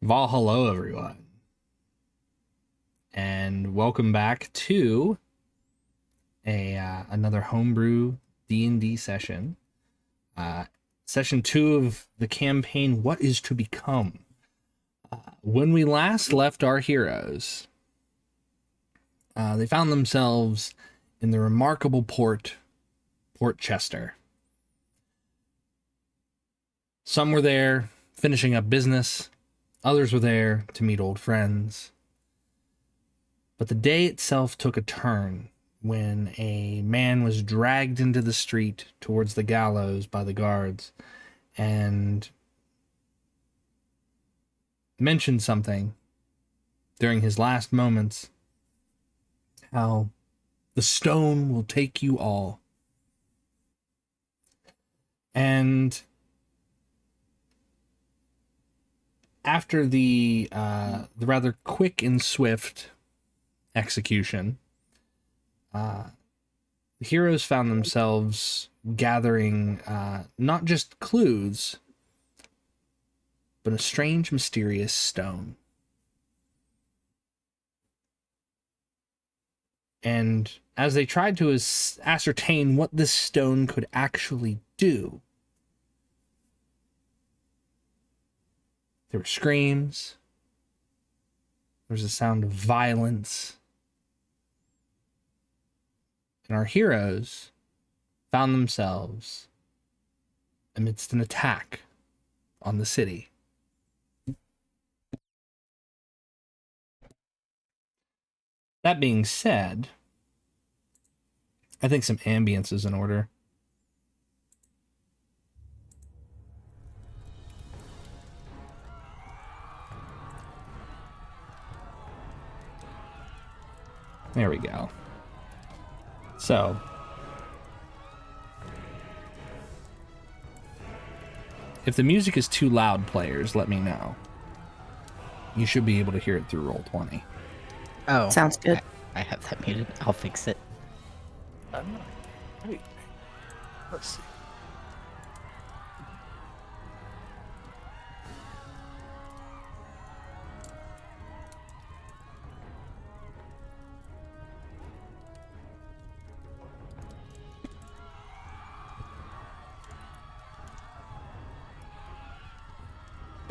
Well, hello everyone, and welcome back to another homebrew D&D session. Session 2 of the campaign, What is to Become? When we last left our heroes, they found themselves in the remarkable Port Chester. Some were there finishing up business. Others were there to meet old friends. But the day itself took a turn when a man was dragged into the street towards the gallows by the guards and mentioned something during his last moments, how the stone will take you all. And after the rather quick and swift execution, the heroes found themselves gathering not just clues, but a strange, mysterious stone. And as they tried to ascertain what this stone could actually do, there were screams. There was a sound of violence. And our heroes found themselves amidst an attack on the city. That being said, I think some ambience is in order. There we go. So, if the music is too loud, players, let me know. You should be able to hear it through Roll20. Oh, sounds good. I have that muted. I'll fix it. Wait. Let's see.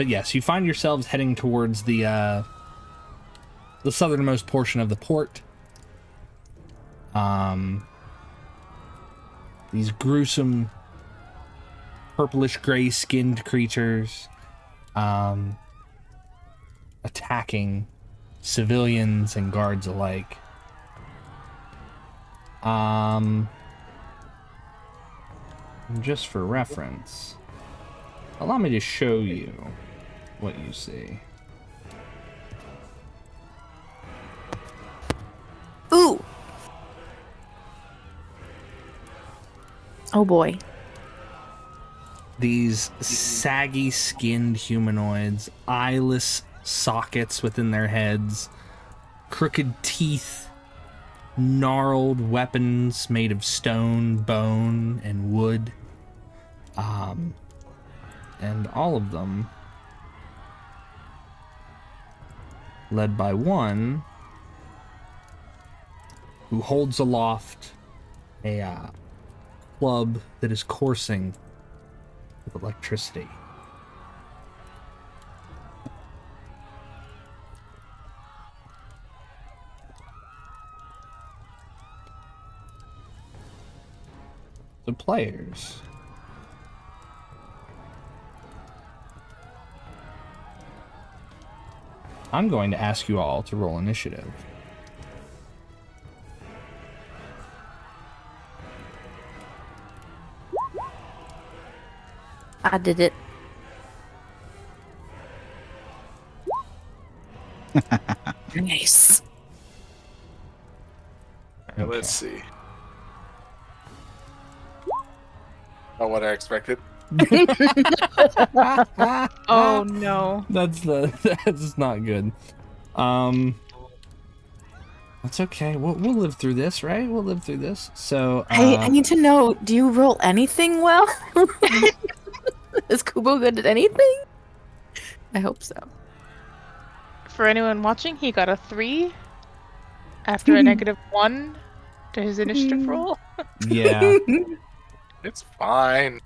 But yes, you find yourselves heading towards the southernmost portion of the port. These gruesome purplish gray skinned creatures attacking civilians and guards alike. Just for reference, allow me to show you what you see. Ooh. Oh boy. These saggy skinned humanoids, eyeless sockets within their heads, crooked teeth, gnarled weapons made of stone, bone, and wood. And all of them led by one who holds aloft a club that is coursing with electricity. The players, I'm going to ask you all to roll initiative. I did it. Nice. Okay, let's see. Not what I expected. Oh no. That's not good. That's okay. We'll live through this, right? We'll live through this. So I need to know, do you roll anything well? Is Kubo good at anything? I hope so. For anyone watching, he got a 3 after a -1 to his initiative roll. yeah. It's fine.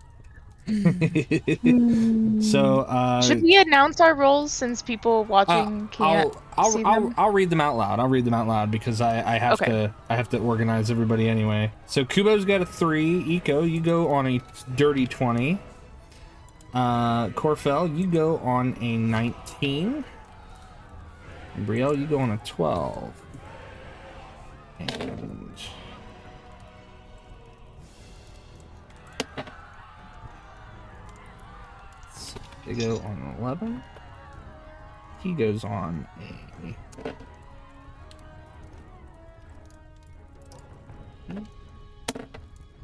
So Should we announce our rolls since people watching can't see them? I'll read them out loud. I'll read them out loud because I have to organize everybody anyway. So Kubo's got a 3. Ikko, you go on a dirty 20. Korfel, you go on a 19. Brielle, you go on a 12. And they go on an 11. He goes on a...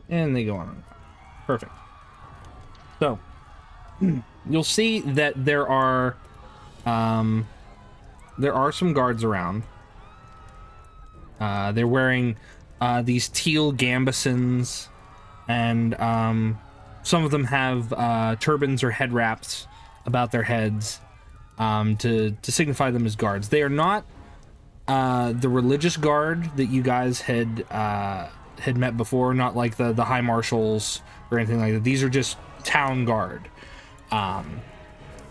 And they go on. Perfect. So, you'll see that there are some guards around. They're wearing these teal gambesons, and some of them have turbans or head wraps about their heads to signify them as guards. They are not the religious guard that you guys had met before, not like the high marshals or anything like that. These are just town guard.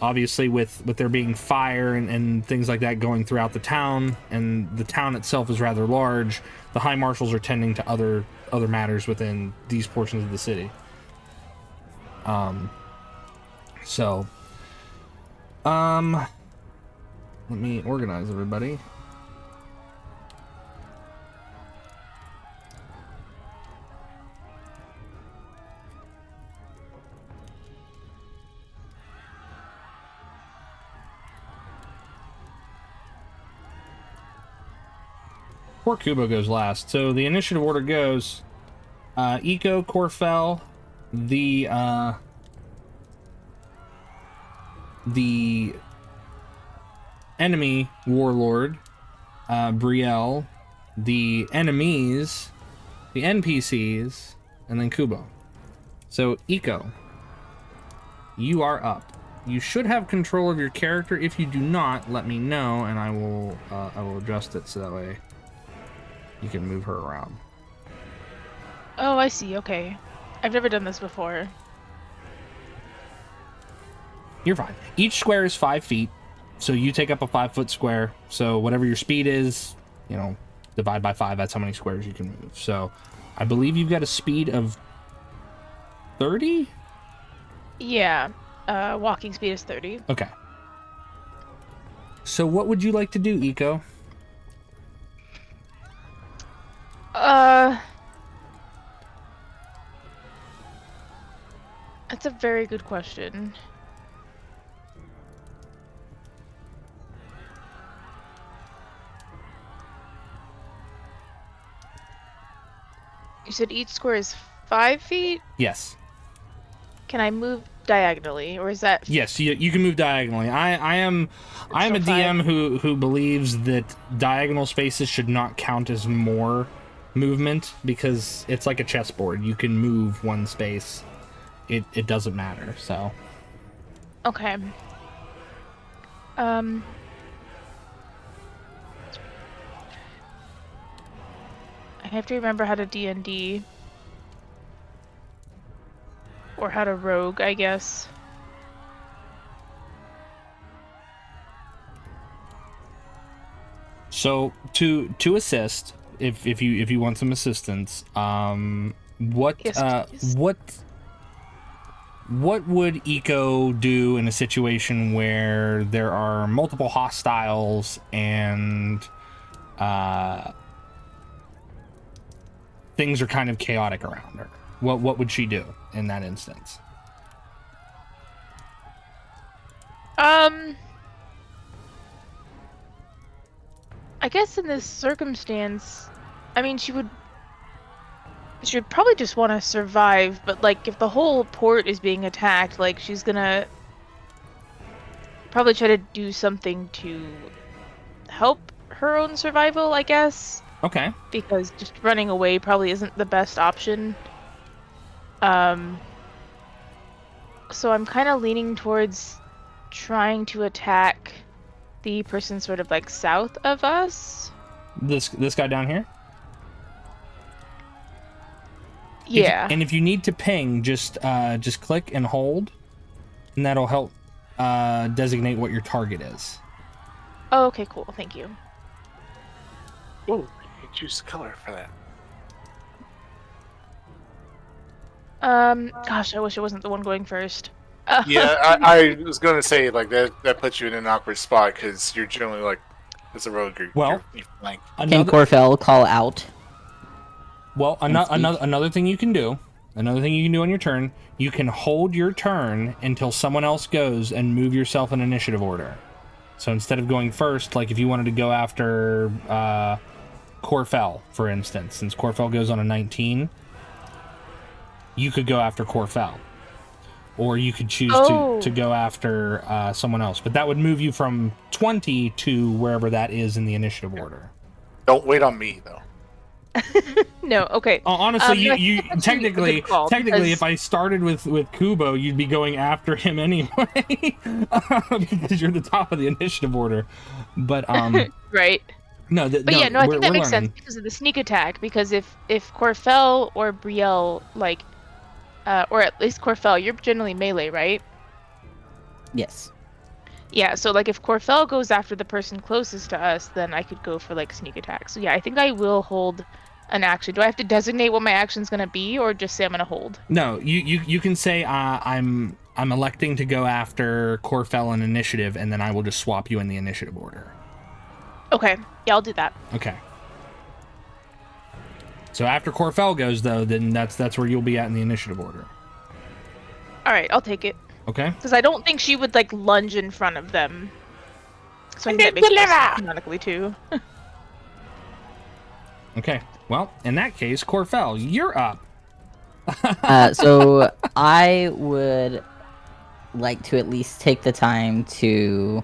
Obviously with there being fire and things like that going throughout the town, and the town itself is rather large, the high marshals are tending to other matters within these portions of the city. Let me organize everybody. Poor Kubo goes last. So the initiative order goes Ikko, Korfel, the enemy warlord, Brielle, the enemies, the NPCs, and then Kubo. So Ikko, you are up. You should have control of your character. If you do not, let me know, and I will adjust it so that way you can move her around. Oh, I see. Okay. I've never done this before. You're fine. Each square is 5 feet, so you take up a 5-foot square. So whatever your speed is, divide by 5. That's how many squares you can move. So I believe you've got a speed of 30? Yeah. Walking speed is 30. Okay. So what would you like to do, Ikko? That's a very good question. You said each square is 5 feet? Yes. Can I move diagonally, or is that... Yes, you can move diagonally. I am a DM who believes that diagonal spaces should not count as more movement because it's like a chessboard. You can move one space. It doesn't matter, so. Okay. I have to remember how to D&D. Or how to rogue, I guess. So to assist, if you want some assistance, what Yes, what would Ikko do in a situation where there are multiple hostiles and things are kind of chaotic around her? What would she do in that instance? I guess in this circumstance, I mean, she would probably just want to survive, but like if the whole port is being attacked, like she's gonna probably try to do something to help her own survival, I guess. Okay. Because just running away probably isn't the best option. So I'm kind of leaning towards trying to attack the person sort of like south of us. This guy down here? Yeah. If you need to ping, just click and hold, and that'll help designate what your target is. Oh, okay, cool. Thank you. Oh, you choose the color for that. Gosh, I wish I wasn't the one going first. Yeah, I was gonna say like that puts you in an awkward spot because you're generally like, as a rogue, you're flanked. Can Korfel call out? Well, another thing you can do, on your turn, you can hold your turn until someone else goes and move yourself in initiative order. So instead of going first, like if you wanted to go after Korfel, for instance, since Korfel goes on a 19, you could go after Korfel. Or you could choose to go after someone else. But that would move you from 20 to wherever that is in the initiative order. Don't wait on me, though. No, okay. Honestly, you technically, because... if I started with Kubo, you'd be going after him anyway, because you're the top of the initiative order. But right. No, I think that makes sense because of the sneak attack. Because if Korfel or Brielle, like, or at least Korfel, you're generally melee, right? Yes. Yeah, so like if Korfel goes after the person closest to us, then I could go for like sneak attack. So yeah, I think I will hold an action. Do I have to designate what my action's gonna be, or just say I'm gonna hold? No, you can say I'm electing to go after Korfel in initiative, and then I will just swap you in the initiative order. Okay, yeah, I'll do that. Okay. So after Korfel goes, though, then that's where you'll be at in the initiative order. All right, I'll take it. Okay. Because I don't think she would like lunge in front of them. So I think that makes sense canonically too. Okay. Well, in that case, Korfel, you're up. So I would like to at least take the time to...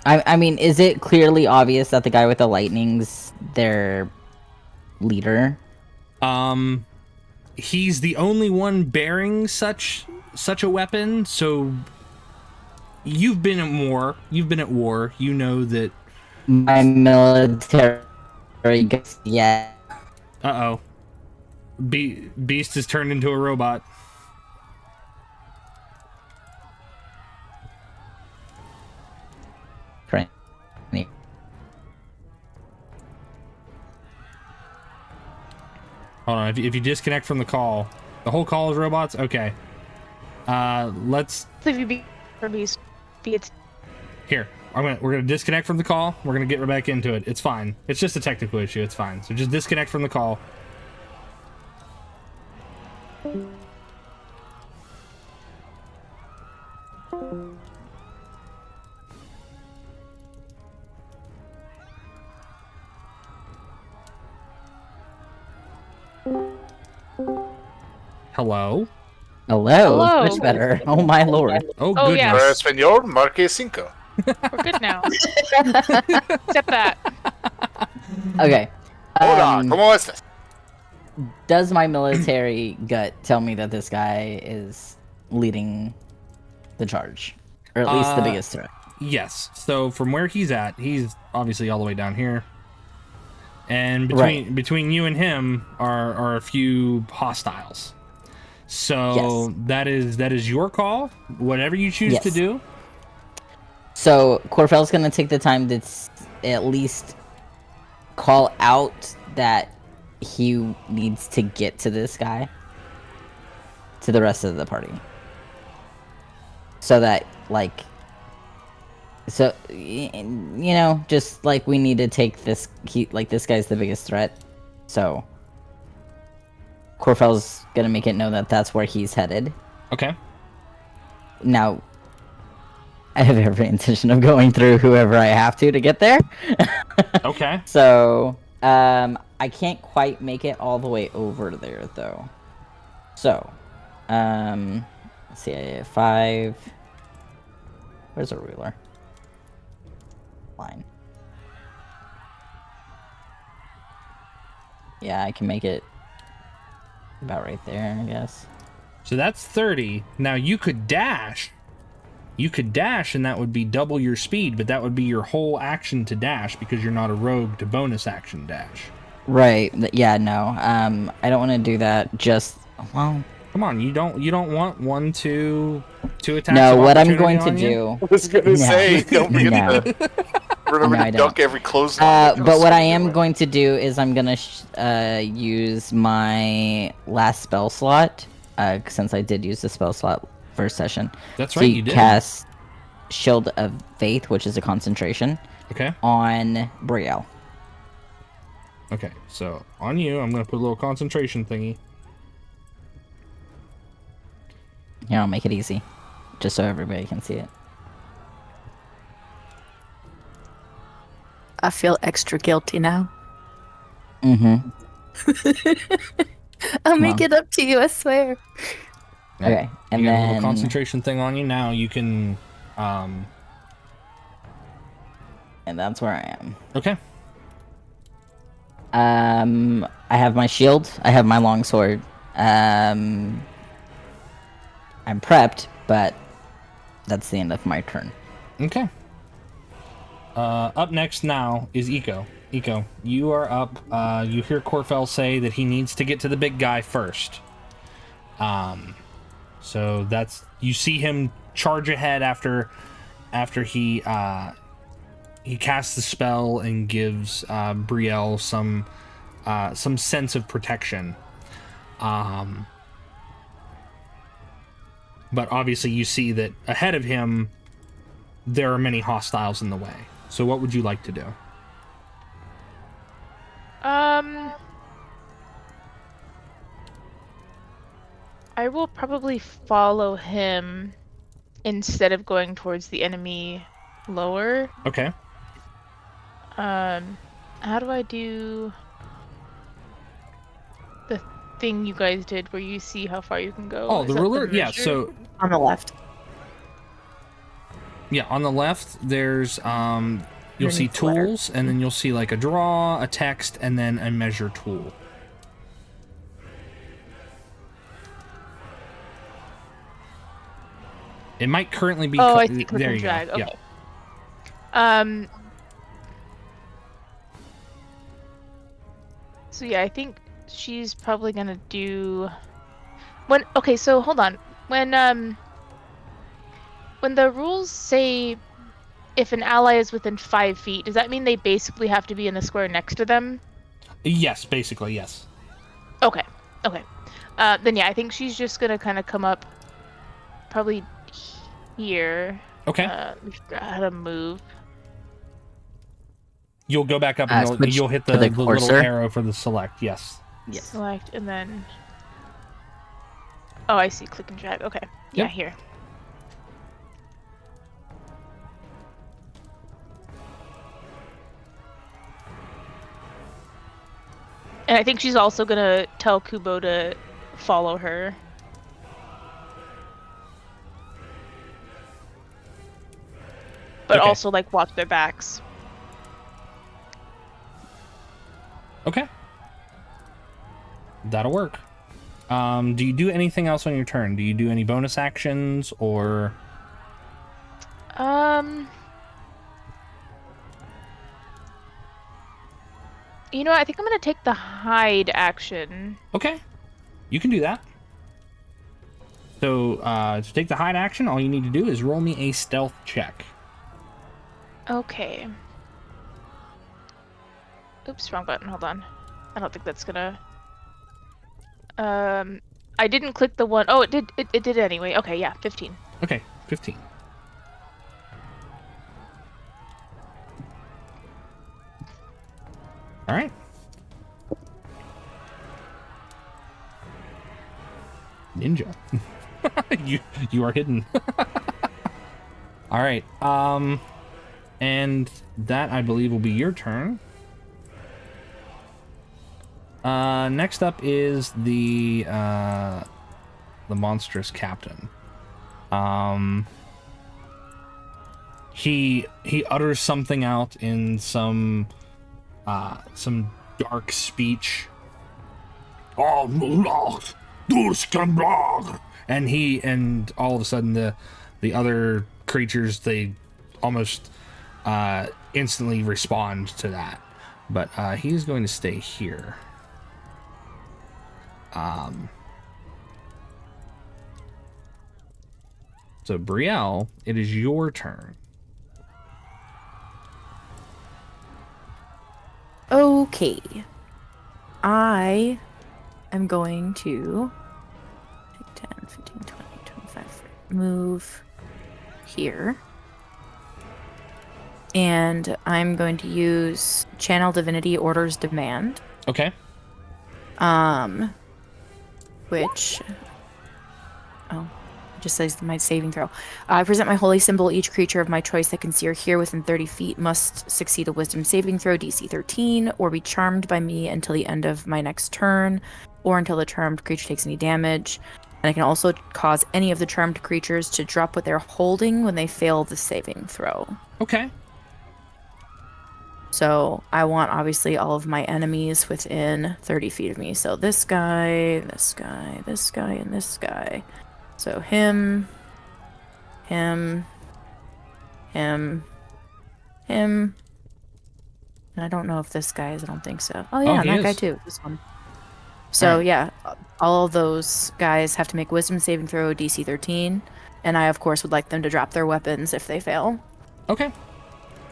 I mean, is it clearly obvious that the guy with the lightning's their leader? He's the only one bearing such a weapon, so you've been at war. You know that My military gets... Yeah. Uh-oh. Beast has turned into a robot. Hold on. If you disconnect from the call, the whole call is robots. Okay. Let's. If you be it. Here. We're gonna disconnect from the call. We're gonna get right back into it. It's fine. It's just a technical issue. It's fine. So just disconnect from the call. Hello. Hello. Much better. Oh my lord. Oh, Oh, goodness. yeah. Para español, marque cinco. We're good now. Except that. Okay. Hola, ¿cómo estás? Does my military gut tell me that this guy is leading the charge, or at least the biggest threat? Yes. So from where he's at, he's obviously all the way down here. And between you and him are a few hostiles. So that is your call. Whatever you choose to do. So Korfel's gonna take the time to at least call out that he needs to get to this guy, to the rest of the party, so that just like we need to take this. This guy's the biggest threat, so Korfel's gonna make it know that that's where he's headed. Okay. Now, I have every intention of going through whoever I have to get there. Okay. So, I can't quite make it all the way over there, though. So, let's see, I have 5. Where's a ruler? Line. Yeah, I can make it about right there, I guess. So that's 30. Now you could dash. You could dash, and that would be double your speed, but that would be your whole action to dash because you're not a rogue to bonus action dash. Right. Yeah. No. I don't want to do that. Just well. Come on, you don't want 1, 2 attacks. No. What I'm going to on you? do. I was gonna say, don't forget to remember No, to I dunk don't. every clothesline. But what I am going to do is I'm gonna use my last spell slot, since I did use the spell slot first session. That's right, you did. Cast Shield of Faith, which is a concentration. Okay. On Brielle. Okay, so on you, I'm gonna put a little concentration thingy. Here, I'll make it easy, just so everybody can see it. I feel extra guilty now. Mm-hmm. I'll make it up to you, I swear. Okay, and you got a then little concentration thing on you. Now you can. And that's where I am. Okay. I have my shield. I have my longsword. I'm prepped, but that's the end of my turn. Okay. Up next now is Ikko. Ikko, you are up. You hear Korfel say that he needs to get to the big guy first. So that's, you see him charge ahead after he casts the spell and gives Brielle some sense of protection. But obviously you see that ahead of him there are many hostiles in the way. So what would you like to do? I will probably follow him instead of going towards the enemy lower. Okay. How do I do the thing you guys did where you see how far you can go? Oh, Is the that ruler? Yeah, measure? so On the left. yeah, on the left there's you'll see Underneath the letter. tools, and then you'll see like a draw, a text, and then a measure tool. It might currently be Oh, I see. there you Drag. go. Okay. Yeah. So yeah, I think she's probably gonna do okay, so hold on. When the rules say if an ally is within 5 feet, does that mean they basically have to be in the square next to them? Yes, basically, yes. Okay. Okay. Then yeah, I think she's just gonna kind of come up, probably here. Okay. Let me figure out how to move. You'll go back up and switch you'll hit to the the little cursor? arrow for the select. Yes. Yes. Select and then. Oh, I see. Click and drag. Okay. Yeah, Yep. here. And I think she's also gonna tell Kubo to follow her. But Okay. also, like, watch their backs. Okay. That'll work. Do you do anything else on your turn? Do you do any bonus actions or? You know what? I think I'm gonna take the hide action. Okay. You can do that. So, to take the hide action, all you need to do is roll me a stealth check. Okay. Oops, wrong button. Hold on. I don't think that's gonna. I didn't click the one. Oh, it did. It did anyway. Okay, yeah, 15. Okay, 15. All right. Ninja. you are hidden. All right. And that I believe will be your turn. Next up is the monstrous captain. He utters something out in some dark speech. And all of a sudden the other creatures, they almost instantly respond to that. But he's going to stay here. So Brielle, it is your turn. Okay. I am going to take 10, 15, 20, 25, move here. And I'm going to use Channel Divinity Order's Demand. Okay. Which, it just says my saving throw. I present my holy symbol. Each creature of my choice that can see or hear within 30 feet must succeed a wisdom saving throw, DC 13, or be charmed by me until the end of my next turn, or until the charmed creature takes any damage. And I can also cause any of the charmed creatures to drop what they're holding when they fail the saving throw. Okay. So I want, obviously, all of my enemies within 30 feet of me. So this guy, this guy, this guy, and this guy. So him. And I don't know if this guy is. I don't think so. Oh, yeah, he that is. guy too. This one. So, Alright. yeah, all of those guys have to make wisdom saving throw DC 13. And I, of course, would like them to drop their weapons if they fail. Okay.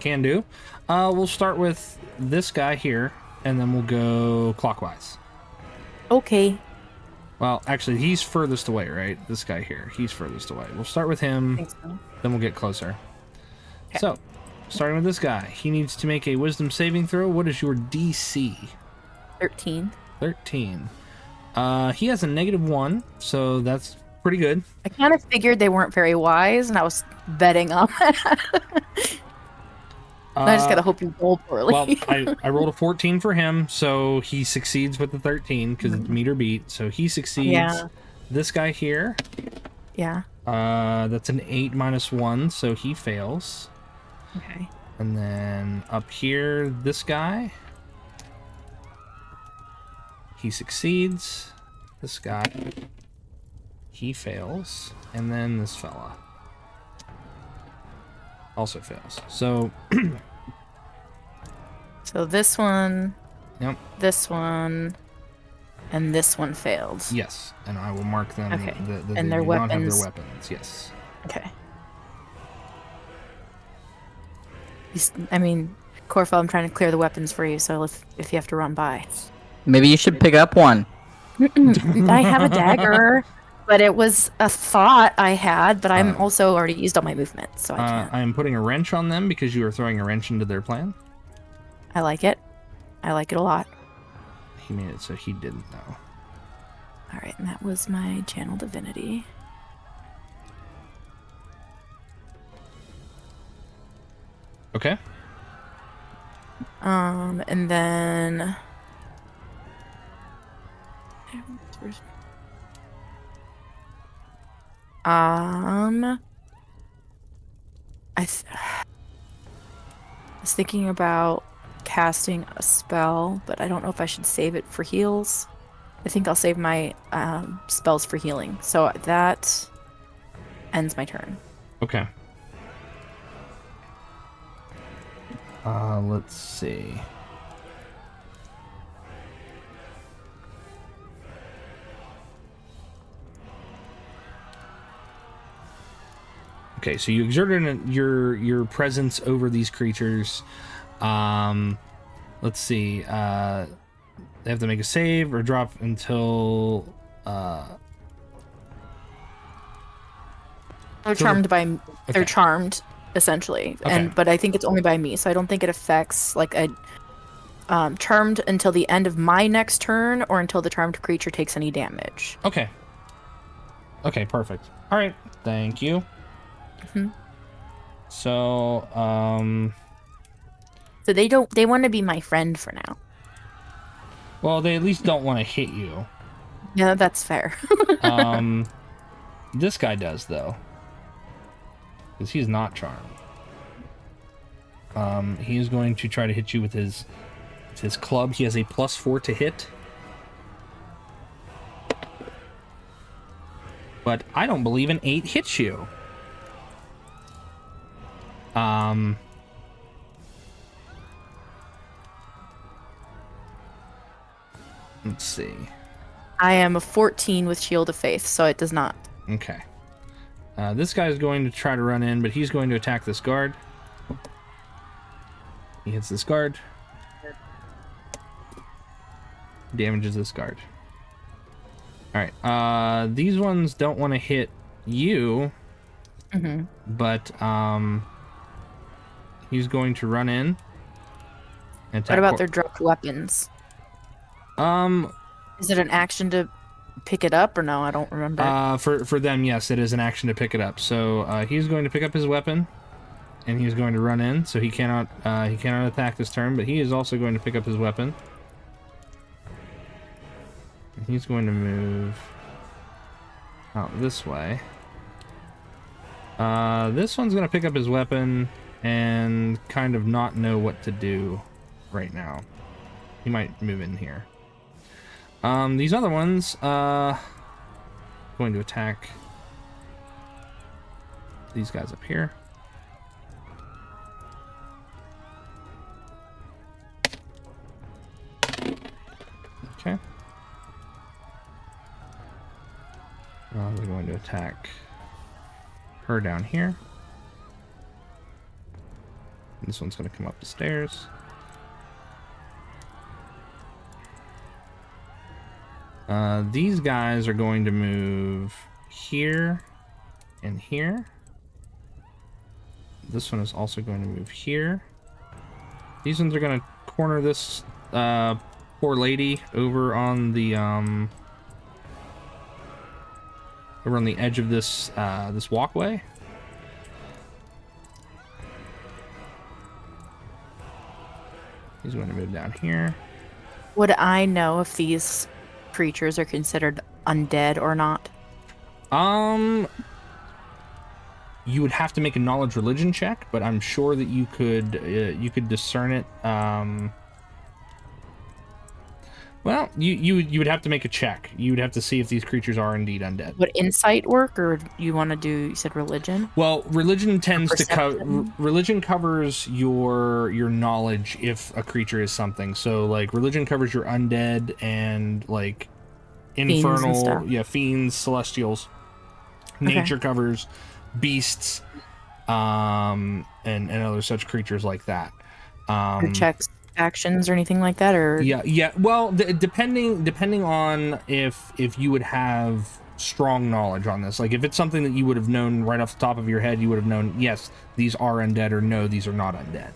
Can do. We'll start with this guy here, and then we'll go clockwise. Okay. Well, actually, he's furthest away, right? This guy here. He's furthest away. We'll start with him, I think so. then we'll get closer. Okay. So, starting with this guy. He needs to make a wisdom saving throw. What is your DC? 13. 13. He has a -1, so that's pretty good. I kind of figured they weren't very wise, and I was betting on that. I just gotta hope you roll poorly. Well, I rolled a 14 for him, so he succeeds with the 13 because it's meter beat. So he succeeds. Yeah. This guy here, Yeah. that's an 8 -1, so he fails. Okay. And then up here, this guy, he succeeds. This guy, he fails. And then this fella also fails. So, So this one, yep, this one, and this one failed. yes. And I will mark them. Okay. That And they their do not have weapons. their weapons. Yes. Okay. I mean, Korfel, I'm trying to clear the weapons for you, so if you have to run by. Maybe you should pick up one. I have a dagger, but it was a thought I had, but I'm also already used all my movement, so I can't. I'm putting a wrench on them because you are throwing a wrench into their plan. I like it. I like it a lot. He made it so he didn't know. All right, and that was my channel divinity. Okay. And then I was thinking about casting a spell, but I don't know if I should save it for heals. I think I'll save my spells for healing. So that ends my turn. Okay. Let's see. Okay, so you exerted your presence over these creatures. Let's see. They have to make a save or drop until. They're charmed by. They're charmed essentially, Okay. but I think it's only by me, so I don't think it affects like a. Charmed until the end of my next turn, or until the charmed creature takes any damage. Okay. Okay, perfect. All right. Thank you. Mm-hmm. So, So they want to be my friend for now. well, they at least don't want to hit you. Yeah, that's fair. This guy does though, because he's not charmed. He is going to try to hit you with his club. He has a +4 to hit. But I don't believe an 8 hits you. Let's see. I am a 14 with Shield of Faith, so it does not. Okay. This guy is going to try to run in, but he's going to attack this guard. He hits this guard. Damages this guard. Alright. These ones don't want to hit you. Mm-hmm. But, he's going to run in. And What about their dropped weapons? Is it an action to pick it up or no? I don't remember. For them, yes, it is an action to pick it up. So he's going to pick up his weapon, and he's going to run in. So he cannot attack this turn, but he is also going to pick up his weapon. And he's going to move out this way. This one's going to pick up his weapon and kind of not know what to do right now. He might move in here. These other ones, going to attack these guys up here. Okay. They're going to attack her down here. This one's going to come up the stairs. These guys are going to move here and here. This one is also going to move here. These ones are going to corner this poor lady over on the edge of this this walkway. He's going to move down here. Would I know if these creatures are considered undead or not? You would have to make a knowledge religion check, but I'm sure that you could discern it. Well, you would have to make a check. You would have to see if these creatures are indeed undead. Would insight work, or you want to do? You said religion. Well, religion tends to Perception? religion covers your knowledge if a creature is something. So like religion covers your undead and like Fiends and infernal, stuff. yeah, fiends, celestials. Nature covers beasts, and other such creatures like that. Or checks actions or anything like that, or Yeah. Well, depending on if you would have strong knowledge on this. Like if it's something that you would have known right off the top of your head, you would have known, yes, these are undead, or no, these are not undead.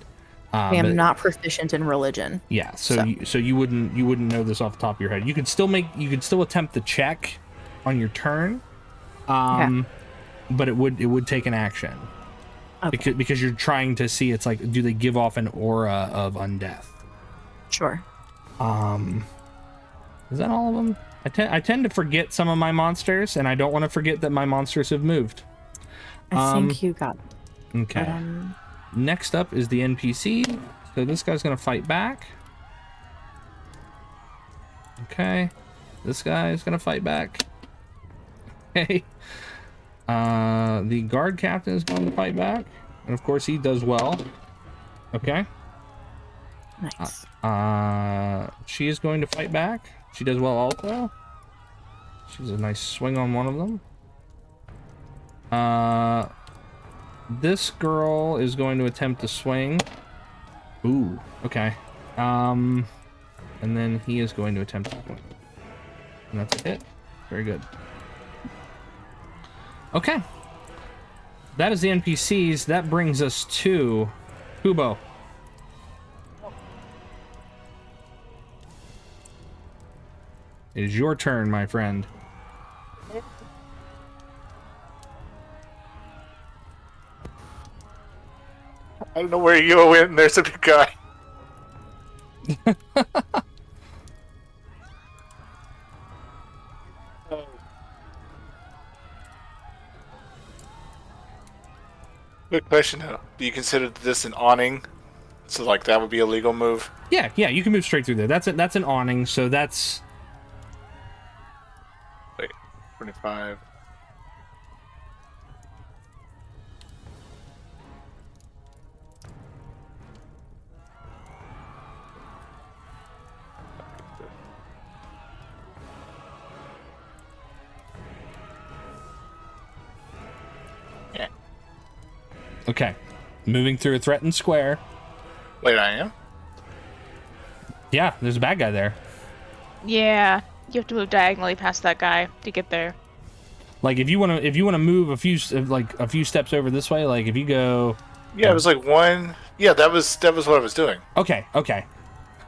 I am not proficient in religion. Yeah, so you wouldn't know this off the top of your head. You could still attempt the check on your turn, but it would take an action. Okay. Because you're trying to see, it's like, do they give off an aura of undeath? Sure. Is that all of them? I tend to forget some of my monsters, and I don't want to forget that my monsters have moved. I think you got it. Okay. Next up is the NPC. So this guy's gonna fight back. Okay. This guy is gonna fight back. Okay. The guard captain is going to fight back, and of course he does well. Okay. Nice. She is going to fight back. She does well also. She's a nice swing on one of them. This girl is going to attempt to swing. Ooh, okay. And then he is going to attempt to swing. And that's a hit. Very good. Okay. That is the NPCs. That brings us to Kubo. It is your turn, my friend. I don't know where you go in. There's a big guy. Good question though. Do you consider this an awning? So like that would be a legal move? Yeah, you can move straight through there. That's an awning, so that's... Wait, 25. Okay. Moving through a threatened square. Wait, I am? Yeah, there's a bad guy there. Yeah, you have to move diagonally past that guy to get there. Like if you want to move a few steps over this way, like if you go... Yeah, it was like one... Yeah, that was what I was doing. Okay.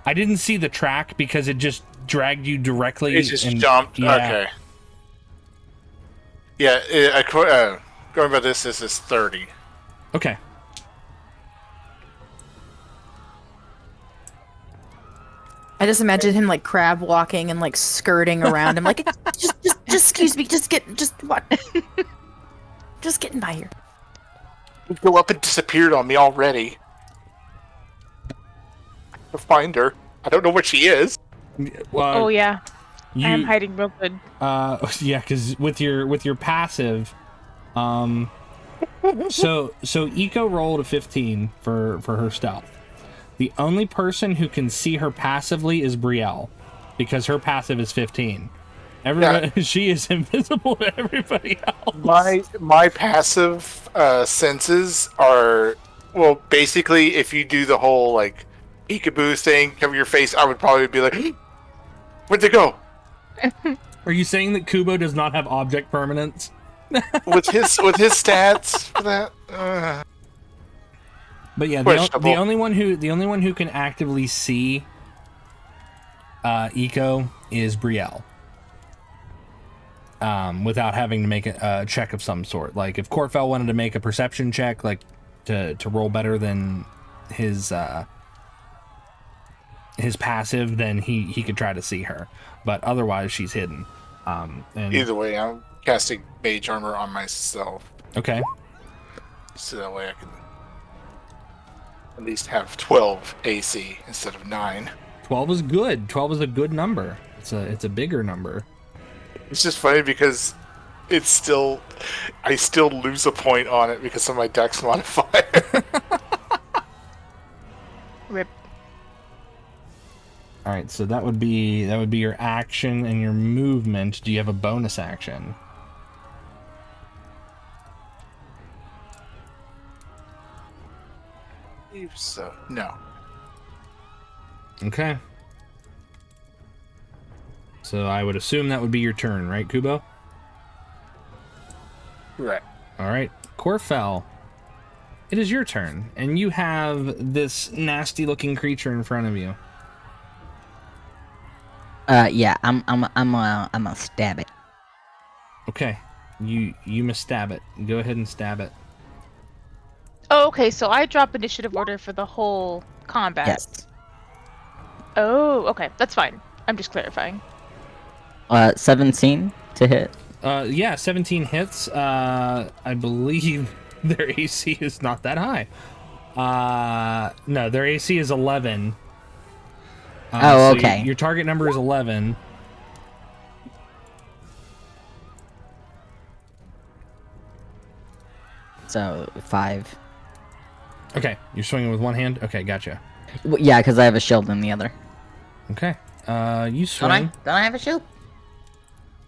I didn't see the track because it just dragged you directly. It just jumped. Yeah. Okay. Yeah, going by this is 30. Okay. I just imagine him like crab walking and like skirting around him, like just excuse me, just what? Just getting by here. Go up and disappeared on me already. To find her. I don't know where she is. Well, I am hiding real good. Yeah, because with your passive, so Ikko rolled a 15 for her stealth. The only person who can see her passively is Brielle, because her passive is 15. Everybody, she is invisible to everybody else. My passive senses are, well, basically, if you do the whole like peekaboo thing, cover your face, I would probably be like, where'd they go? Are you saying that Kubo does not have object permanence? with his stats for that? But yeah, the only one who can actively see Ikko is Brielle. Without having to make a check of some sort. Like if Korfel wanted to make a perception check, like to roll better than his passive, then he could try to see her. But otherwise, she's hidden. And either way, I'm casting mage armor on myself. Okay. So that way I can at least have 12 AC instead of 9. 12 is good. 12 is a good number. It's a bigger number. It's just funny because I still lose a point on it because of my dex modifier. Rip. All right, so that would be your action and your movement. Do you have a bonus action? So no. Okay. So I would assume that would be your turn, right, Kubo? Right. All right. Korfel, it is your turn, and you have this nasty-looking creature in front of you. Yeah, I'm gonna stab it. Okay. You must stab it. Go ahead and stab it. Oh, okay, so I drop initiative order for the whole combat. Yes. Oh, okay, that's fine. I'm just clarifying. 17 to hit. Yeah, 17 hits. I believe their AC is not that high. No, their AC is 11. Oh, so okay. Your target number is 11. So 5. Okay, you're swinging with one hand? Okay, gotcha. Yeah, because I have a shield in the other. Okay. You Don't swing. Don't I have a shield?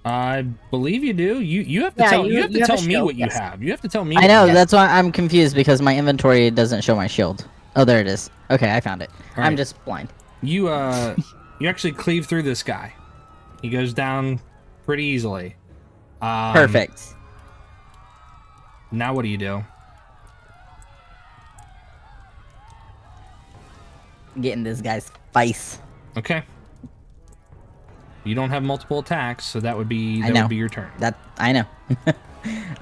I believe you do. You have to Yeah, tell you have to have a tell me shield, what you yes. have. You have to tell me. I what know, you have. that's why I'm confused because my inventory doesn't show my shield. Oh, there it is. Okay, I found it. All I'm right. just blind. You you actually cleave through this guy. He goes down pretty easily. Perfect. Now what do you do? Getting this guy's face. Okay. You don't have multiple attacks, so that would be I know. would be your turn. That I know.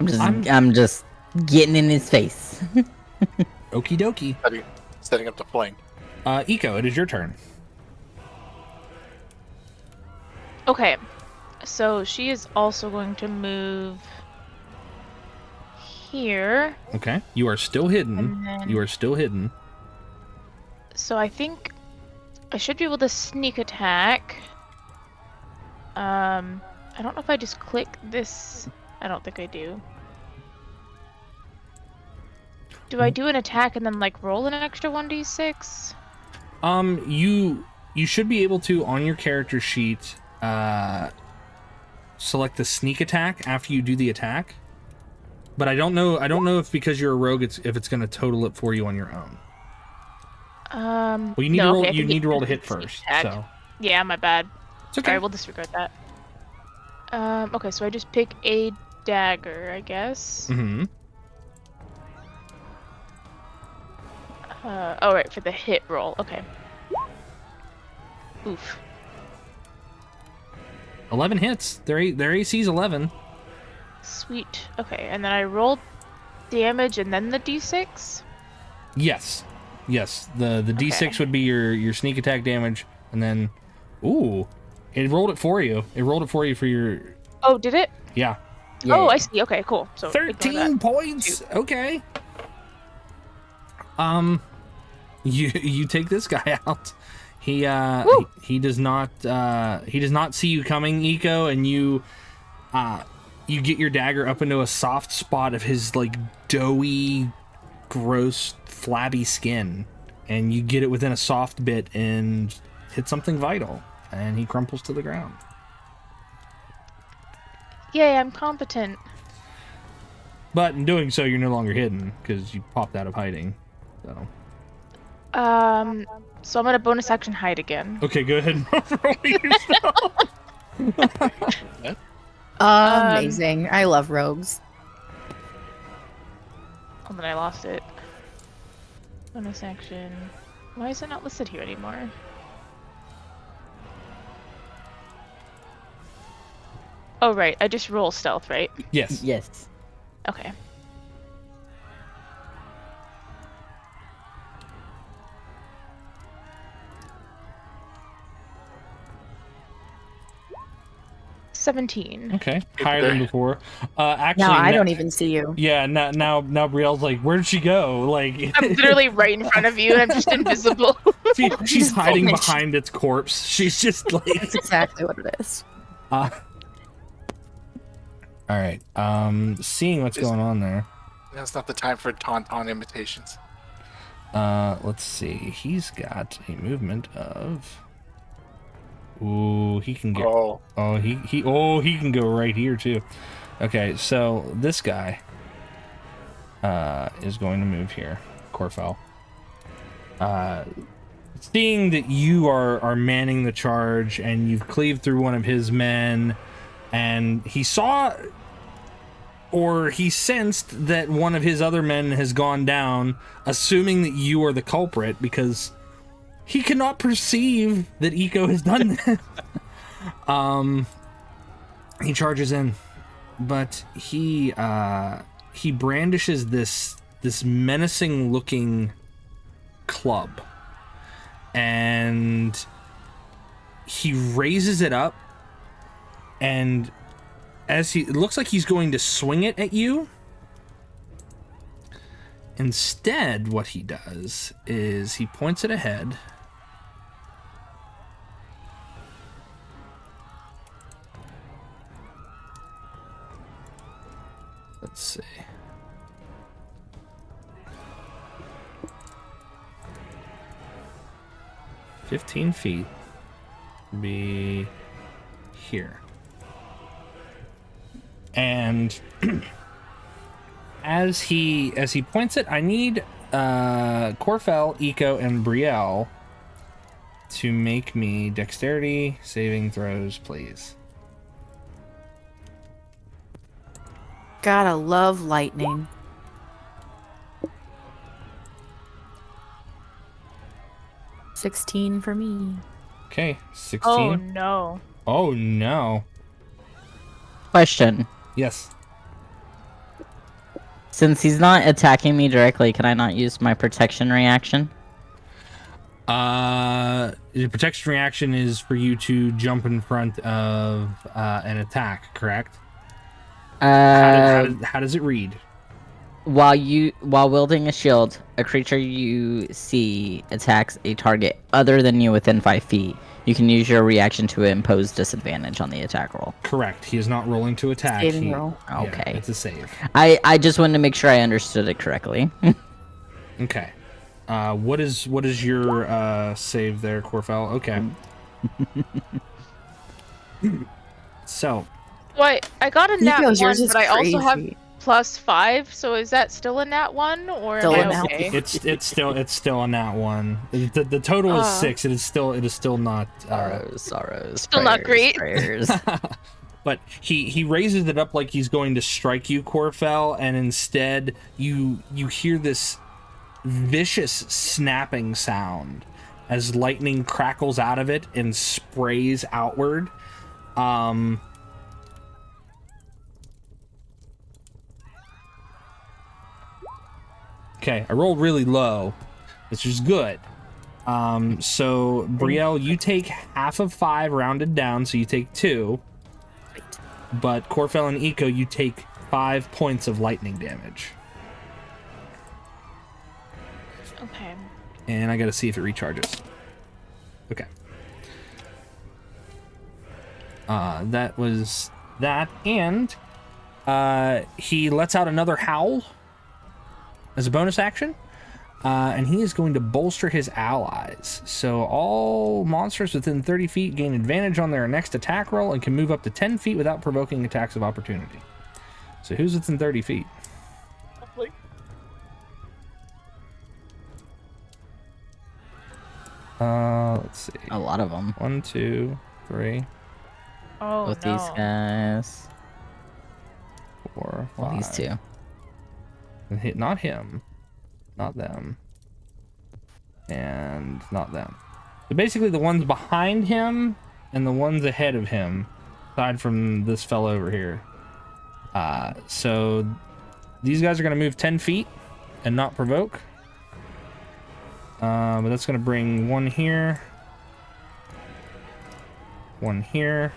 I'm just getting in his face. Okie dokie. Setting up the flank. Ikko, it is your turn. Okay, so she is also going to move here. Okay. You are still hidden. And then- You are still hidden. So I think I should be able to sneak attack. I don't know if I just click this. I don't think I do. Do I do an attack and then like roll an extra 1d6? You should be able to on your character sheet select the sneak attack after you do the attack. But I don't know if because you're a rogue if it's going to total it for you on your own. Well, you need no, to roll. okay, I You can need to roll to get hit sneak first. attack. So Yeah, my bad. it's okay. Alright, we'll disregard that. Okay, so I just pick a dagger, I guess. Mm-hmm. Oh, right, for the hit roll. Okay. Oof. 11 hits. Their AC is 11. Sweet. Okay, and then I rolled damage and then the d6? Yes. The D6 Okay. would be your sneak attack damage, and then, ooh, it rolled it for you. It rolled it for you for your Oh, did it? yeah. Yeah, Oh, yeah. I see. Okay, cool. So ignore 13 that. points. Okay. You take this guy out. He does not see you coming, Ikko, and you get your dagger up into a soft spot of his like doughy, gross, flabby skin, and you get it within a soft bit and hit something vital, and he crumples to the ground. Yay, I'm competent. But in doing so, you're no longer hidden because you popped out of hiding. So So I'm gonna bonus action hide again. okay, go ahead and roll yourself. Amazing. I love rogues. Oh, then I lost it. Bonus action. Why is it not listed here anymore? Oh, right. I just roll stealth, right? Yes. Yes. Okay. $17. Okay, higher than before. Actually, Now I no- don't even see you. Yeah, now Brielle's like, where'd she go? Like, I'm literally right in front of you, and I'm just invisible. she's hiding Vanish. behind its corpse. She's just like, That's exactly what it is. all right. Seeing what's going on there. That's not the time for tauntaun imitations. Let's see. He's got a movement of. Ooh, he can get. Oh, He can go right here too. Okay, so this guy is going to move here. Korfel. seeing that you are manning the charge and you've cleaved through one of his men, and he saw or he sensed that one of his other men has gone down, assuming that you are the culprit because he cannot perceive that Ikko has done this. He charges in, but he brandishes this menacing looking club, and he raises it up, and as it looks like he's going to swing it at you, instead what he does is he points it ahead. Let's see. "15 feet be here." And as he points it, I need Korfel, Ikko, and Brielle to make me dexterity saving throws, please. Gotta love lightning. $16 for me. Okay, 16. Oh no. Oh no. Question. Yes. Since he's not attacking me directly, can I not use my protection reaction? The protection reaction is for you to jump in front of an attack, correct? How does it read? While wielding a shield, a creature you see attacks a target other than you within 5 feet. You can use your reaction to impose disadvantage on the attack roll. Correct. He is not rolling to attack. Saving roll. Yeah, Okay. it's a save. I just wanted to make sure I understood it correctly. Okay. What is your save there, Korfel? Okay. So, Wait, I got a nat Ikko's, 1, yours is but I also have crazy. +5, so is that still a nat 1, or Still am a I nat okay? it's still a nat 1. The total is 6. It is still not Sorrows. Still not great. Prayers. but he raises it up like he's going to strike you, Korfel, and instead you hear this vicious snapping sound as lightning crackles out of it and sprays outward. Okay, I rolled really low, which is good. So Brielle, you take half of 5 rounded down, so you take 2. But Korfel and Ikko, you take 5 points of lightning damage. Okay. And I gotta see if it recharges. Okay. That was that, and he lets out another howl as a bonus action, and he is going to bolster his allies. So all monsters within 30 feet gain advantage on their next attack roll and can move up to 10 feet without provoking attacks of opportunity. So who's within 30 feet? Let's see. A lot of them. 1, 2, 3, Oh Both no. these guys. 4, 5. Well, these two. Not him, not them, and not them. So basically the ones behind him and the ones ahead of him, aside from this fellow over here. So these guys are going to move 10 feet and not provoke. But that's going to bring 1 here, 1 here.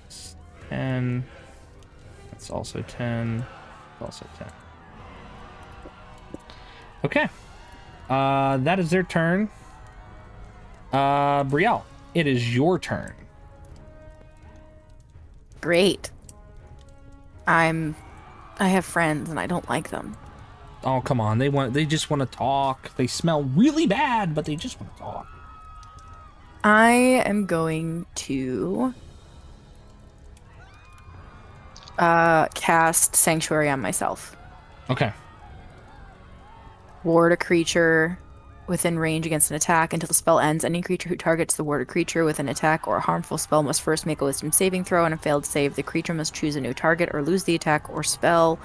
It's 10. That's also 10. Also 10. Okay. That is their turn. Brielle, it is your turn. Great. I have friends and I don't like them. Oh, come on. They just want to talk. They smell really bad, but they just want to talk. I am going to cast Sanctuary on myself. Okay. Ward a creature within range against an attack until the spell ends. Any creature who targets the warded creature with an attack or a harmful spell must first make a wisdom saving throw. On a failed save, the creature must choose a new target or lose the attack or spell.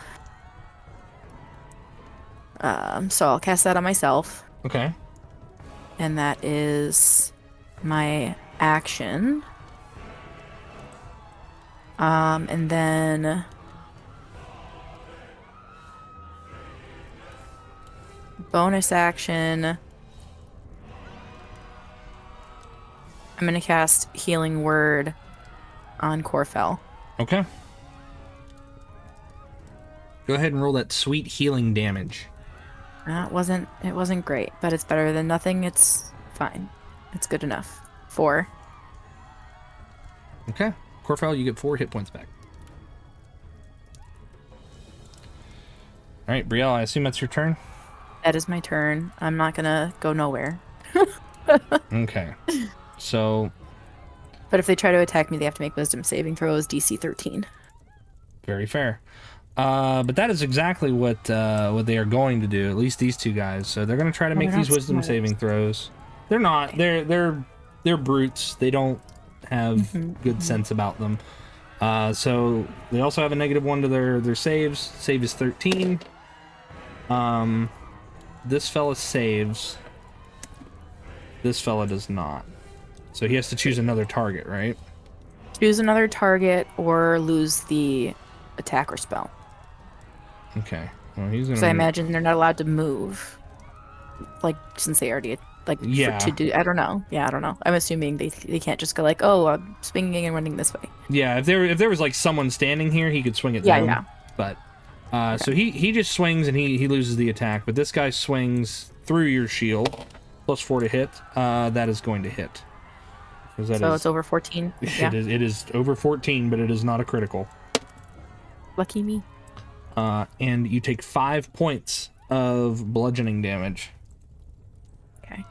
So I'll cast that on myself. Okay. And that is my action. And then bonus action. I'm going to cast Healing Word on Korfel. Okay. Go ahead and roll that sweet healing damage. It wasn't great, but it's better than nothing. It's fine. It's good enough. 4. Okay. Korfel, you get 4 hit points back. All right, Brielle, I assume that's your turn? That is my turn. I'm not going to go nowhere. Okay. So, But if they try to attack me, they have to make wisdom saving throws, DC 13. very fair. But that is exactly what they are going to do, at least these two guys. So they're going to try to make they're these not wisdom smart. saving throws. They're not. They're brutes. They don't have good sense about them. So they also have a -1 to their saves. Save is 13. This fella saves. This fella does not. So he has to choose another target, right? Choose another target or lose the attack or spell. Okay. Well, he's Because I gonna. imagine they're not allowed to move. Like, since they already, like, Yeah. to do, I don't know. Yeah, I don't know. I'm assuming they can't just go like, oh, I'm swinging and running this way. Yeah, if there was like someone standing here, he could swing it Yeah, down. yeah. But so he just swings and he loses the attack. But this guy swings through your shield, +4 to hit. That is going to hit. 'Cause that So is- it's over 14. Yeah. It is over 14, but it is not a critical. Lucky me. And you take 5 points of bludgeoning damage. Okay.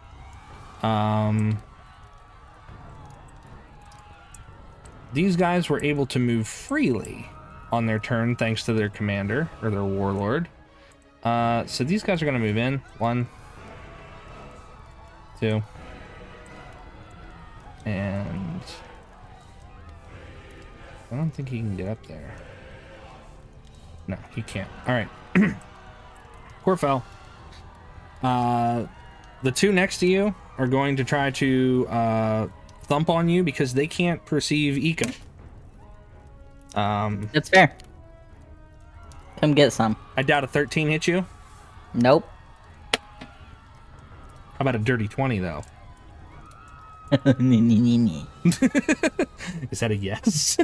These guys were able to move freely on their turn thanks to their commander or their warlord. So these guys are going to move in. 1, 2, and I don't think he can get up there. No, he can't. All right. Korfel. The two next to you are going to try to thump on you because they can't perceive Ikko. That's fair. Come get some. I doubt a 13 hit you. Nope. How about a dirty 20 though? Yes. Is that a yes?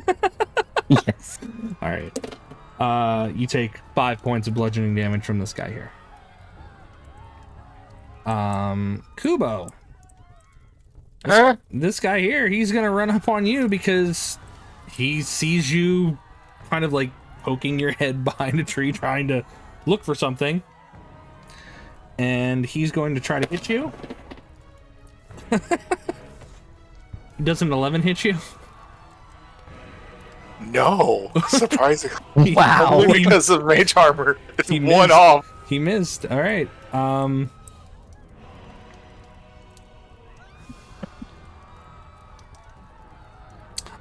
Yes. All right. You take 5 points of bludgeoning damage from this guy here. Kubo. Huh? This guy here, he's gonna run up on you because he sees you kind of like poking your head behind a tree trying to look for something. And he's going to try to hit you. Does an 11 hit you? No, surprisingly. Wow. Only because of mage armor. It's He one missed. off. He missed. All right.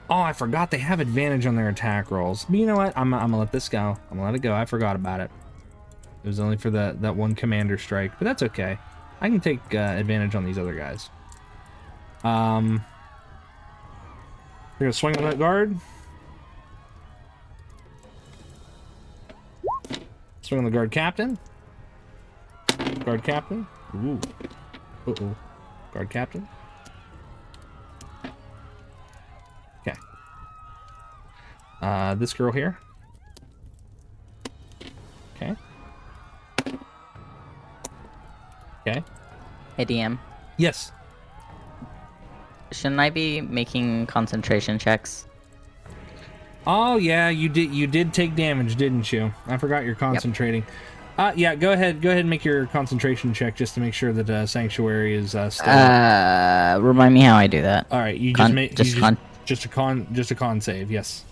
Oh, I forgot they have advantage on their attack rolls. But you know what? I'm gonna let this go. I'm gonna let it go. I forgot about it. It was only for that one commander strike, but that's okay. I can take advantage on these other guys. They're gonna swing on that guard. Swing on the guard captain. Guard captain. Ooh. Uh-oh. Guard captain. Okay. This girl here. Okay. Okay. Hey, DM. Yes. Shouldn't I be making concentration checks? Oh yeah, you did take damage, didn't you? I forgot you're concentrating. Yeah, go ahead and make your concentration check just to make sure that Sanctuary is still Remind me how I do that. all right, you con- just make just just a con save, yes.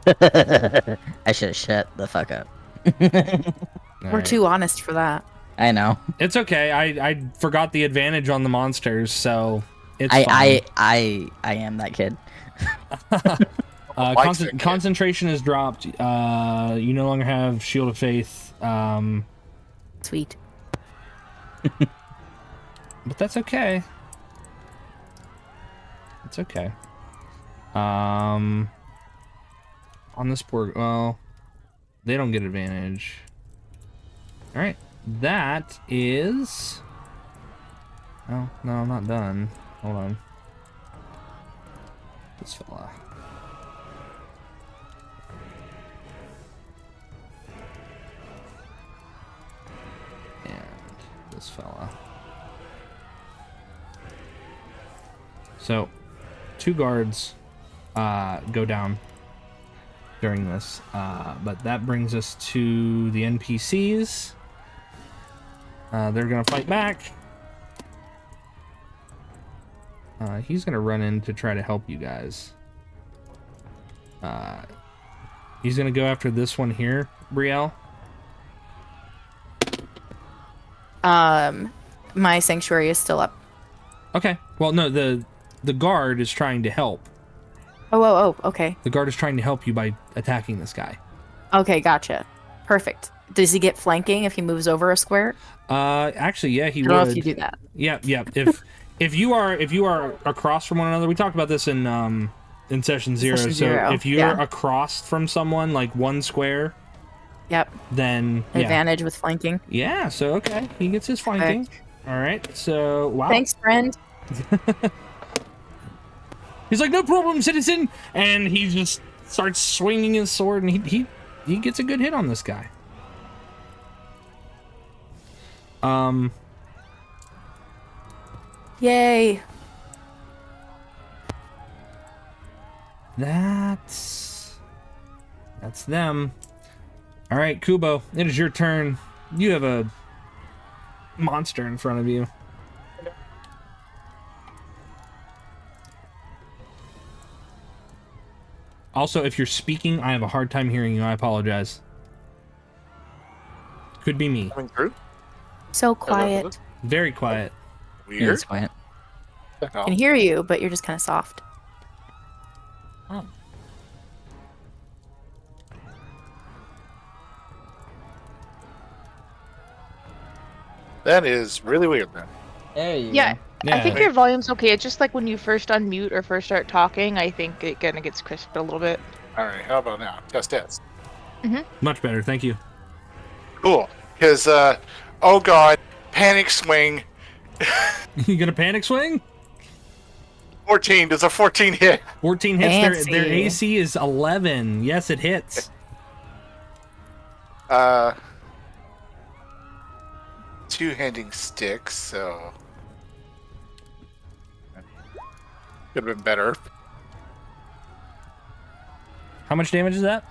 I should shut the fuck up. We're Alright. too honest for that. I know. It's okay. I forgot the advantage on the monsters, so it's fine. I am that kid. Mike's that kid. Concentration is dropped. You no longer have Shield of Faith. Sweet. But that's okay. It's okay. On this board, well, they don't get advantage. All right, that is. Oh no, I'm not done. Hold on. This fella. And this fella. So, 2 guards go down during this, but that brings us to the NPCs. They're gonna fight back. He's gonna run in to try to help you guys. He's gonna go after this one here, Brielle. My sanctuary is still up. Okay. Well, no, the guard is trying to help. Oh, okay. The guard is trying to help you by attacking this guy. Okay, gotcha. Perfect. Does he get flanking if he moves over a square? Actually, yeah, he I would. don't know if you do that. Yeah. If you are across from one another, we talked about this in session 0. Session so 0, if you're yeah. across from someone like 1 square, Yep. then yeah. Advantage with flanking. Yeah. So okay, he gets his flanking. All right. So wow. Thanks, friend. He's like, no problem, citizen, and he just starts swinging his sword, and he gets a good hit on this guy. Yay. That's them. All right, Kubo, it is your turn. You have a monster in front of you. Also, if you're speaking, I have a hard time hearing you. I apologize. Could be me. Coming through? So quiet. Very quiet. Yeah, Weird. it's quiet. I can hear you, but you're just kind of soft. Oh. That is really weird, man. There you Yeah, go. I think your volume's okay. It's just like when you first unmute or first start talking, I think it kind of gets crisped a little bit. All right, how about now? Test. Much better, thank you. Cool. Because, oh god, panic swing. You gonna panic swing? 14. Does a 14 hit? 14 hits. Their Fancy. AC is 11. Yes, it hits. Two-handing sticks, so could have been better. How much damage is that?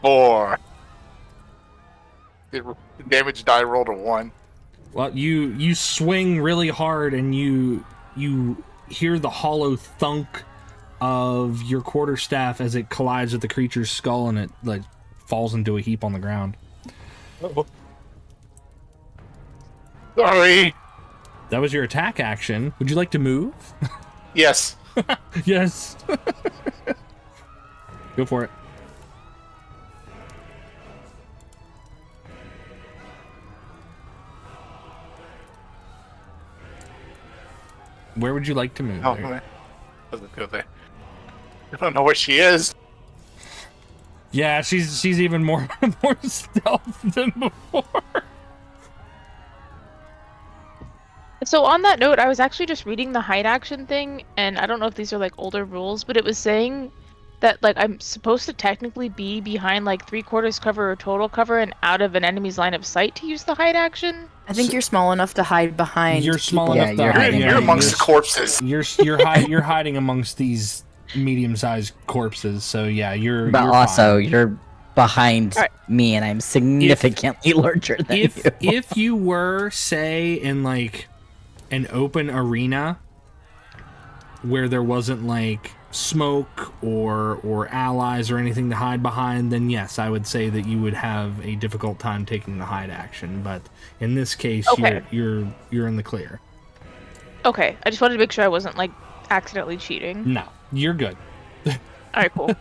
4. The damage die rolled a 1. Well, you swing really hard, and you hear the hollow thunk of your quarterstaff as it collides with the creature's skull, and it like falls into a heap on the ground. Sorry. That was your attack action. Would you like to move? Yes. Yes. Go for it. Where would you like to move? Oh, there? man. Doesn't go there. I don't know where she is. Yeah, she's even more stealth than before. So on that note, I was actually just reading the hide action thing, and I don't know if these are like older rules, but it was saying that like I'm supposed to technically be behind like 3/4 cover or total cover and out of an enemy's line of sight to use the hide action. I think you're small enough to hide behind. You're small Yeah, enough to you're hide. hiding You're amongst the corpses. You're hiding amongst these medium-sized corpses. So yeah, you're. But you're also, fine. you're behind Alright. me, and I'm significantly larger than you. if you were, say, in like an open arena where there wasn't like smoke or allies or anything to hide behind, then yes, I would say that you would have a difficult time taking the hide action. But in this case, Okay. you're in the clear. Okay, I just wanted to make sure I wasn't like accidentally cheating. No, you're good. All right, cool.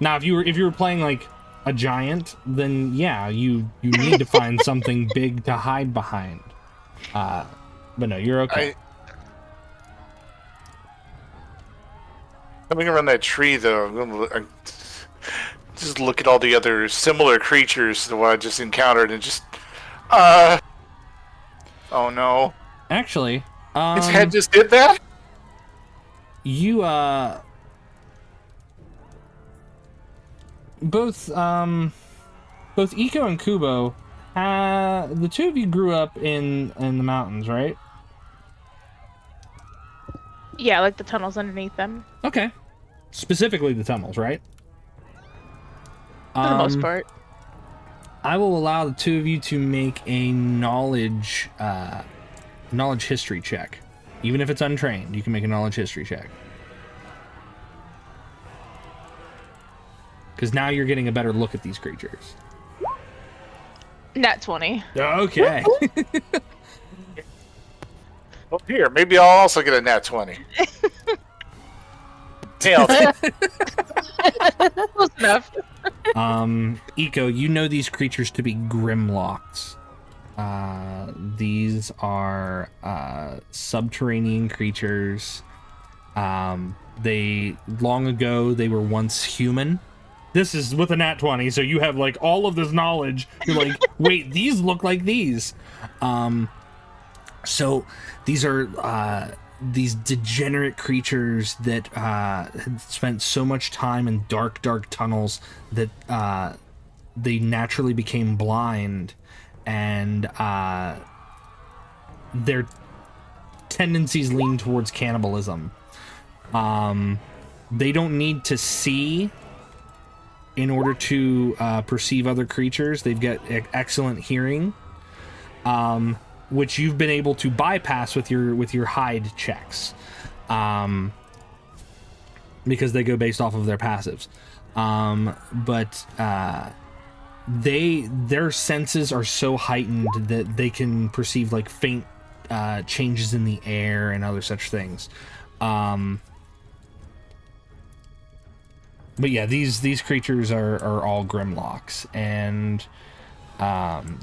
Now, if you were playing like a giant, then yeah, you need to find something big to hide behind. But no, you're okay. Coming around that tree, though, I'm gonna just look at all the other similar creatures to what I just encountered, and just, oh no, Actually, its head just did that. you both Ikko and Kubo, the two of you grew up in the mountains, right? Yeah, like the tunnels underneath them. Okay. Specifically the tunnels, right? For the most part. I will allow the two of you to make a knowledge history check. Even if it's untrained, you can make a knowledge history check. Because now you're getting a better look at these creatures. Nat 20. Okay. Well, here, maybe I'll also get a nat 20. Tails. Close enough. Ikko, you know these creatures to be Grimlocks. These are subterranean creatures. They long ago they were once human. This is with a nat 20, so you have like all of this knowledge. You're like, wait, these look like these. So these are these degenerate creatures that had spent so much time in dark tunnels that they naturally became blind, and their tendencies lean towards cannibalism. They don't need to see in order to perceive other creatures. They've got excellent hearing, which you've been able to bypass with your hide checks, because they go based off of their passives. But their senses are so heightened that they can perceive like faint changes in the air and other such things. But yeah, these creatures are all Grimlocks, and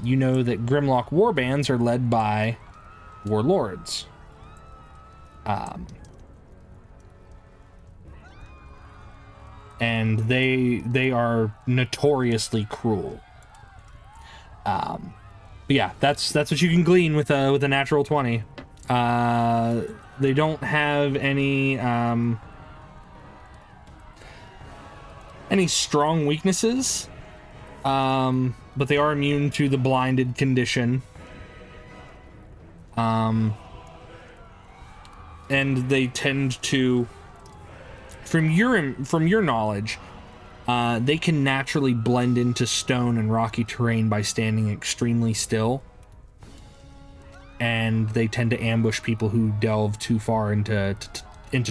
you know that Grimlock warbands are led by warlords. And they are notoriously cruel. But yeah, that's what you can glean with a natural 20. They don't have any strong weaknesses, but they are immune to the blinded condition. And they tend to, from your knowledge, they can naturally blend into stone and rocky terrain by standing extremely still. And they tend to ambush people who delve too far into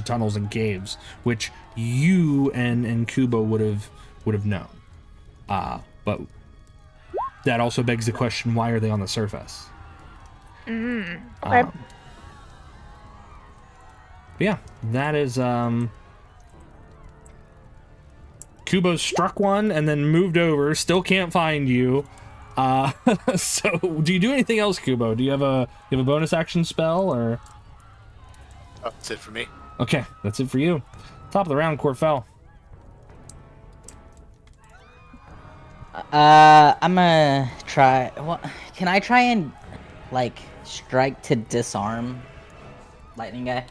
tunnels and caves, which you and Kubo would have known. But that also begs the question: why are they on the surface? Okay. But yeah, that is Kubo struck one and then moved over. Still can't find you. So do you do anything else, Kubo? Do you have a bonus action spell, or? Oh, that's it for me. Okay, that's it for you. Top of the round, Korfel. I'm gonna try. What? Can I try and like strike to disarm lightning guy?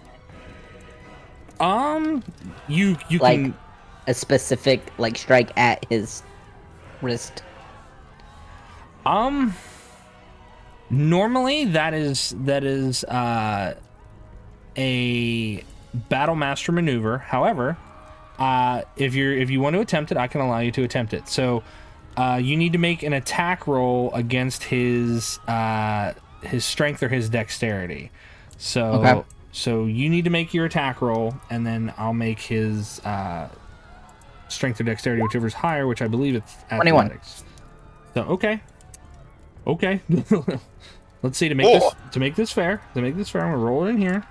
You Like can a specific like strike at his wrist. Normally that is a battle master maneuver. However, if you want to attempt it, I can allow you to attempt it. So you need to make an attack roll against his strength or his dexterity. So Okay. So you need to make your attack roll, and then I'll make his strength or dexterity, whichever's higher, which I believe it's 21. athletics. So okay. Let's see, to make this fair, I'm gonna roll it in here.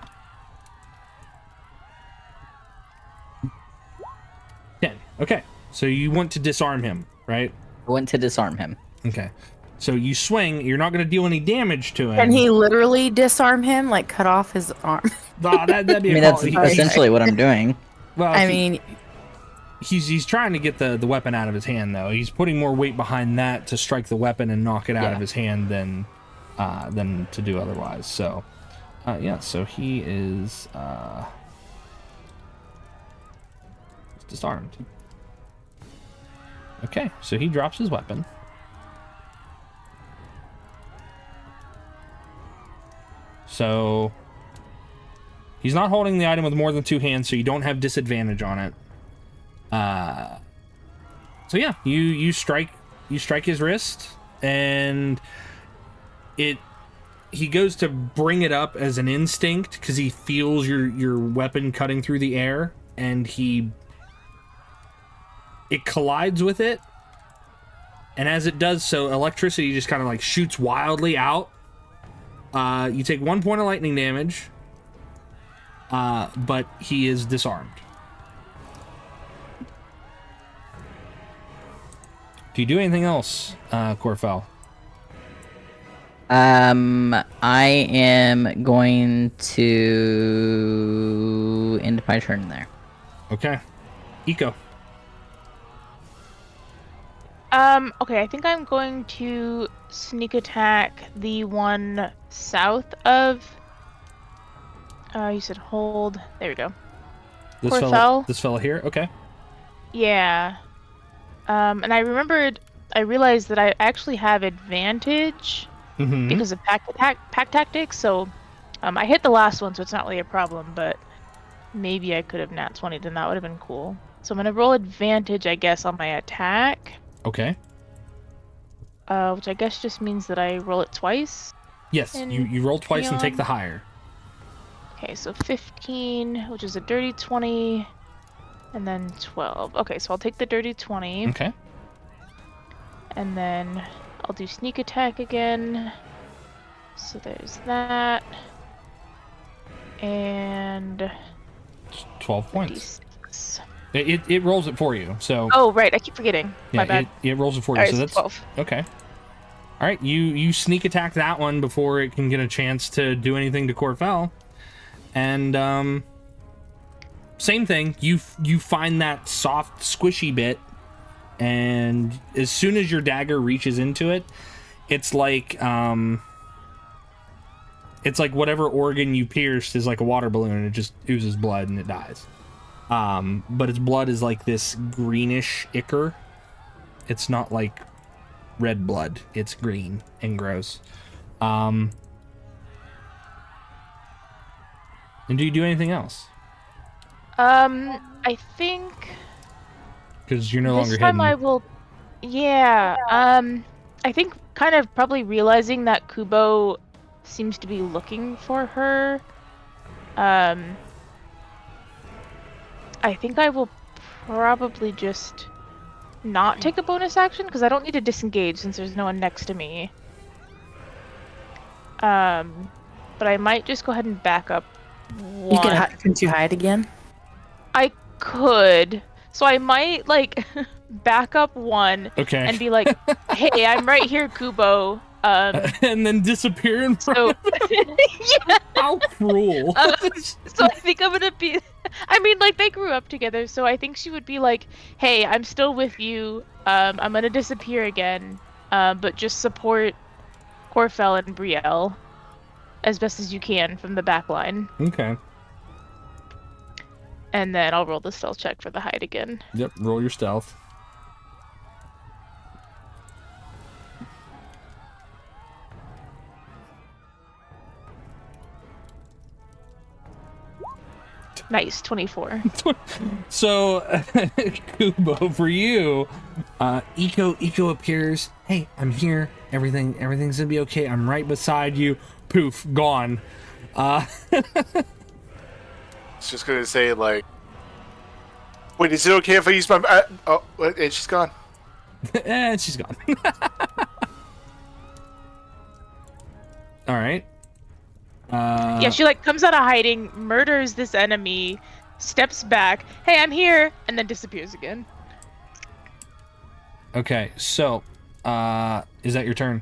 10. Okay. So you want to disarm him, right? I want to disarm him. Okay. So you swing, you're not going to deal any damage to him. Can he literally disarm him, like cut off his arm? That'd be I mean, that's essentially what I'm doing. Well, I mean, he's trying to get the weapon out of his hand, though. He's putting more weight behind that to strike the weapon and knock it out of his hand than to do otherwise. So, so he is disarmed. Okay, so he drops his weapon. So he's not holding the item with more than 2 hands, so you don't have disadvantage on it. So yeah, you strike his wrist, and he goes to bring it up as an instinct because he feels your weapon cutting through the air, and it collides with it, and as it does so, electricity just kind of like shoots wildly out. You take 1 point of lightning damage, but he is disarmed. Do you do anything else, Korfel? I am going to end my turn there. Okay. Ikko. Okay, I think I'm going to sneak attack the one south of... you said hold. There we go. This fella here? Okay. Yeah. And I realized that I actually have advantage because of pack tactics, so I hit the last one, so it's not really a problem, but maybe I could have nat 20'd, and that would have been cool. So I'm going to roll advantage, I guess, on my attack. Okay. Which I guess just means that I roll it twice. Yes, you roll twice and take the higher. Okay, so 15, which is a dirty 20, and then 12. Okay, so I'll take the dirty 20. Okay. And then I'll do sneak attack again. So there's that. And 12 points. 36. It rolls it for you. So oh right, I keep forgetting. yeah, My bad. It rolls it for you. All right, so that's 12. Okay. All right, you sneak attack that one before it can get a chance to do anything to Korfel, and same thing. You find that soft, squishy bit, and as soon as your dagger reaches into it, it's like whatever organ you pierced is like a water balloon, and it just oozes blood and it dies. But its blood is like this greenish ichor. It's not like red blood. It's green and gross. And do you do anything else? I think Because you're no longer this time hidden. I will. Yeah. I think kind of probably realizing that Kubo seems to be looking for her. I think I will probably just not take a bonus action because I don't need to disengage since there's no one next to me. But I might just go ahead and back up one. Couldn't you hide again? I could. So I might like back up one Okay. and be like, "Hey, I'm right here, Kubo." And then disappear in front So of yeah. How cruel. So I think I'm gonna be. I mean, like they grew up together, so I think she would be like, "Hey, I'm still with you. I'm gonna disappear again, but just support Korfel and Brielle as best as you can from the back line." Okay. And then I'll roll the stealth check for the hide again. Yep, roll your stealth. Nice, 24. So, Kubo, for you, Ikko appears. Hey, I'm here. Everything's gonna be okay. I'm right beside you. Poof, gone. it's just gonna say like, wait, is it okay if I use my? Oh, and she's gone. And she's gone. All right. Yeah, she like comes out of hiding, murders this enemy, steps back, hey, I'm here, and then disappears again. Okay, so, is that your turn?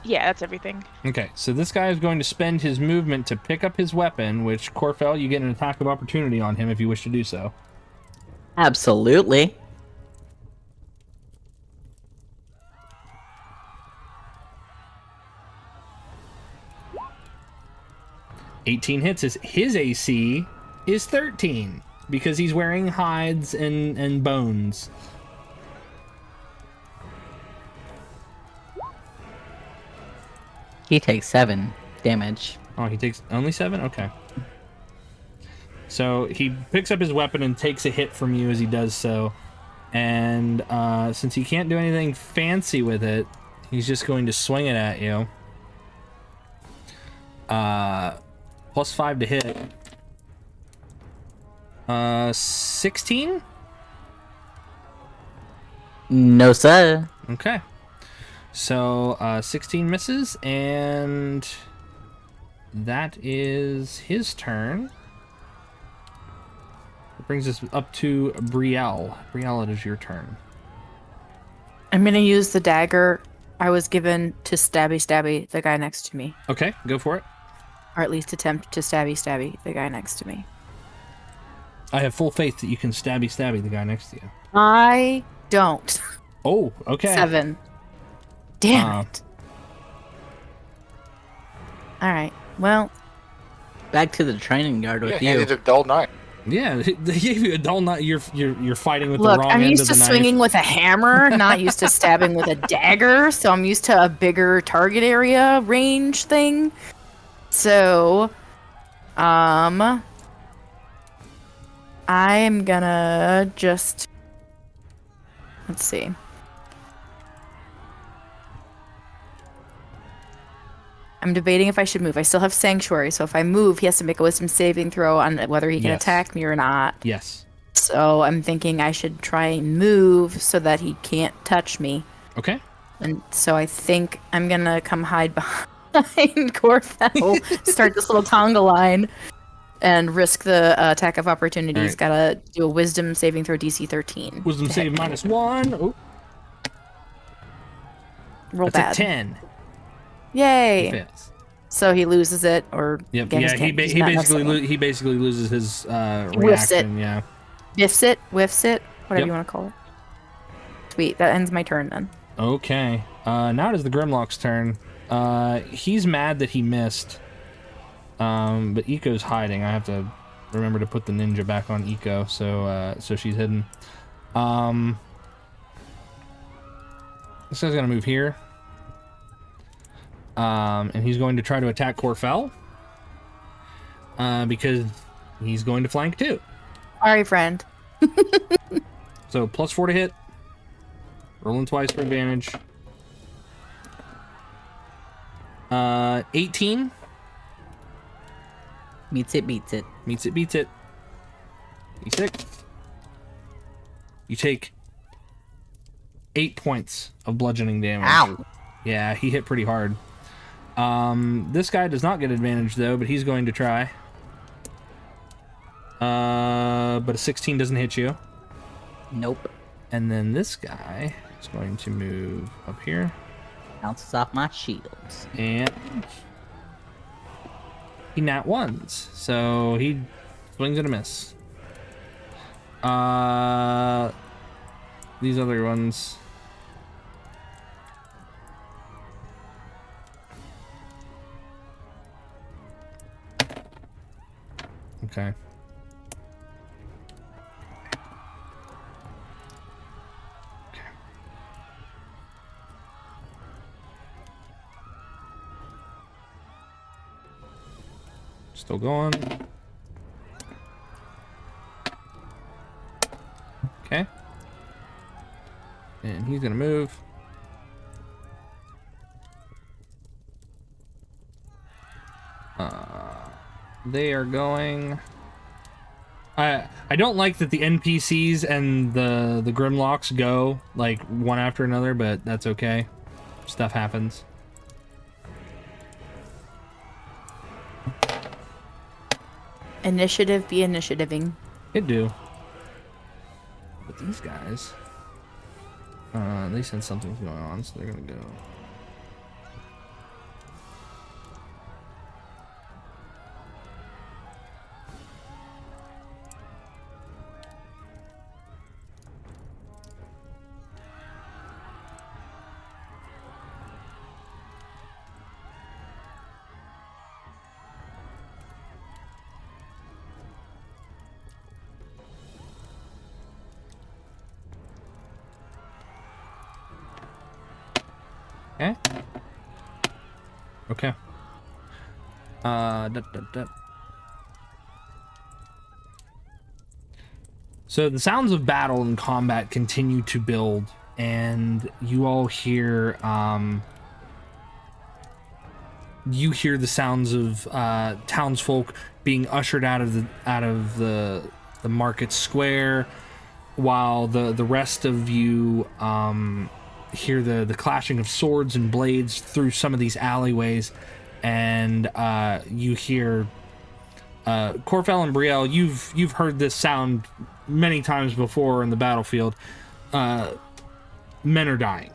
Yeah, that's everything. Okay, so this guy is going to spend his movement to pick up his weapon, which, Korfel, you get an attack of opportunity on him if you wish to do so. Absolutely. $18 hits. His AC is 13 because he's wearing hides and bones. He takes 7 damage. Oh, he takes only 7? Okay. So he picks up his weapon and takes a hit from you as he does so. And since he can't do anything fancy with it, he's just going to swing it at you. +5 to hit. 16? No, sir. Okay. So 16 misses, and that is his turn. That brings us up to Brielle. Brielle, it is your turn. I'm gonna use the dagger I was given to stabby the guy next to me. Okay, go for it. Or at least attempt to stabby the guy next to me. I have full faith that you can stabby the guy next to you. I don't. Oh, okay. 7. Damn it. Alright, well. Back to the training yard with you. Handed a dull 9. Yeah, they gave you a dull knife. You're fighting with Look, the wrong I'm end used of to the knife. swinging with a hammer, not used to stabbing with a dagger, so I'm used to a bigger target area range thing. So, I am gonna just, let's see. I'm debating if I should move. I still have Sanctuary, so if I move, he has to make a wisdom saving throw on whether he can Yes. attack me or not. Yes. So I'm thinking I should try and move so that he can't touch me. Okay. And so I think I'm gonna come hide behind Korfel, start this little conga line, and risk the attack of opportunity. He's Alright. gotta do a wisdom saving throw DC 13. Wisdom to save hit. -1. Oh, Roll that's bad. a 10. He Yay! fails. So he loses it, or Yep. again, Yeah. he's He he's not basically messing. he basically loses his Whiffs it. reaction. Yeah. Whiffs it, whatever Yep. you want to call it. Sweet, that ends my turn then. Okay. Now it is the Grimlocks' turn. He's mad that he missed. But Ikko's hiding. I have to remember to put the ninja back on Ikko, so she's hidden. This guy's gonna move here. And he's going to try to attack Korfel. Because he's going to flank too. Sorry, friend. So +4 to hit. Rolling twice for advantage. 18. Meets it, beats it. Meets it, beats it. D6. You take 8 points of bludgeoning damage. Ow. Yeah, he hit pretty hard. This guy does not get advantage though, but he's going to try. But a 16 doesn't hit you. Nope. And then this guy is going to move up here. Bounces off my shields. And he nat ones, so he swings and a miss. These other ones. Okay. Still going. Okay. And he's gonna move. They are going. I don't like that the NPCs and the Grimlocks go like one after another, but that's okay. Stuff happens. Initiative be initiativing. It do. But these guys, they said something's going on, so they're gonna go. Okay. Okay. So the sounds of battle and combat continue to build, and you all hear the sounds of townsfolk being ushered out of the market square, while the rest of you hear the clashing of swords and blades through some of these alleyways, and you hear Korfel and Brielle. You've heard this sound many times before in the battlefield. Men are dying,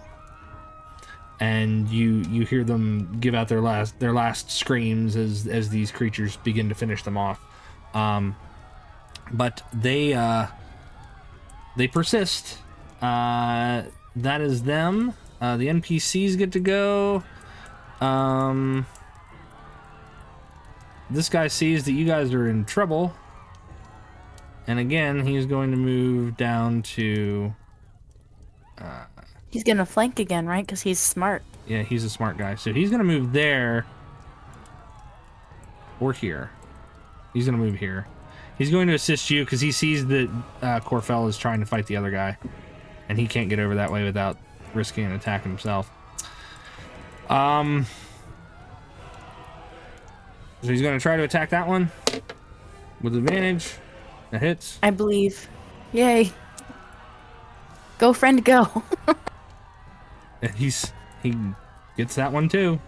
and you hear them give out their last screams as these creatures begin to finish them off. But they persist. That is them. The NPCs get to go. This guy sees that you guys are in trouble, and again, he's going to move down to... He's gonna flank again, right? Because he's smart. Yeah, he's a smart guy. So he's going to move there or here. He's going to move here. He's going to assist you because he sees that Korfel is trying to fight the other guy, and he can't get over that way without risking an attack himself. So he's going to try to attack that one with advantage. That hits. I believe. Yay. Go, friend, go. And he gets that one too.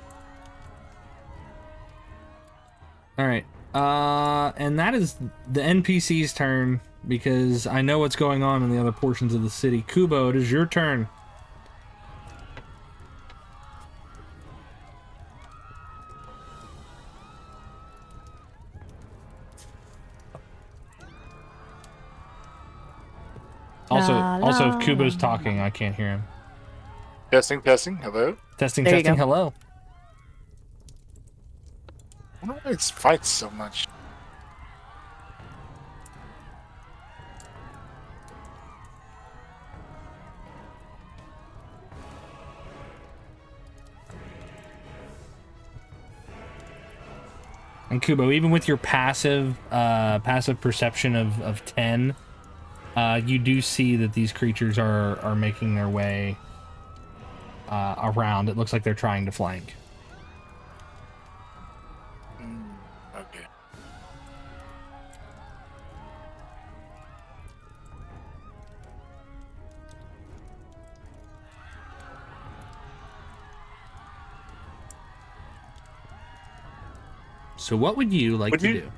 All right. And that is the NPC's turn, because I know what's going on in the other portions of the city. Kubo, it is your turn. Also, if Kubo's talking, I can't hear him. Testing. Hello. Testing. There you go. Hello. I don't know why it fights so much. And Kubo, even with your passive perception of 10, you do see that these creatures are making their way around. It looks like they're trying to flank. Okay. So what would you like to do?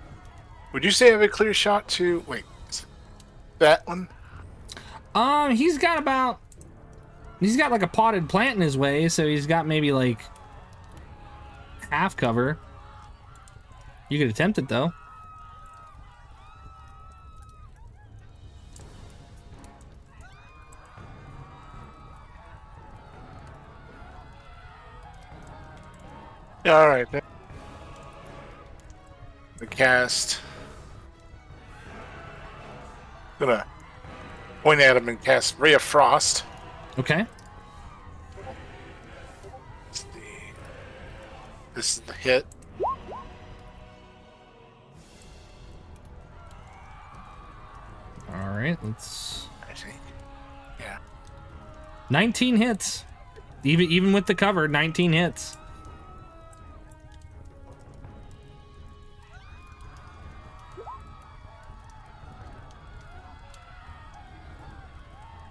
Would you say I have a clear shot to... Wait. Is it that one? He's got like a potted plant in his way, so he's got maybe like half cover. You could attempt it though. Yeah, all right. The cast. Gonna point at him and cast Ray of Frost. Okay. This is the hit. All right, let's. I think. Yeah. 19 hits. Even with the cover, 19 hits.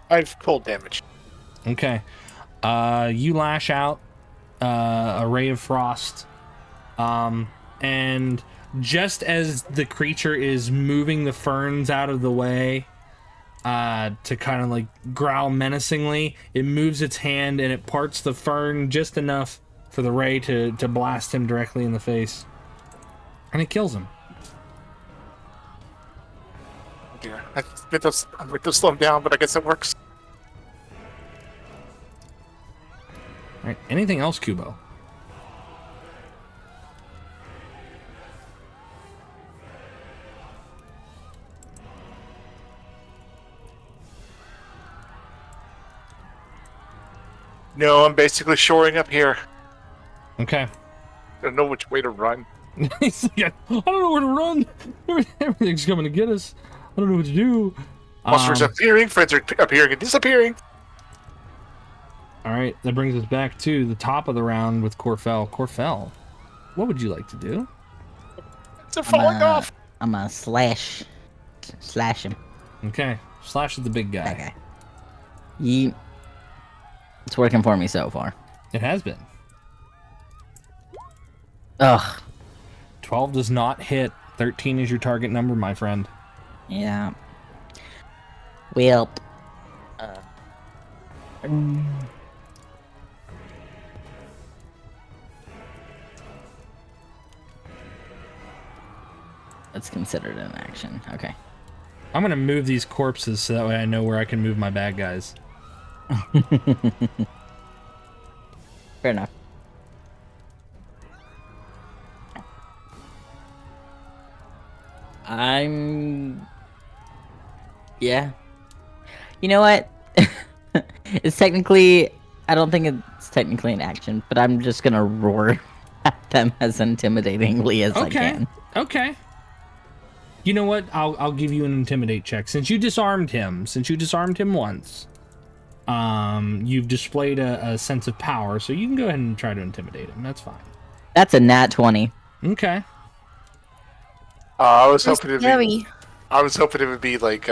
5 cold damage. Okay. You lash out a ray of frost. And just as the creature is moving the ferns out of the way, to kind of like growl menacingly, it moves its hand and it parts the fern just enough for the ray to blast him directly in the face. And it kills him. Yeah, I'm with to slow him down, but I guess it works. Alright, anything else, Kubo? No, I'm basically shoring up here. Okay. I don't know which way to run. He's like, I don't know where to run. Everything's coming to get us. I don't know what to do. Monsters appearing, friends are appearing and disappearing. All right, that brings us back to the top of the round with Korfel. Korfel, what would you like to do? They're falling off. I'm gonna slash him. Okay, slash at the big That guy. guy. It's working for me so far. It has been. Ugh. 12 does not hit. 13 is your target number, my friend. Yeah. Well. That's considered an action. Okay. I'm gonna move these corpses so that way I know where I can move my bad guys. Fair enough. Yeah. You know what? It's technically... I don't think it's technically an action, but I'm just gonna roar at them as intimidatingly as I can. Okay. You know what? I'll give you an intimidate check. Since you disarmed him once, you've displayed a sense of power, so you can go ahead and try to intimidate him. That's fine. That's a nat 20. Okay. I was hoping it would be like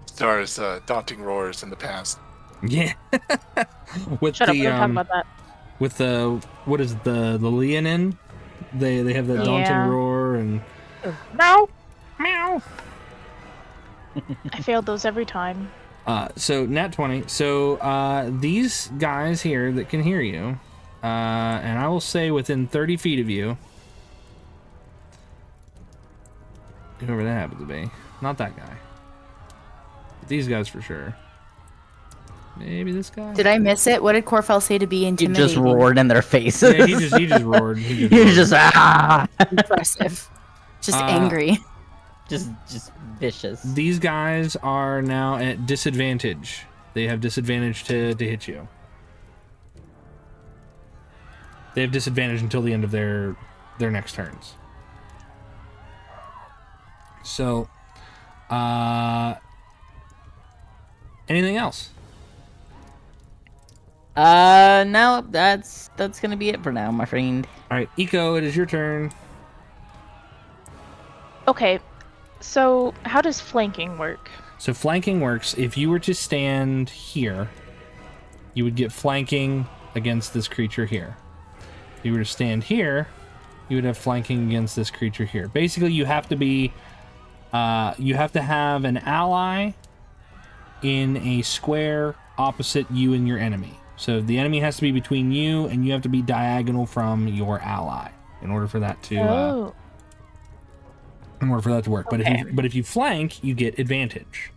Star's daunting roars in the past. Yeah. With Shut up, the we don't talk about that. with the what is it, the Leonin? They have that daunting Yeah. roar and Meow. meow. I failed those every time. So nat 20. So these guys here that can hear you, and I will say within 30 feet of you, whoever that happens to be, not that guy. But these guys for sure. Maybe this guy. Did I miss it? What did Korfel say to be You intimidating? just roared in their faces. Yeah, he just roared. He just You're roared. just Impressive. Just angry. just vicious. These guys are now at disadvantage. They have disadvantage to hit you. They have disadvantage until the end of their next turns. So, anything else? No, that's gonna be it for now, my friend. All right, Ikko, it is your turn. Okay, so how does flanking work? So flanking works. If you were to stand here, you would get flanking against this creature here. If you were to stand here, you would have flanking against this creature here. Basically, you have to be, you have to have an ally in a square opposite you and your enemy. So the enemy has to be between you, and you have to be diagonal from your ally in order for that to work. Okay. But if you flank, you get advantage.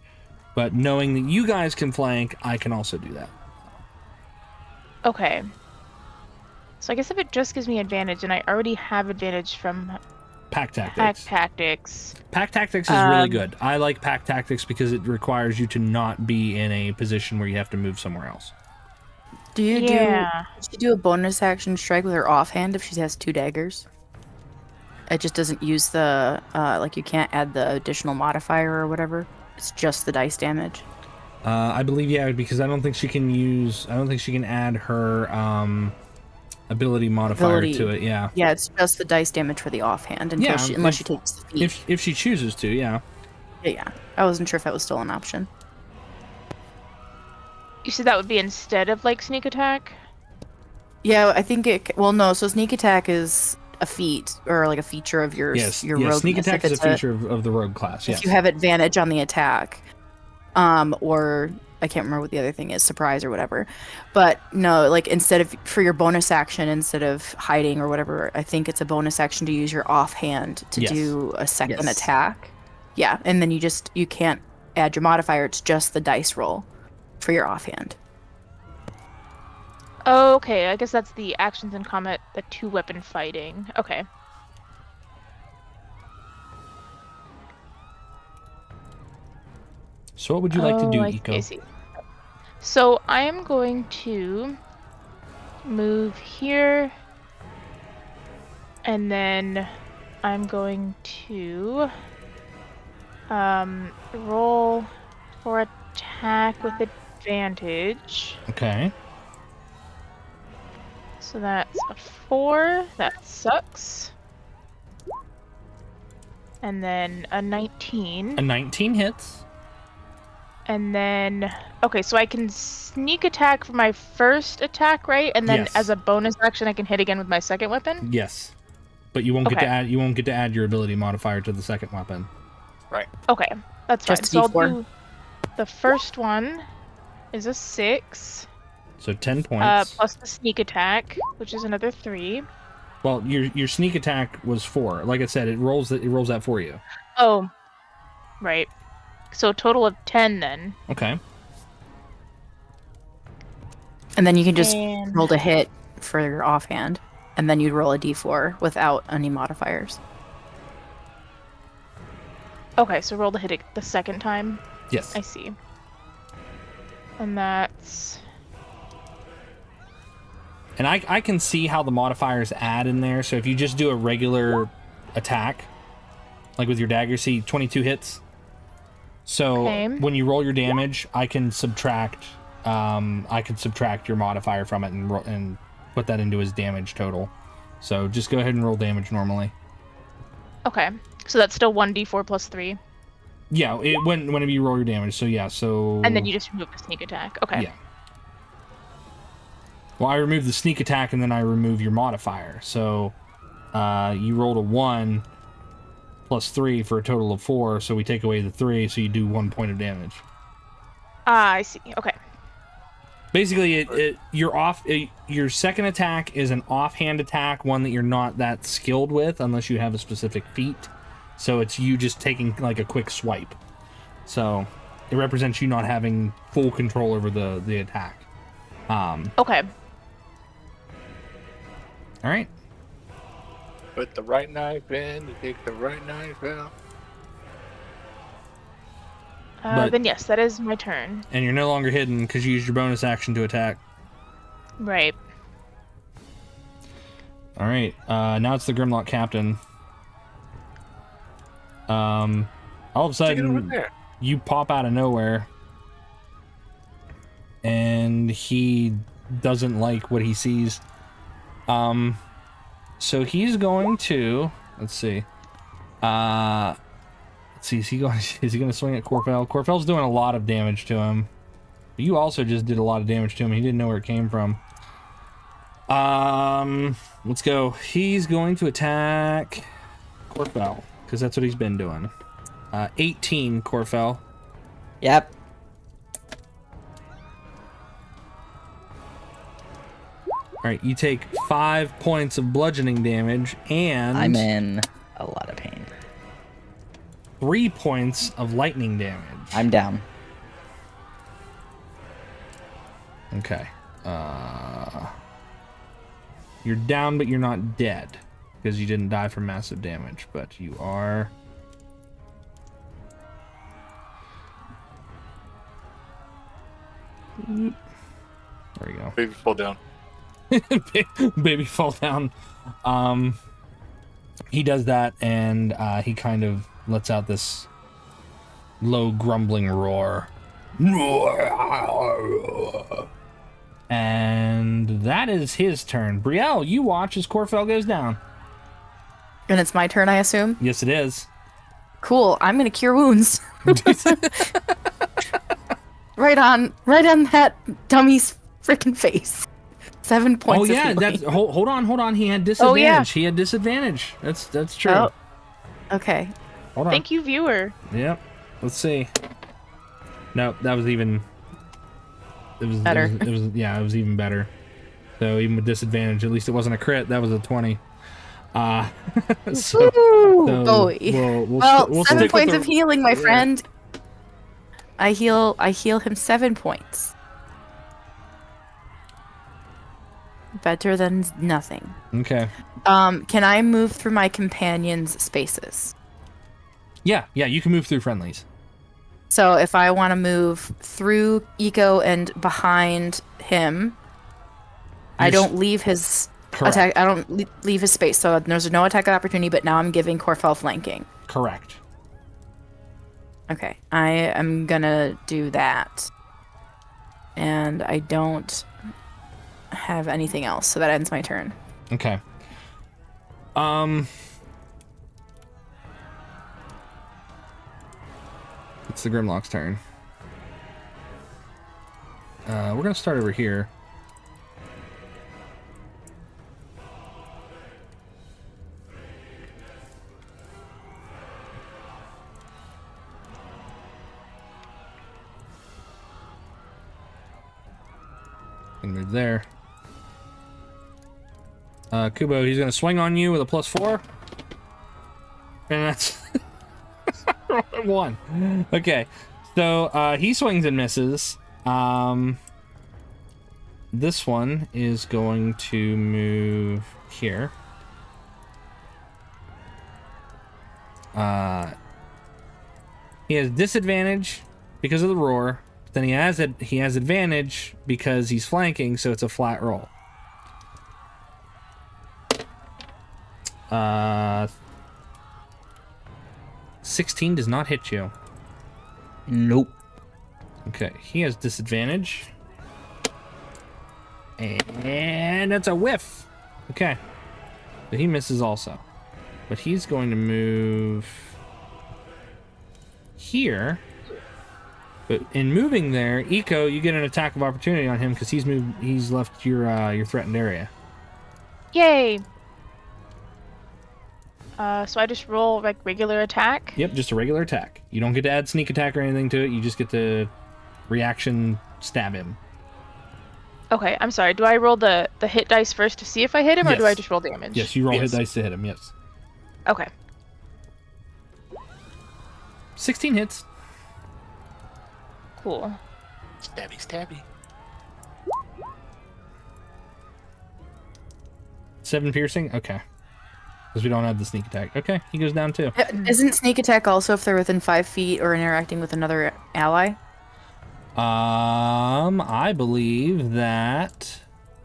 But knowing that you guys can flank, I can also do that. Okay. So I guess if it just gives me advantage, and I already have advantage from Pack tactics. pack tactics. Pack tactics is really good. I like pack tactics because it requires you to not be in a position where you have to move somewhere else. Do you Yeah. do a bonus action strike with her offhand if she has 2 daggers? It just doesn't use the like you can't add the additional modifier or whatever. It's just the dice damage. I believe, yeah, because I don't think she can add her ability modifier to it. Yeah. Yeah, it's just the dice damage for the offhand until Yeah, unless she takes the feat. If she chooses to, yeah. Yeah. I wasn't sure if that was still an option. You said that would be instead of like sneak attack? Yeah, I think it. Well, no. So sneak attack is a feat or like a feature of your rogue. Sneak attack is a feature of the rogue class. Yes. If you have advantage on the attack, or I can't remember what the other thing is, surprise or whatever. But no, like instead of for your bonus action, instead of hiding or whatever, I think it's a bonus action to use your offhand to do a second attack. Yeah, and then you can't add your modifier. It's just the dice roll for your offhand. Oh, okay, I guess that's the actions in combat, the 2-weapon fighting. Okay. So what would you like to do, I Ikko? see. So I am going to move here, and then I'm going to roll for attack with advantage. Okay. So that's a 4. That sucks. And then a 19. A 19 hits. And then, okay, so I can sneak attack for my first attack, right? And then as a bonus action, I can hit again with my second weapon? Yes. But you won't get to add your ability modifier to the second weapon. Right. Okay, that's fine. Just So I'll D4. do the first one is a 6. So 10 points. Plus the sneak attack, which is another 3. Well, your sneak attack was 4. Like I said, it rolls that for you. Oh, right. So a total of 10 then. Okay. And then you can just roll to hit for your offhand, and then you'd roll a d4 without any modifiers. Okay, so roll to hit it the second time. Yes. I see. And that's... And I can see how the modifiers add in there. So if you just do a regular attack, like with your dagger, see 22 hits. So when you roll your damage, I can subtract your modifier from it and put that into his damage total. So just go ahead and roll damage normally. Okay, so that's still 1d4 plus 3. Yeah, whenever you roll your damage. So yeah, so. And then you just remove the sneak attack. Okay. Yeah. Well, I remove the sneak attack and then I remove your modifier. So you rolled a 1 plus 3 for a total of 4. So we take away the 3, so you do 1 point of damage. Ah, I see. Okay. Basically, your second attack is an offhand attack, one that you're not that skilled with unless you have a specific feat. So it's you just taking like a quick swipe. So it represents you not having full control over the attack. Okay. All right. Put the right knife in, you take the right knife out. Then yes, that is my turn. And you're no longer hidden because you used your bonus action to attack. Right. All right. Now it's the Grimlock captain. All of a sudden, you pop out of nowhere, and he doesn't like what he sees. So he's going to let's see. Is he going to swing at Korfel? Korfel's doing a lot of damage to him. But you also just did a lot of damage to him. He didn't know where it came from. Let's go. He's going to attack Korfel because that's what he's been doing. 18, Korfel. Yep. All right, you take 5 points of bludgeoning damage, and I'm in a lot of pain. 3 points of lightning damage. I'm down. Okay. You're down, but you're not dead because you didn't die from massive damage, but you are. There we go. Baby fall down. Baby fall down. He does that, and he kind of lets out this low grumbling roar. And that is his turn. Brielle, you watch as Korfel goes down. And it's my turn, I assume? Yes, it is. Cool. I'm going to cure wounds. right on that dummy's freaking face. 7 points. Oh yeah, of healing. that's hold on. He had disadvantage. Oh, yeah. He had disadvantage. That's true. Oh. Okay. Hold on. Thank you, viewer. Yep. Let's see. No, that was even. It was Better. It was yeah, it was even better. So even with disadvantage, at least it wasn't a crit. That was a 20. So Boy. we'll 7 stick points with of healing, my friend. I heal him 7 points. Better than nothing. Okay. Can I move through my companion's spaces? Yeah, you can move through friendlies. So if I want to move through Ikko and behind him, I don't leave his Correct. attack. I don't leave his space. So there's no attack of opportunity. But now I'm giving Korfel flanking. Correct. Okay, I am gonna do that, and I don't have anything else, so that ends my turn. Okay. It's the Grimlocks' turn. We're gonna start over here. And move there. Kubo, he's gonna swing on you with a +4. And that's 1. Okay. So he swings and misses. This one is going to move here. He has disadvantage because of the roar. But then he has advantage because he's flanking, so it's a flat roll. 16 does not hit you. Nope. Okay, he has disadvantage. And that's a whiff. Okay. But he misses also. But he's going to move here. But in moving there, Ikko, you get an attack of opportunity on him because he's left your threatened area. Yay! So I just roll like regular attack. Yep, just a regular attack. You don't get to add sneak attack or anything to it. You just get to reaction stab him. Okay, I'm sorry. Do I roll the hit dice first to see if I hit him, or do Yes. I just roll damage? Yes, you roll Yes. hit dice to hit him, yes. Okay. 16 hits. Cool. Stabby. 7 piercing? Okay. Because we don't have the sneak attack. Okay, he goes down too. Isn't sneak attack also if they're within 5 feet or interacting with another ally? I believe that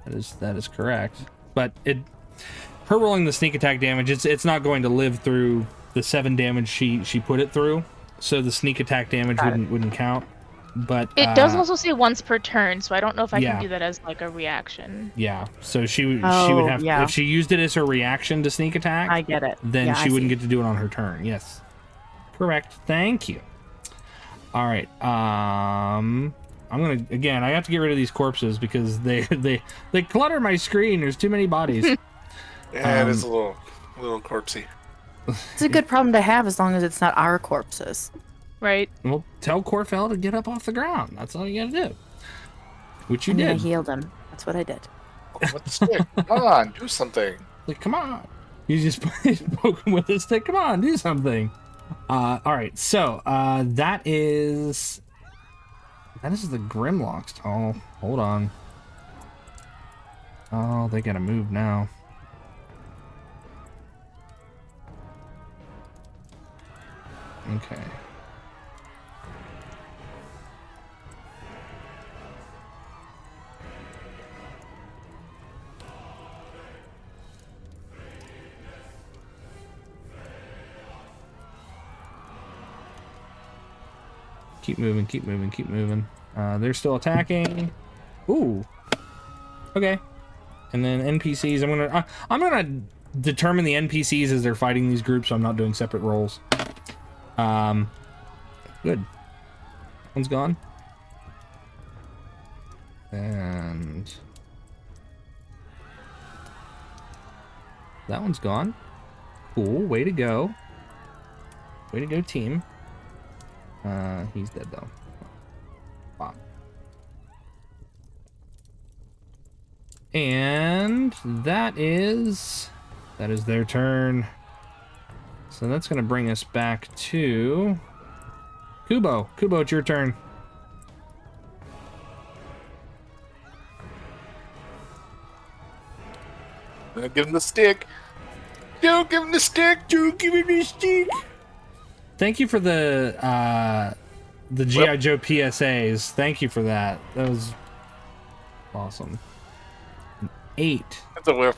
is correct. But her rolling the sneak attack damage, it's not going to live through the 7 damage she put it through. So the sneak attack damage wouldn't count. But It does also say once per turn, so I don't know if I yeah. can do that as like a reaction. Yeah. So she would Oh, have yeah. if she used it as her reaction to sneak attack. I get it. Then Yeah, she I wouldn't see. get to do it on her turn. Yes. Correct. Thank you. All right. I'm gonna again. I have to get rid of these corpses because they clutter my screen. There's too many bodies. Yeah, it is a little corpsey. It's a good problem to have as long as it's not our corpses. Right. Well, tell Korfel to get up off the ground. That's all you gotta do. Which you I mean, I did. healed him. That's what I did. What the stick? Come on, do something. Like, come on. You just poke him with a stick. Come on, do something. All right. So that is the Grimlocks. Oh, hold on. Oh, they gotta move now. Okay. Keep moving. They're still attacking. Ooh. Okay. And then NPCs, I'm gonna determine the NPCs as they're fighting these groups, so I'm not doing separate rolls. Good. One's gone. And that one's gone. Cool. Way to go. Way to go, team. He's dead though. Wow. And that is their turn. So that's gonna bring us back to Kubo. Kubo, it's your turn. Give him the stick. Don't give him the stick. Don't give him the stick. Thank you for the G.I. Joe PSAs. Thank you for that. That was awesome. An 8. That's a whiff.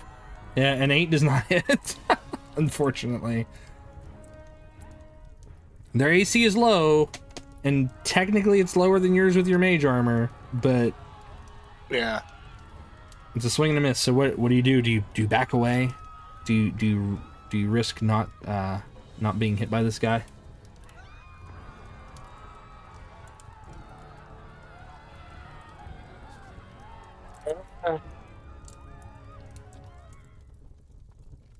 Yeah, an 8 does not hit, unfortunately. Their AC is low, and technically it's lower than yours with your mage armor, but Yeah. it's a swing and a miss. So what do you do? Do you back away? Do you risk not being hit by this guy?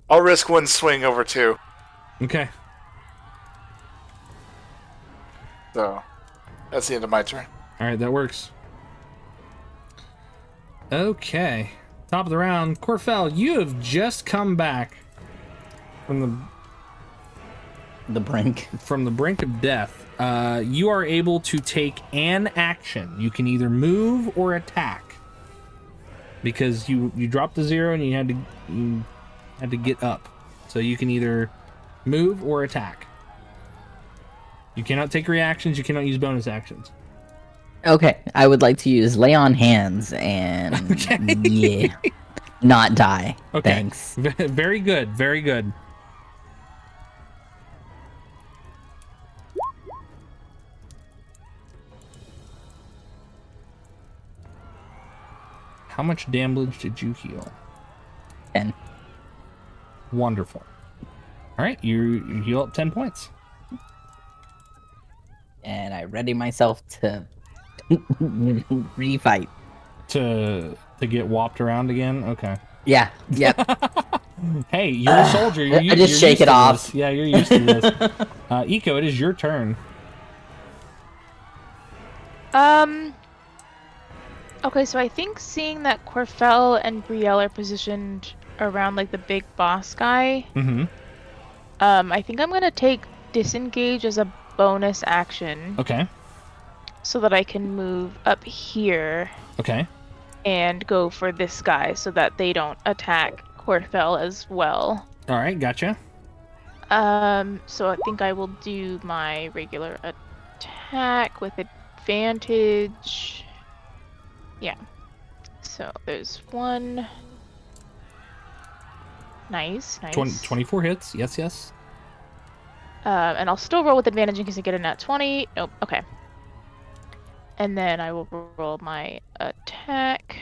I'll risk one swing over 2. Okay. So that's the end of my turn. All right, that works. Okay. Top of the round, Korfel, you have just come back from The brink. the brink of death. You are able to take an action. You can either move or attack, because you dropped the 0 and you had to get up. So you can either move or attack. You cannot take reactions. You cannot use bonus actions. Okay, I would like to use lay on hands and yeah, not die. Okay. Thanks. Very good. Very good. How much damage did you heal? 10. Wonderful. All right, you heal up 10 points. And I ready myself to refight. To get whopped around again? Okay. Yeah, yep. Hey, you're a soldier. I just shake used it to off. this. Yeah, you're used to this. Ikko, it is your turn. Okay, so I think seeing that Korfel and Brielle are positioned around like the big boss guy, Mm-hmm. I think I'm gonna take disengage as a bonus action Okay. so that I can move up here Okay. and go for this guy so that they don't attack Korfel as well. All right, gotcha. So I think I will do my regular attack with advantage. Yeah. So there's one. Nice. 24 hits. Yes, yes. And I'll still roll with advantage in case I get a nat 20. Nope. Okay. And then I will roll my attack.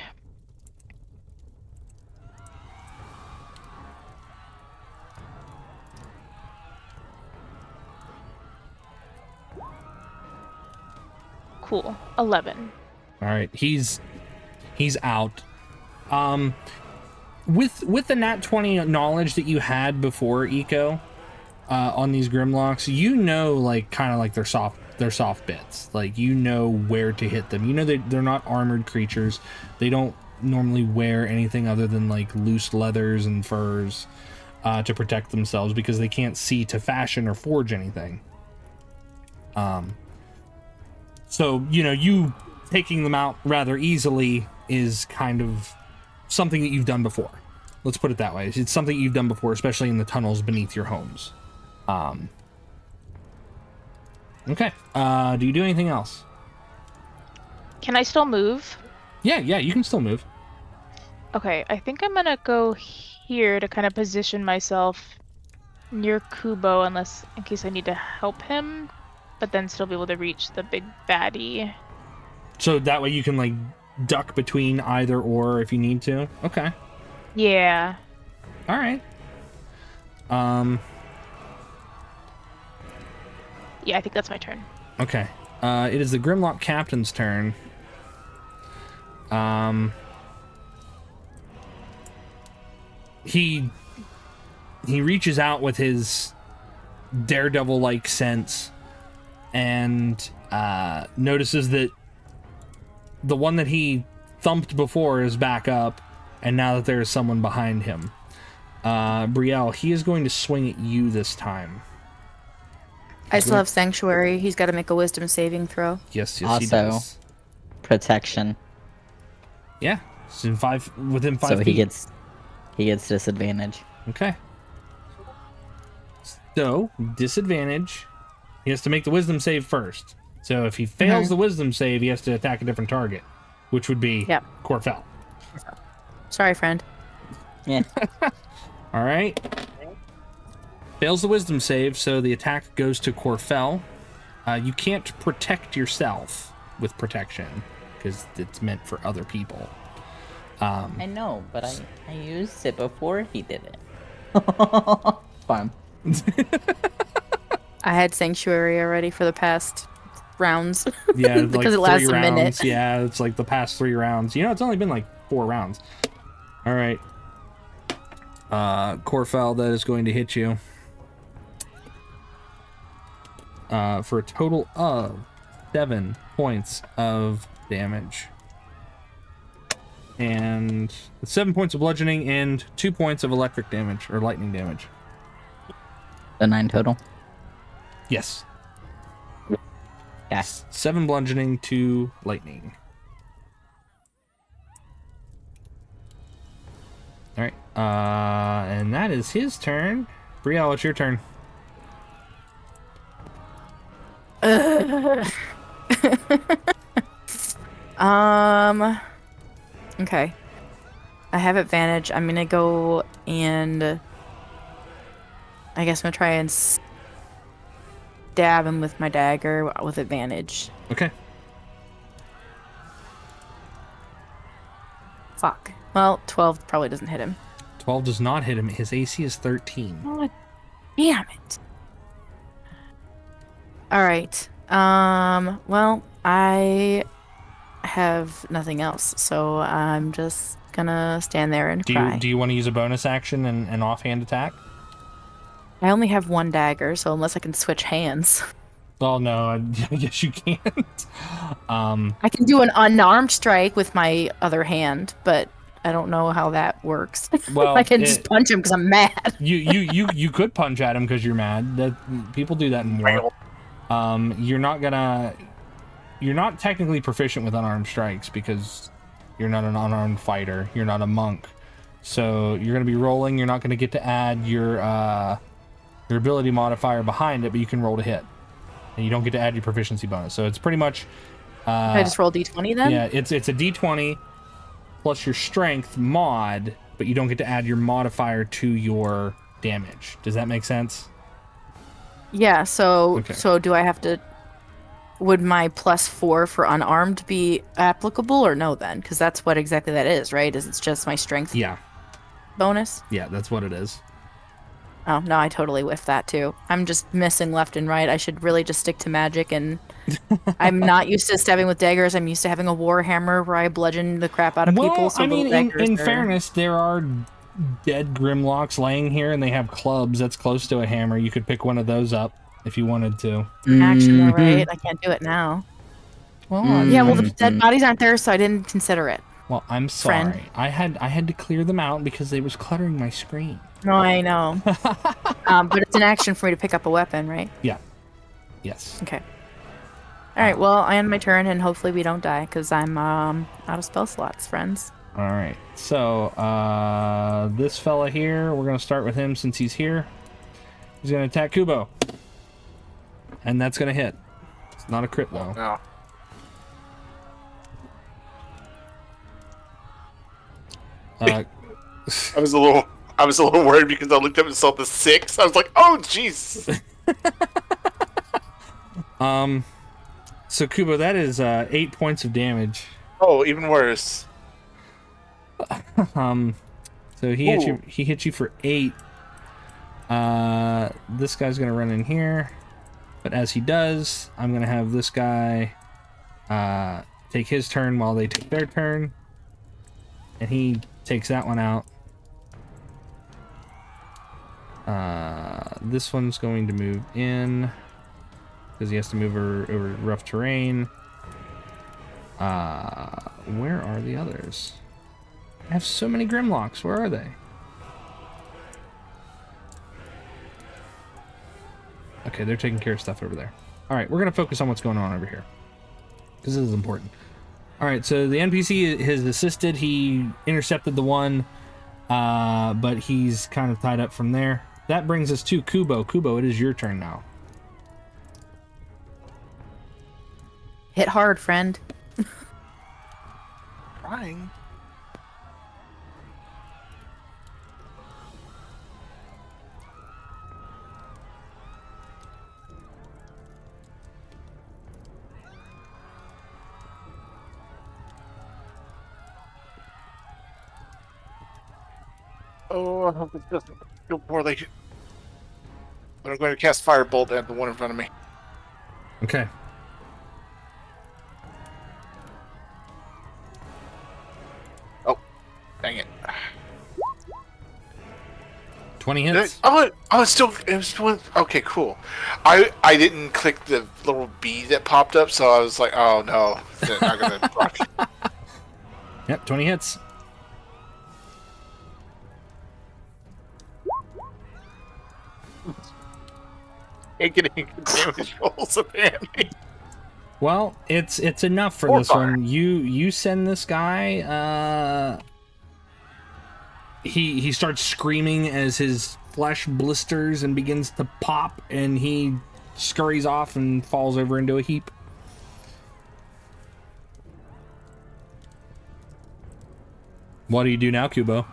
Cool. 11. All right, he's out. With the nat 20 knowledge that you had before, Ikko, on these Grimlocks, you know, like kind of like their soft bits. Like, you know where to hit them. You know they're not armored creatures. They don't normally wear anything other than like loose leathers and furs to protect themselves, because they can't see to fashion or forge anything. So, you know, you taking them out rather easily is kind of something that you've done before. Let's put it that way. It's something you've done before, especially in the tunnels beneath your homes. Okay. Do you do anything else? Can I still move? Yeah, you can still move. Okay, I think I'm gonna go here to kind of position myself near Kubo, in case I need to help him, but then still be able to reach the big baddie. So that way you can, like, duck between either or if you need to. Okay. Yeah. All right. Yeah, I think that's my turn. Okay. It is the Grimlock captain's turn. He reaches out with his daredevil-like sense and notices that the one that he thumped before is back up, and now that there is someone behind him. Brielle, he is going to swing at you this time. I still have Sanctuary. He's got to make a wisdom saving throw. Yes, he Also, does. protection. Yeah, it's within 5 So feet. he gets disadvantage. Okay. So, disadvantage. He has to make the wisdom save first. So if he fails the wisdom save, he has to attack a different target, which would be Korfel. Sorry, friend. Yeah. All right. Fails the wisdom save, so the attack goes to Korfel. You can't protect yourself with protection because it's meant for other people. I know, but I used it before he did it. Fine. I had Sanctuary already for the past rounds. Yeah, because like it lasts 3 a rounds. minute. Yeah, it's like the past 3 rounds. You know, it's only been like 4 rounds. All right. Korfel, that is going to hit you. For a total of 7 points of damage. And 7 points of bludgeoning and 2 points of electric damage or lightning damage. The 9 total. Yes. Yes. 7 bludgeoning, 2 lightning. All right. And that is his turn. Brielle, it's your turn. Okay. I have advantage. I'm gonna go and I guess I'm gonna try and stab him with my dagger with advantage. Okay. Fuck. Well, 12 probably doesn't hit him. 12 does not hit him. His AC is 13. Oh, damn it. All right. Well, I have nothing else, so I'm just gonna stand there and cry. Do you want to use a bonus action and an offhand attack? I only have 1 dagger, so unless I can switch hands. Oh no, I guess you can't. I can do an unarmed strike with my other hand, but I don't know how that works. Well, I can just punch him because I'm mad. you could punch at him because you're mad. That people do that in war. You're not technically proficient with unarmed strikes because you're not an unarmed fighter. You're not a monk, so you're going to be rolling. You're not going to get to add your ability modifier behind it, but you can roll to hit, and you don't get to add your proficiency bonus. So it's pretty much. I just roll d20 then. Yeah, it's a d20 plus your strength mod, but you don't get to add your modifier to your damage. Does that make sense? Yeah. So Okay. so do I have to? Would my +4 for unarmed be applicable or no then? Because that's what exactly that is, right? Is it's just my strength Yeah, bonus? yeah, that's what it is. Oh no, I totally whiffed that too. I'm just missing left and right. I should really just stick to magic, and I'm not used to stabbing with daggers. I'm used to having a war hammer where I bludgeon the crap out of people. So I mean, little in daggers are- fairness, there are dead Grimlocks laying here, and they have clubs that's close to a hammer. You could pick one of those up if you wanted to. action, though, Mhm. right? I can't do it now. Well, Yeah, well, the dead bodies aren't there, so I didn't consider it. well, I'm sorry. friend. I had to clear them out because they was cluttering my screen. No, I know. But it's an action for me to pick up a weapon, right? Yeah. Yes. Okay. All right. Well, I end my turn, and hopefully we don't die because I'm out of spell slots, friends. All right. So, this fella here, we're going to start with him since he's here. He's going to attack Kubo. And that's going to hit. It's not a crit, though. No. Uh, I was a little worried because I looked up and saw the 6. I was like, oh jeez. so, Kubo, that is 8 points of damage. Oh, even worse. So he hit you for 8. This guy's gonna run in here, but as he does, I'm gonna have this guy take his turn while they take their turn. And he takes that one out. This one's going to move in because he has to move over rough terrain. Where are the others? I have so many Grimlocks. Where are they? Okay, they're taking care of stuff over there. All right, we're going to focus on what's going on over here because this is important. All right, so the NPC has assisted. He intercepted the one, but he's kind of tied up from there. That brings us to Kubo. Kubo, it is your turn now. Hit hard, friend. Trying. Oh, I hope it doesn't go poorly. But I'm going to cast Firebolt at the one in front of me. Okay. Oh, dang it. 20 hits. It's still. It was still. Okay, cool. I didn't click the little B that popped up, so I was like, oh no, they're not gonna block. Yep, 20 hits. Ain't getting good damage rolls apparently. Well, it's enough for this one. You send this guy. He starts screaming as his flesh blisters and begins to pop, and he scurries off and falls over into a heap. What do you do now, Kubo?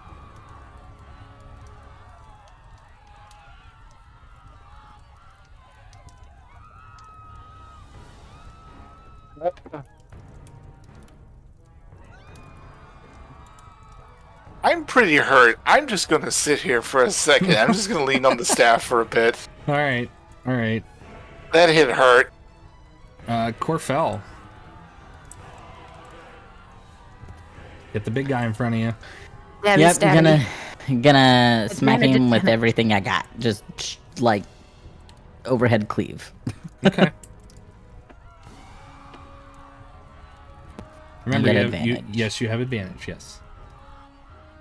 I'm pretty hurt. I'm just gonna sit here for a second. I'm just gonna lean on the staff for a bit. All right. That hit hurt. Korfel. Get the big guy in front of you. Yeah, Yep, gonna smack Advantage him with attack. everything I got. Just like overhead cleave. Okay. Remember, get you advantage. yes, you have advantage. Yes.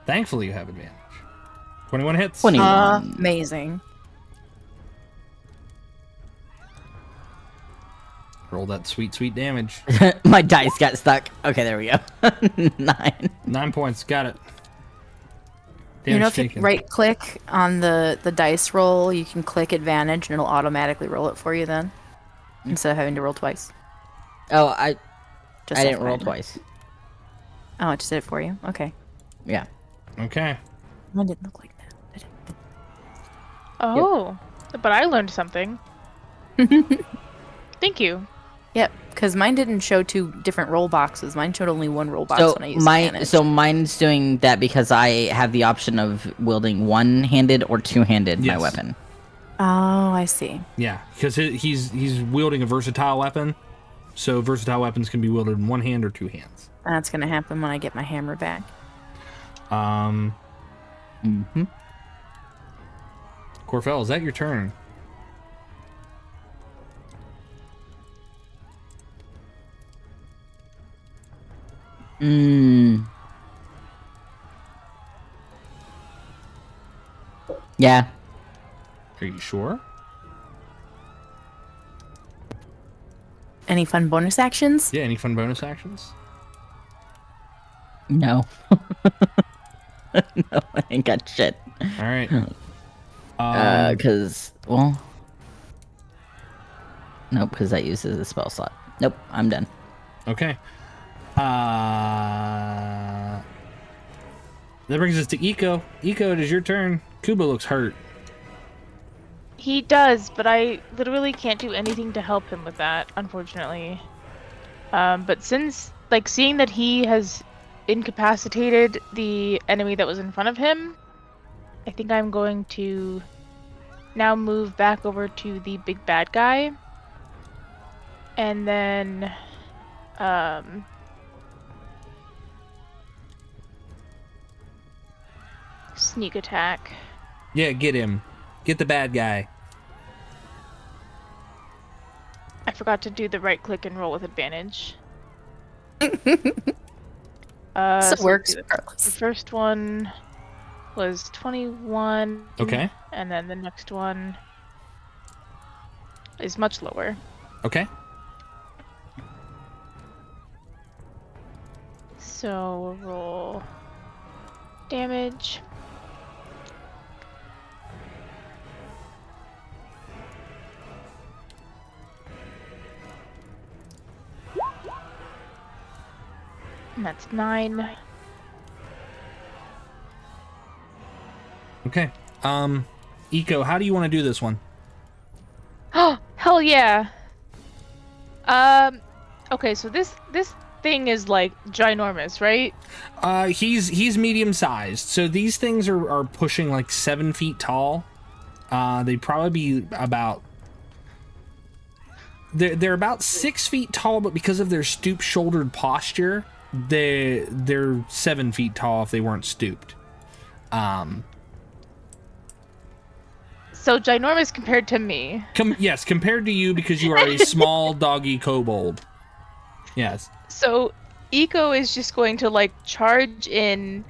Thankfully, you have advantage. 21 hits. 21. Amazing. Roll that sweet damage. My dice got stuck. Okay, there we go. 9. 9 points. Got it. You know, Damage if you taken. right click on the dice roll, you can click advantage and it'll automatically roll it for you then. Instead of having to roll twice. Oh, I Just didn't roll FYI. twice. Oh, it just did it for you? Okay. Yeah. Okay. Mine didn't look like that. did it? Oh, but I learned something. Thank you. Yep, because mine didn't show 2 different roll boxes. Mine showed only 1 roll box when I used advantage. Mine's doing that because I have the option of wielding one-handed or two-handed my Yes. weapon. Oh, I see. Yeah, because he's wielding a versatile weapon, so versatile weapons can be wielded in one hand or two hands. That's gonna happen when I get my hammer back. Mm-hmm. Korfel, is that your turn? Yeah. Are you sure? Any fun bonus actions? Yeah, any fun bonus actions? No. No, I ain't got shit. All right. Because, well... Nope, because that uses a spell slot. Nope, I'm done. Okay. That brings us to Ikko. Ikko, it is your turn. Kubo looks hurt. He does, but I literally can't do anything to help him with that, unfortunately. But since, like, seeing that he has incapacitated the enemy that was in front of him, I think I'm going to now move back over to the big bad guy. And then, sneak attack. Yeah, get him. Get the bad guy. I forgot to do the right click and roll with advantage. So it works The regardless. first one was 21. Okay. And then the next one is much lower. Okay. So we'll roll damage. And that's 9. Okay. Ikko, how do you want to do this one? Oh, hell yeah. Okay, so this thing is like ginormous, right? He's medium sized. So these things are pushing like 7 feet tall. They'd probably be about they're about 6 feet tall, but because of their stoop shouldered posture, they're 7 feet tall if they weren't stooped. So ginormous compared to me. Yes, compared to you because you are a small doggy kobold. Yes. So Ikko is just going to like charge in,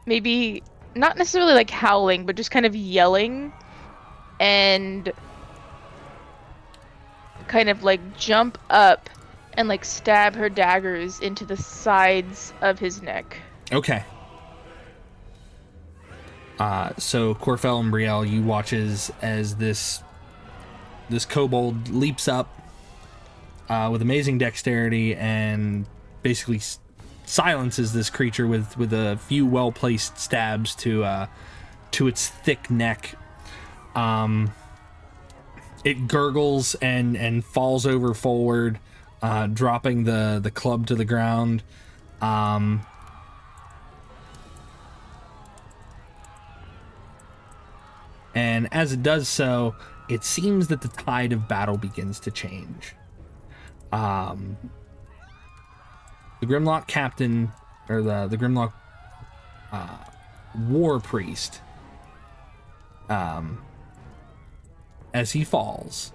maybe not necessarily like howling, but just kind of yelling and kind of like jump up and like stab her daggers into the sides of his neck. Okay. So Korfel and Brielle, you watch as this kobold leaps up with amazing dexterity and basically silences this creature with a few well-placed stabs to its thick neck. It gurgles and falls over forward, dropping the club to the ground. And as it does so, it seems that the tide of battle begins to change. The Grimlock captain, or the Grimlock war priest, as he falls,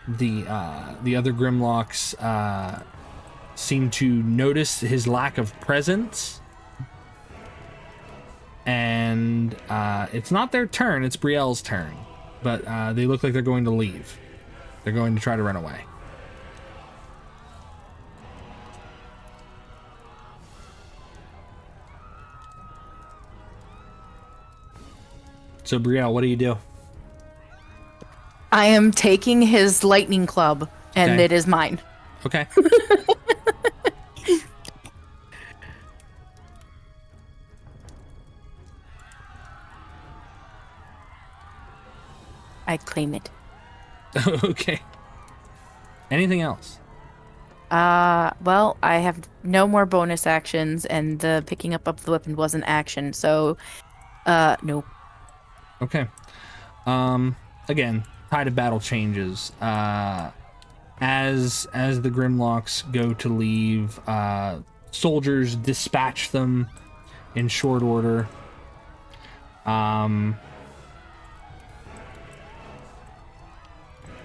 the other Grimlocks seem to notice his lack of presence. And it's not their turn, it's Brielle's turn. But they look like they're going to leave. They're going to try to run away. So Brielle, what do you do? I am taking his lightning club, and Okay. it is mine. Okay. I claim it. Okay. Anything else? Well, I have no more bonus actions, and the picking up of the weapon was an action, so, no. Okay. Again, tide of battle changes. As the Grimlocks go to leave, soldiers dispatch them in short order.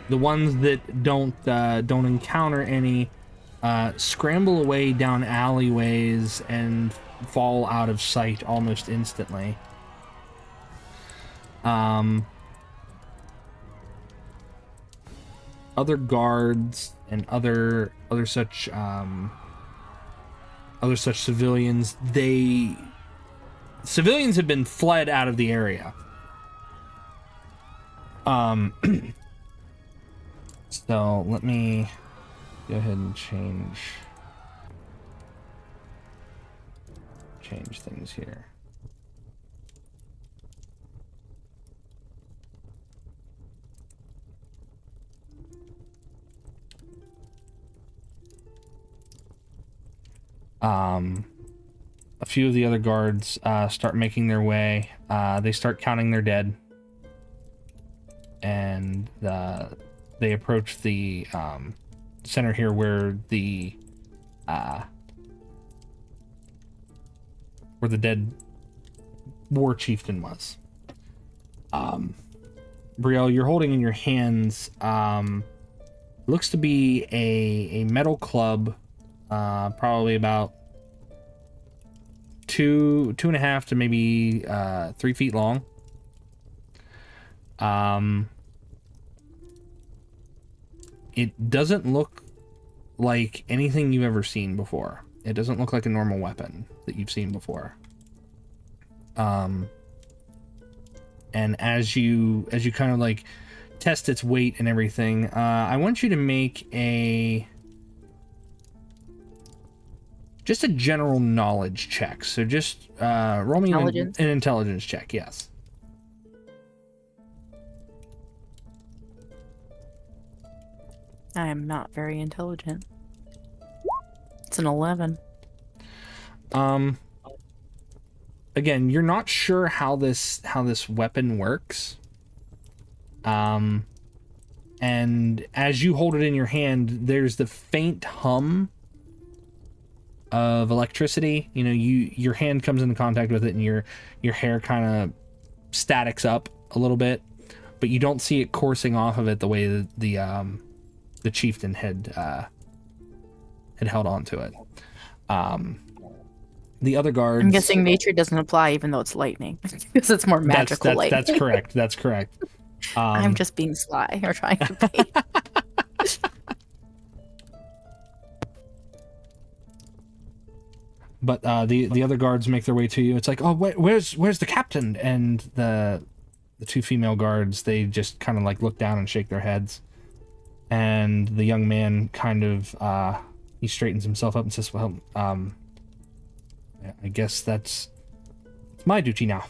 The ones that don't encounter any scramble away down alleyways and fall out of sight almost instantly. Other guards and other such civilians, civilians have been fled out of the area. So let me go ahead and change things here. A few of the other guards start making their way. They start counting their dead, and they approach the center here where the dead war chieftain was. Brielle, you're holding in your hands looks to be a metal club, probably about 2.5 to maybe 3 feet long. It doesn't look like anything you've ever seen before. It doesn't look like a normal weapon that you've seen before. And as you kind of like test its weight and everything, I want you to make just a general knowledge check. So just roll me an intelligence check. Yes. I am not very intelligent. It's an 11. Again, you're not sure how this weapon works. And as you hold it in your hand, there's the faint hum of electricity. You know, your hand comes into contact with it, and your hair kind of statics up a little bit, but you don't see it coursing off of it the way that the chieftain had held on to it. The other guards... I'm guessing nature doesn't apply even though it's lightning. Because it's more magical lightning. That's correct. That's correct. I'm just being sly or trying to be. But the other guards make their way to you. It's like, oh, where's the captain? And the two female guards, they just kind of like look down and shake their heads. And the young man kind of he straightens himself up and says, well, I guess it's my duty now.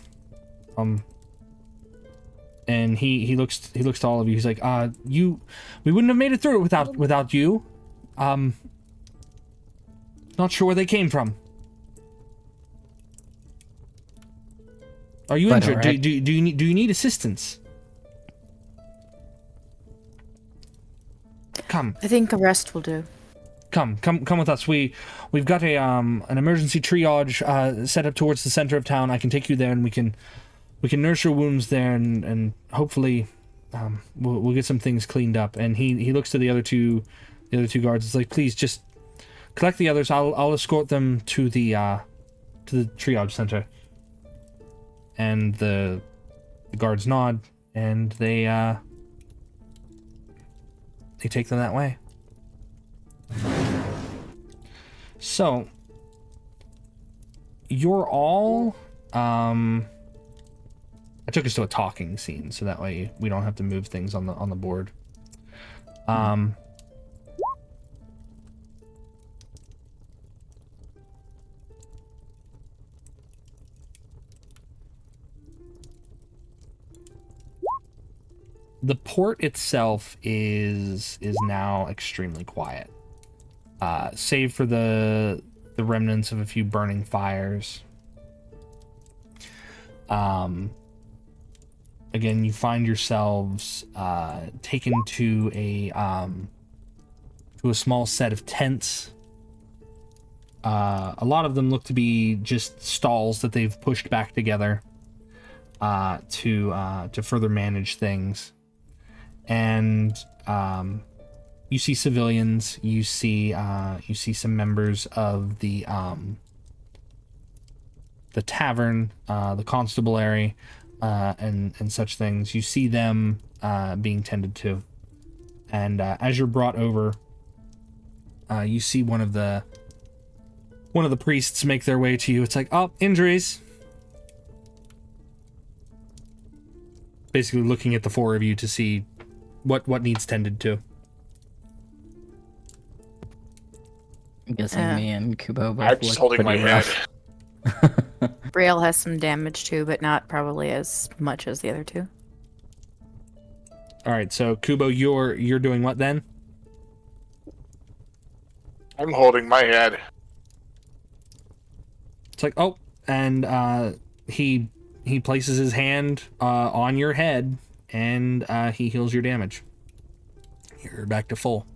And he looks to all of you. He's like, we wouldn't have made it through it without you. Not sure where they came from. Are you injured? Right. Do you need assistance? Come. I think a rest will do. Come with us. We've got an emergency triage set up towards the center of town. I can take you there, and we can nurse your wounds there, and hopefully we'll get some things cleaned up. And he looks to the other two guards. It's like, please just collect the others. I'll escort them to the triage center. And the guards nod, and they take them that way. So you're all I took us to a talking scene, so that way we don't have to move things on the board. The port itself is now extremely quiet, save for the remnants of a few burning fires. Again, you find yourselves taken to a small set of tents. A lot of them look to be just stalls that they've pushed back together to further manage things. And you see civilians. You see some members of the tavern, the constabulary, and such things. You see them being tended to. And as you're brought over, you see one of the priests make their way to you. It's like, oh, injuries. Basically looking at the four of you to see what needs tended to. I'm guessing me and Kubo both I'm just look holding my pretty head. rough. Brielle has some damage too, but not probably as much as the other two. All right, so Kubo, you're doing what then? I'm holding my head. It's like, oh, and he places his hand on your head, and he heals your damage. You're back to full.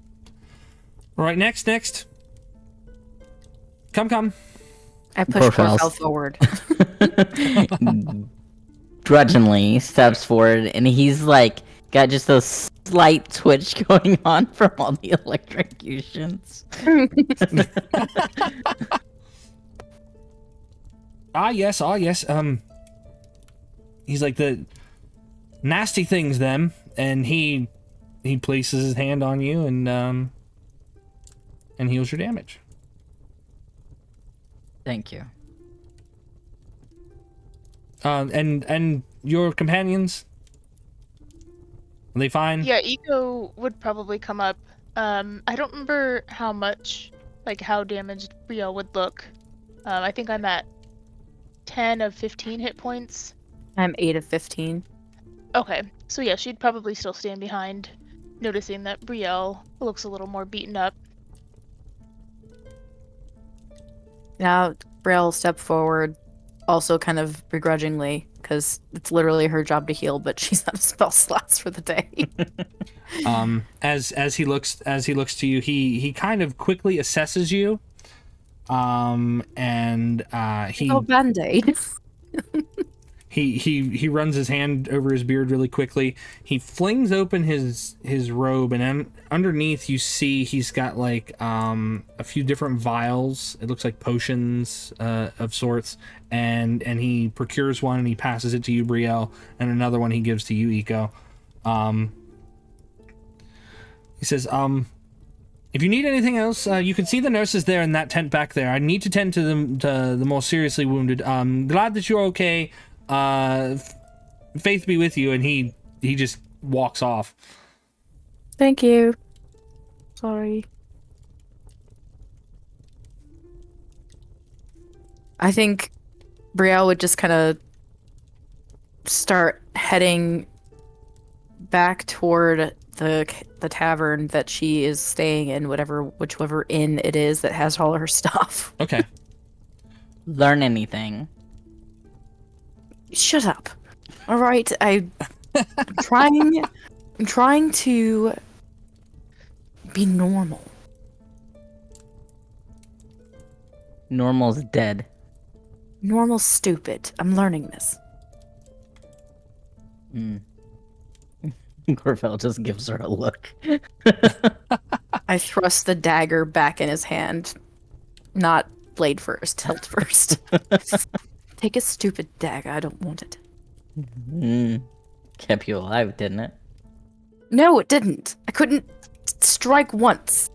All right, next. Come. I push Korfel. Korfel forward. grudgingly steps forward, and he's like got just a slight twitch going on from all the electrocutions. Ah yes. He's like, the nasty things, them, and he places his hand on you and heals your damage. Thank you. And your companions, are they fine? Yeah, Ikko would probably come up. I don't remember how much, like how damaged Brielle would look. I think I'm at 10 of 15 hit points. I'm 8 of 15. Okay, so yeah, she'd probably still stand behind, noticing that Brielle looks a little more beaten up. Now, Brielle will step forward, also kind of begrudgingly, because it's literally her job to heal, but she's out of spell slots for the day. As he looks to you, he kind of quickly assesses you. He Oh, Band-Aid. he runs his hand over his beard really quickly. He flings open his robe, and underneath you see he's got like a few different vials. It looks like potions of sorts, and he procures one and he passes it to you, Brielle, and another one he gives to you, Ikko. He says, if you need anything else, you can see the nurses there in that tent back there. I need to tend to the more seriously wounded. Glad that you're okay. Faith be with you. And he just walks off. Thank you. Sorry. I think Brielle would just kind of start heading back toward the tavern that she is staying in, whichever inn it is that has all her stuff. Okay. Learn anything? Shut up. All right, I'm trying to be normal. Normal's dead. Normal's stupid. I'm learning this. Korfel just gives her a look. I thrust the dagger back in his hand. Not blade first, hilt first. Take a stupid dagger. I don't want it. Kept you alive, didn't it? No, it didn't. I couldn't strike once.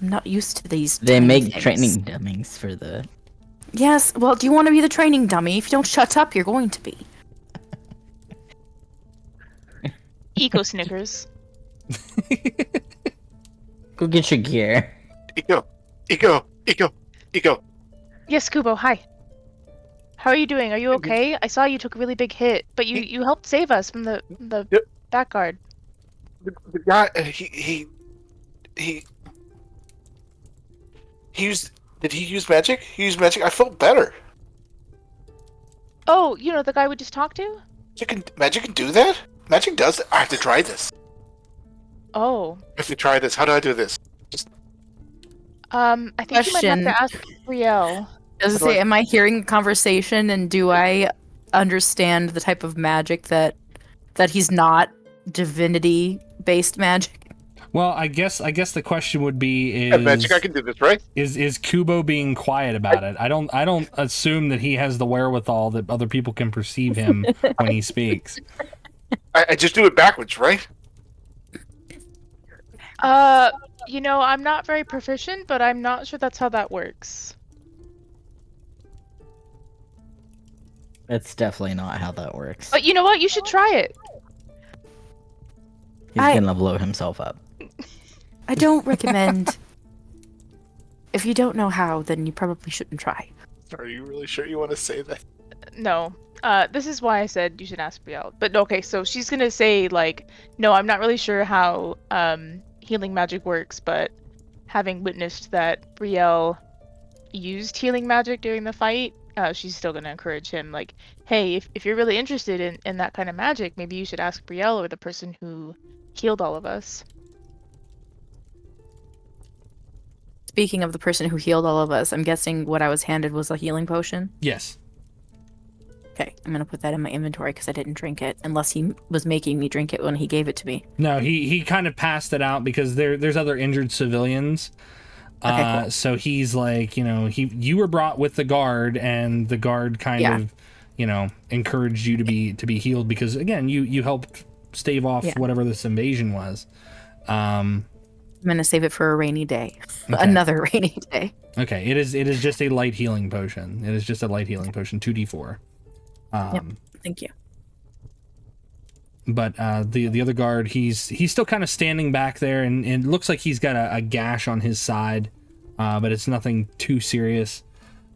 I'm not used to these. They tiny make things. training dummies for the... Yes, well, do you want to be the training dummy? If you don't shut up, you're going to be. Ikko snickers. Go get your gear. Ikko. Yes, Kubo, hi. How are you doing? Are you okay? I saw you took a really big hit, but you helped save us from the Yep. back guard. The guy, he used. Did he use magic? He used magic. I felt better. Oh, you know the guy we just talked to? Magic can do that? Magic does that? I have to try this. Oh. I have to try this. How do I do this? I think you might have Question. to ask Brielle. Does it say, am I hearing conversation and do I understand the type of magic that he's not divinity-based magic? Well, I guess the question would be Magic, I can do this, right? Is Kubo being quiet about it? I don't assume that he has the wherewithal that other people can perceive him when he speaks. I just do it backwards, right? You know, I'm not very proficient, but I'm not sure that's how that works. That's definitely not how that works. But you know what? You should try it. He's gonna blow himself up. I don't recommend. If you don't know how, then you probably shouldn't try. Are you really sure you want to say that? No. This is why I said you should ask Brielle. But okay, so she's gonna say, like, no, I'm not really sure how healing magic works, but having witnessed that Brielle used healing magic during the fight, she's still gonna encourage him, like, hey, if you're really interested in that kind of magic, maybe you should ask Brielle or the person who healed all of us. speaking of the person who healed all of us, I'm guessing what I was handed was a healing potion. Yes. Okay, I'm gonna put that in my inventory because I didn't drink it, unless he was making me drink it when he gave it to me. No, he kind of passed it out because there's other injured civilians. Okay, cool. So he's like, you were brought with the guard, and the guard kind of, encouraged you to be healed because again, you helped stave off whatever this invasion was. I'm gonna save it for a rainy day. Okay. Another rainy day. Okay, it is just a light healing potion. It is just a light healing potion, 2d4. Yep. Thank you. But the other guard, he's still kind of standing back there, and it looks like he's got a gash on his side, but it's nothing too serious.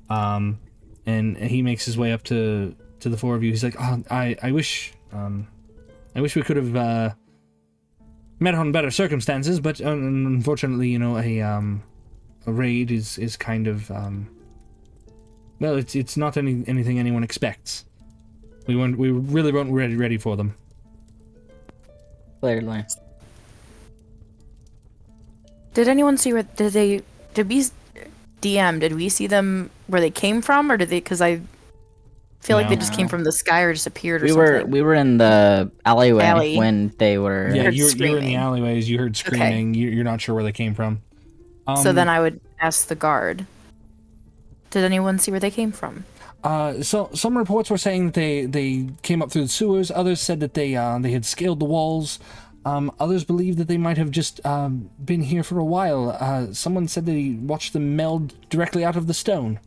And he makes his way up to the four of you. He's like, "Oh, I wish we could have met on better circumstances, but unfortunately, a raid is kind of well, it's not anything anyone expects. We really weren't ready for them." Clearly. Did anyone see where did we see them where they came from, or did they? Because I feel like they just came from the sky or disappeared or something. We were in the alleyway when they were. Yeah, heard you were in the screaming. alleyways. You heard screaming. Okay. You're not sure where they came from. So then I would ask the guard. Did anyone see where they came from? So some reports were saying that they came up through the sewers. Others said that they had scaled the walls. Others believe that they might have just been here for a while. Someone said they watched them meld directly out of the stone.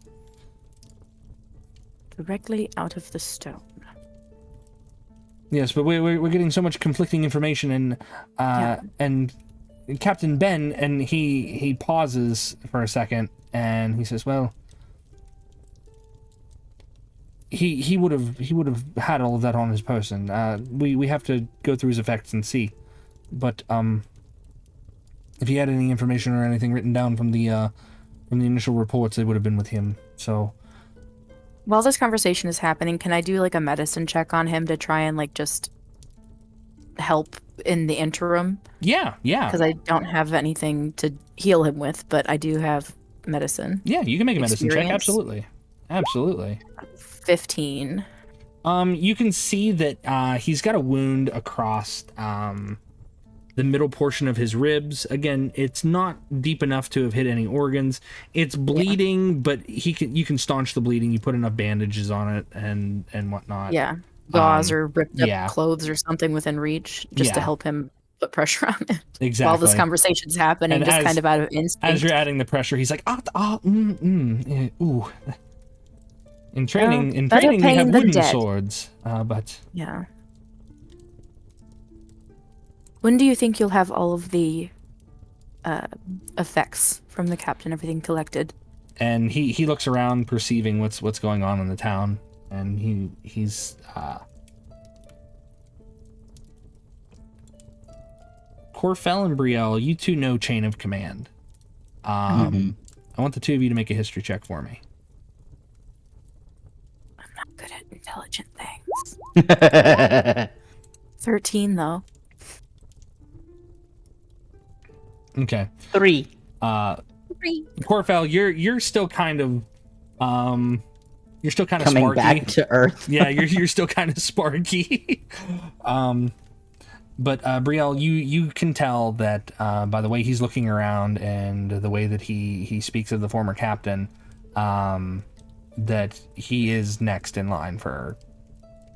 Directly out of the stone. Yes, but we're getting so much conflicting information, and Captain Ben, and he pauses for a second, and he says, "Well, he would have had all of that on his person. We have to go through his effects and see, but if he had any information or anything written down from the initial reports, it would have been with him. So." While this conversation is happening, can I do like a medicine check on him to try and like just help in the interim? Yeah. Because I don't have anything to heal him with, but I do have medicine. Yeah, you can make a medicine check. Absolutely. 15. You can see that he's got a wound across the middle portion of his ribs. Again, it's not deep enough to have hit any organs. It's bleeding, but you can staunch the bleeding. You put enough bandages on it and whatnot. Yeah. Gauze or ripped up clothes or something within reach just to help him put pressure on it. Exactly. While this conversation's happening, and just kind of out of instinct. As you're adding the pressure, he's like, ooh. In training, we have wooden swords, but... Yeah. When do you think you'll have all of the effects from the captain, everything collected? And he looks around, perceiving what's going on in the town, and he's Korfel and Brielle, you two know chain of command. I want the two of you to make a history check for me. I'm not good at intelligent things. 13 though. Okay. 3. 3. Korfel, you're still kind of you're still kind of coming sparky. back to Earth. Yeah, you're still kind of sparky. But Brielle, you can tell that by the way he's looking around and the way that he speaks of the former captain, that he is next in line for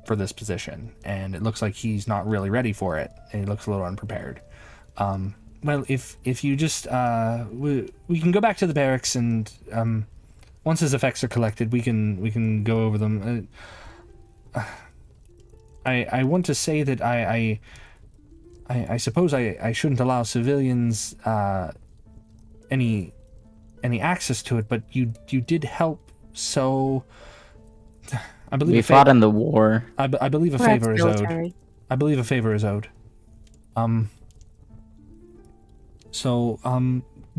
this position, and it looks like he's not really ready for it, and he looks a little unprepared. Well, if you just we can go back to the barracks, and once his effects are collected, we can go over them. I want to say that I suppose I shouldn't allow civilians any access to it, but you did help, so I believe we fought in the war. I believe a favor is owed. I believe a favor is owed. So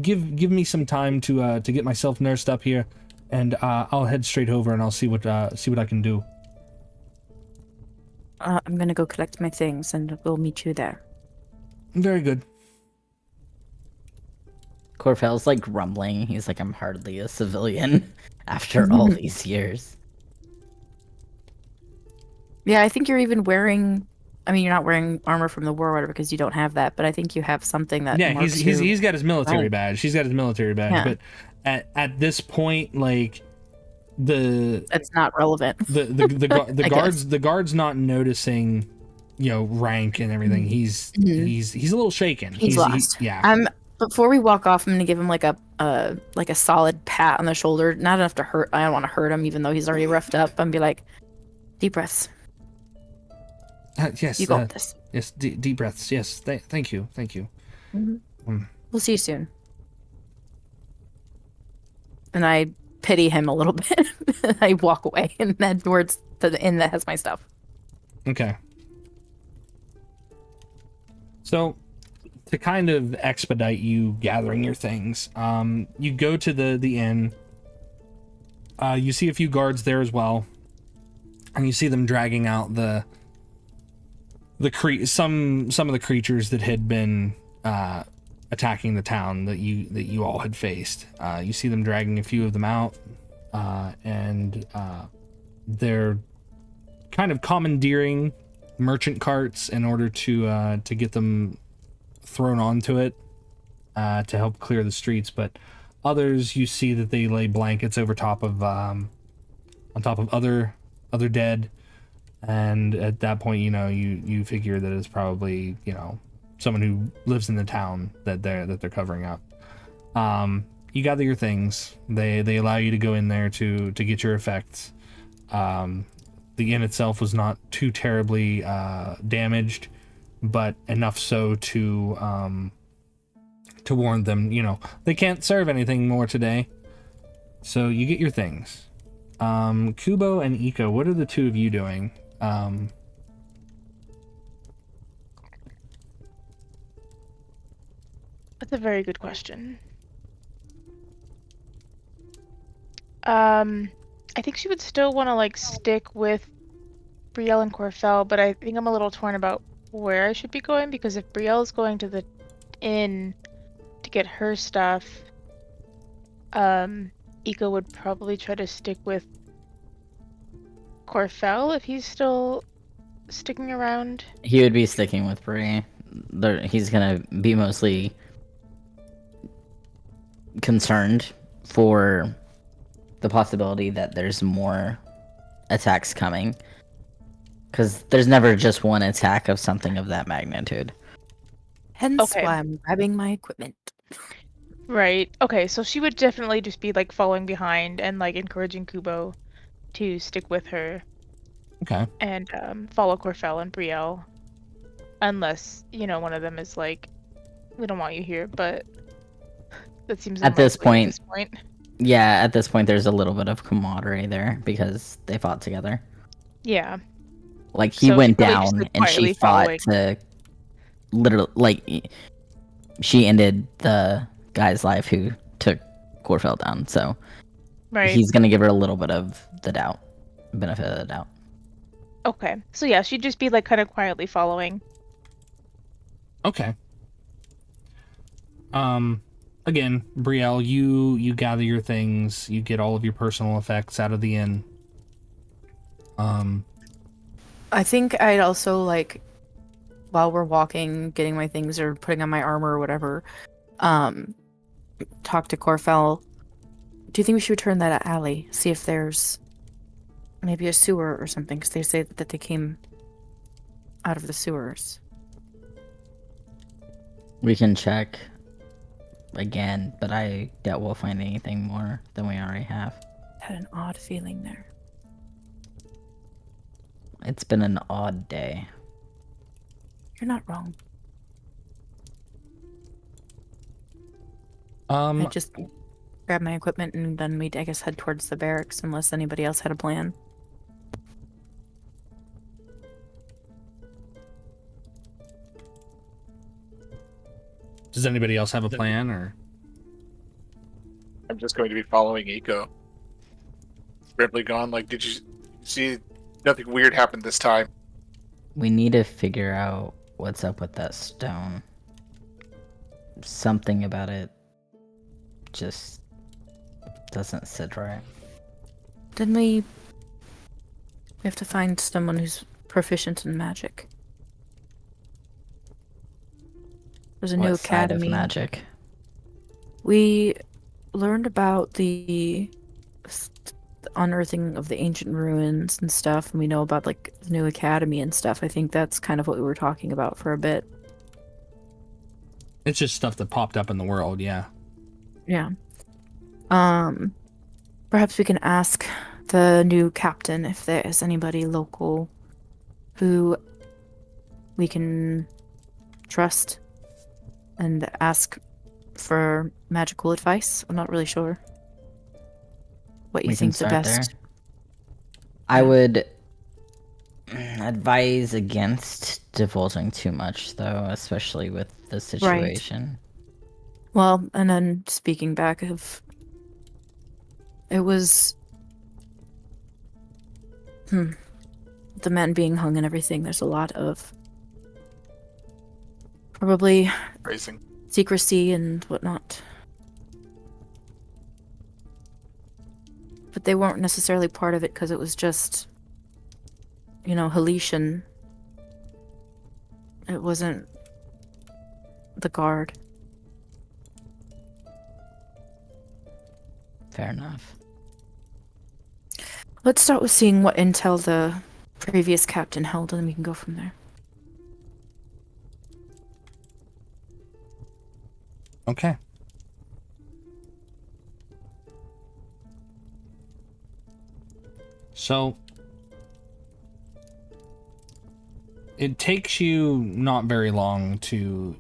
give me some time to get myself nursed up here, and I'll head straight over and I'll see what I can do. I'm gonna go collect my things, and we'll meet you there. Very good. Korfel's like grumbling. He's like, I'm hardly a civilian after all these years. Yeah, I think you're even wearing. I mean, you're not wearing armor from the war or whatever because you don't have that. But I think you have something that Yeah, marks he's got his military rank. badge. He's got his military badge. Yeah. But at this point, like the That's not relevant. the guards not noticing, rank and everything. He's a little shaken. He's lost. Yeah. Before we walk off, I'm gonna give him like a solid pat on the shoulder. Not enough to hurt. I don't want to hurt him, even though he's already roughed up. And be like, deep breaths. Yes. You got this. Yes. Deep breaths. Yes. Thank you. Thank you. We'll see you soon. And I pity him a little bit. I walk away and head towards the inn that has my stuff. Okay. So, to kind of expedite you gathering your things, you go to the inn. You see a few guards there as well, and you see them dragging out some of the creatures that had been attacking the town that you all had faced. You see them dragging a few of them out, and they're kind of commandeering merchant carts in order to get them thrown onto it to help clear the streets. But others, you see that they lay blankets over top of on top of other dead, and at that point, you figure that it's probably someone who lives in the town that they're covering up. You gather your things. They allow you to go in there to get your effects. The inn itself was not too terribly damaged, but enough so to warn them, they can't serve anything more today. So you get your things. Kubo and Ikko, what are the two of you doing? That's a very good question. I think she would still want to stick with Brielle and Korfel, but I think I'm a little torn about where I should be going, because if Brielle is going to the inn to get her stuff, Ikko would probably try to stick with Korfel if he's still sticking around. He would be sticking with Brie. He's gonna be mostly concerned for the possibility that there's more attacks coming, because there's never just one attack of something of that magnitude. Hence why I'm grabbing my equipment. Right. Okay, so she would definitely just be following behind and encouraging Kubo to stick with her. Okay. And follow Korfel and Brielle. Unless, one of them is we don't want you here, but that seems at this unlikely point. Yeah, at this point there's a little bit of camaraderie there because they fought together. Yeah. He went down just, and she fought to literally, she ended the guy's life who took Korfel down, so right. He's gonna give her a little bit of the benefit of the doubt. Okay, so yeah, she'd just be kind of quietly following. Okay. Again, Brielle, you gather your things, you get all of your personal effects out of the inn. I think I'd also while we're walking, getting my things or putting on my armor or whatever, talk to Korfel. Do you think we should return that alley? See if there's maybe a sewer or something, because they say that they came out of the sewers. We can check again, but I doubt we'll find anything more than we already have. Had an odd feeling there. It's been an odd day. You're not wrong. I just grab my equipment and then we'd, I guess, head towards the barracks unless anybody else had a plan. Does anybody else have a plan, or? I'm just going to be following Ikko. Grimly gone. Did you see? Nothing weird happened this time. We need to figure out what's up with that stone. Something about it just doesn't sit right. Then we have to find someone who's proficient in magic. There's a new What side of academy. magic? We learned about the unearthing of the ancient ruins and stuff, and we know about like the new academy and stuff. I think that's kind of what we were talking about for a bit. It's just stuff that popped up in the world, yeah. Yeah. Perhaps we can ask the new captain if there is anybody local who we can trust and ask for magical advice. I'm not really sure what you We can think the start best. there. I would advise against divulging too much, though, especially with the situation. Well, and then speaking back of, it was the men being hung and everything. There's a lot of probably Phrasing. secrecy and whatnot. But they weren't necessarily part of it because it was just, Haletian. It wasn't the guard. Fair enough. Let's start with seeing what intel the previous captain held, and then we can go from there. Okay. So it takes you not very long to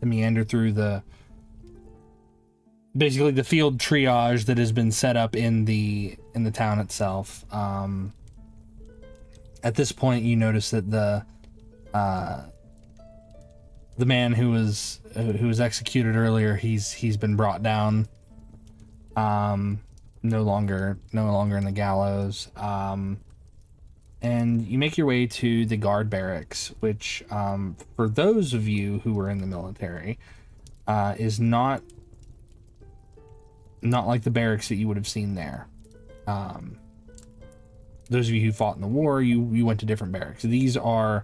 meander through basically the field triage that has been set up in the town itself. At this point, you notice that the man who was executed earlier, he's been brought down. No longer in the gallows. And you make your way to the guard barracks, which, for those of you who were in the military, is not like the barracks that you would have seen there. Those of you who fought in the war, you went to different barracks. These are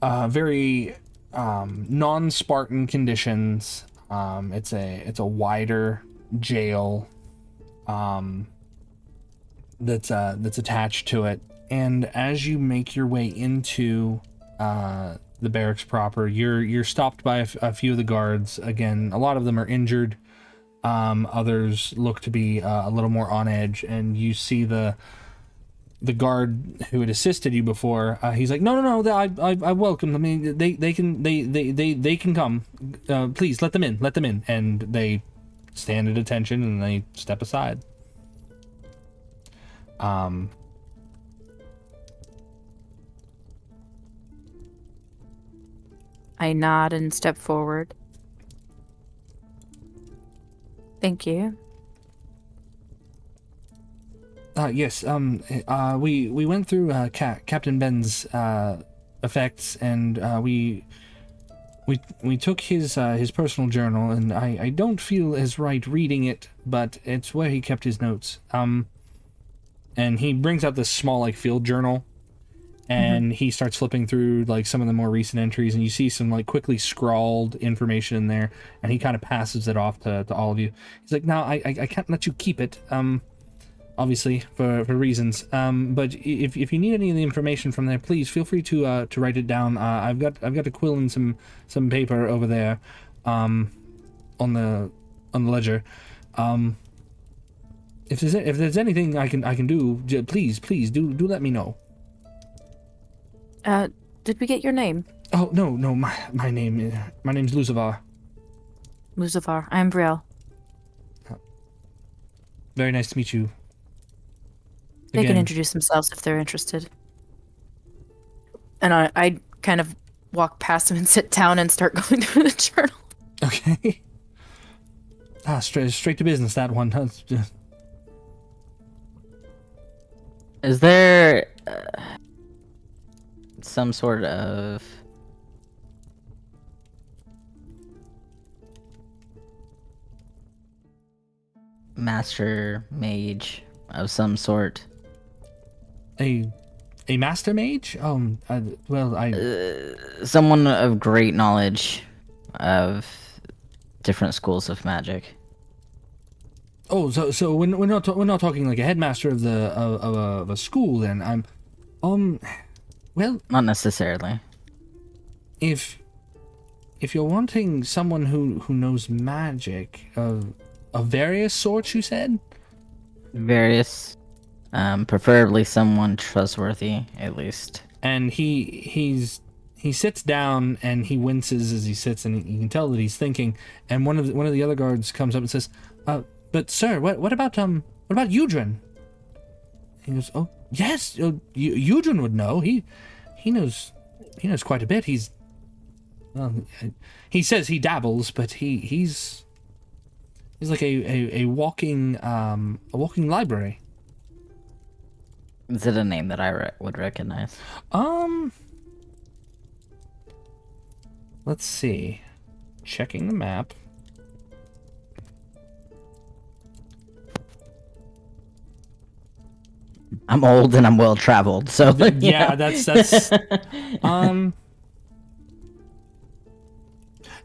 very non-Spartan conditions. It's a wider jail that's attached to it. And as you make your way into the barracks proper, you're stopped by a few of the guards. Again, a lot of them are injured. Others look to be a little more on edge, and you see the guard who had assisted you before. He's like, no, I welcome them. I mean, they can come. Please let them in. And they stand at attention and they step aside. I nod and step forward. Thank you. Yes. We went through Captain Ben's effects, and we took his personal journal, and I don't feel as right reading it, but it's where he kept his notes. And he brings out this small field journal, and he starts flipping through some of the more recent entries, and you see some quickly scrawled information in there, and he kind of passes it off to all of you. He's like, "No, I can't let you keep it. Obviously for reasons. But if you need any of the information from there, please feel free to write it down. I've got a quill and some paper over there, on the ledger. If there's anything I can do, please do let me know." Did we get your name? Oh no, my name's Lucifer. Lucifer. I'm Brielle. Very nice to meet you. They can Again. introduce themselves if they're interested. And I kind of walk past him and sit down and start going through the journal. Okay. Straight to business, that one. Is there some sort of master mage of some sort. A master mage? Someone of great knowledge of different schools of magic. Oh, so we're not talking like a headmaster of of a school then. Well, Not necessarily. if you're wanting someone who knows magic of various sorts, you said? Various, preferably someone trustworthy, at least. And he sits down and he winces as he sits, and you can tell that he's thinking. And one of the other guards comes up and says, "But sir, what about Udrin?" He goes, "Oh yes, Udrin would know. He knows quite a bit. He says he dabbles, but he's like a walking library." Is it a name that I would recognize? Let's see. Checking the map. I'm old and I'm well traveled, so Yeah, that's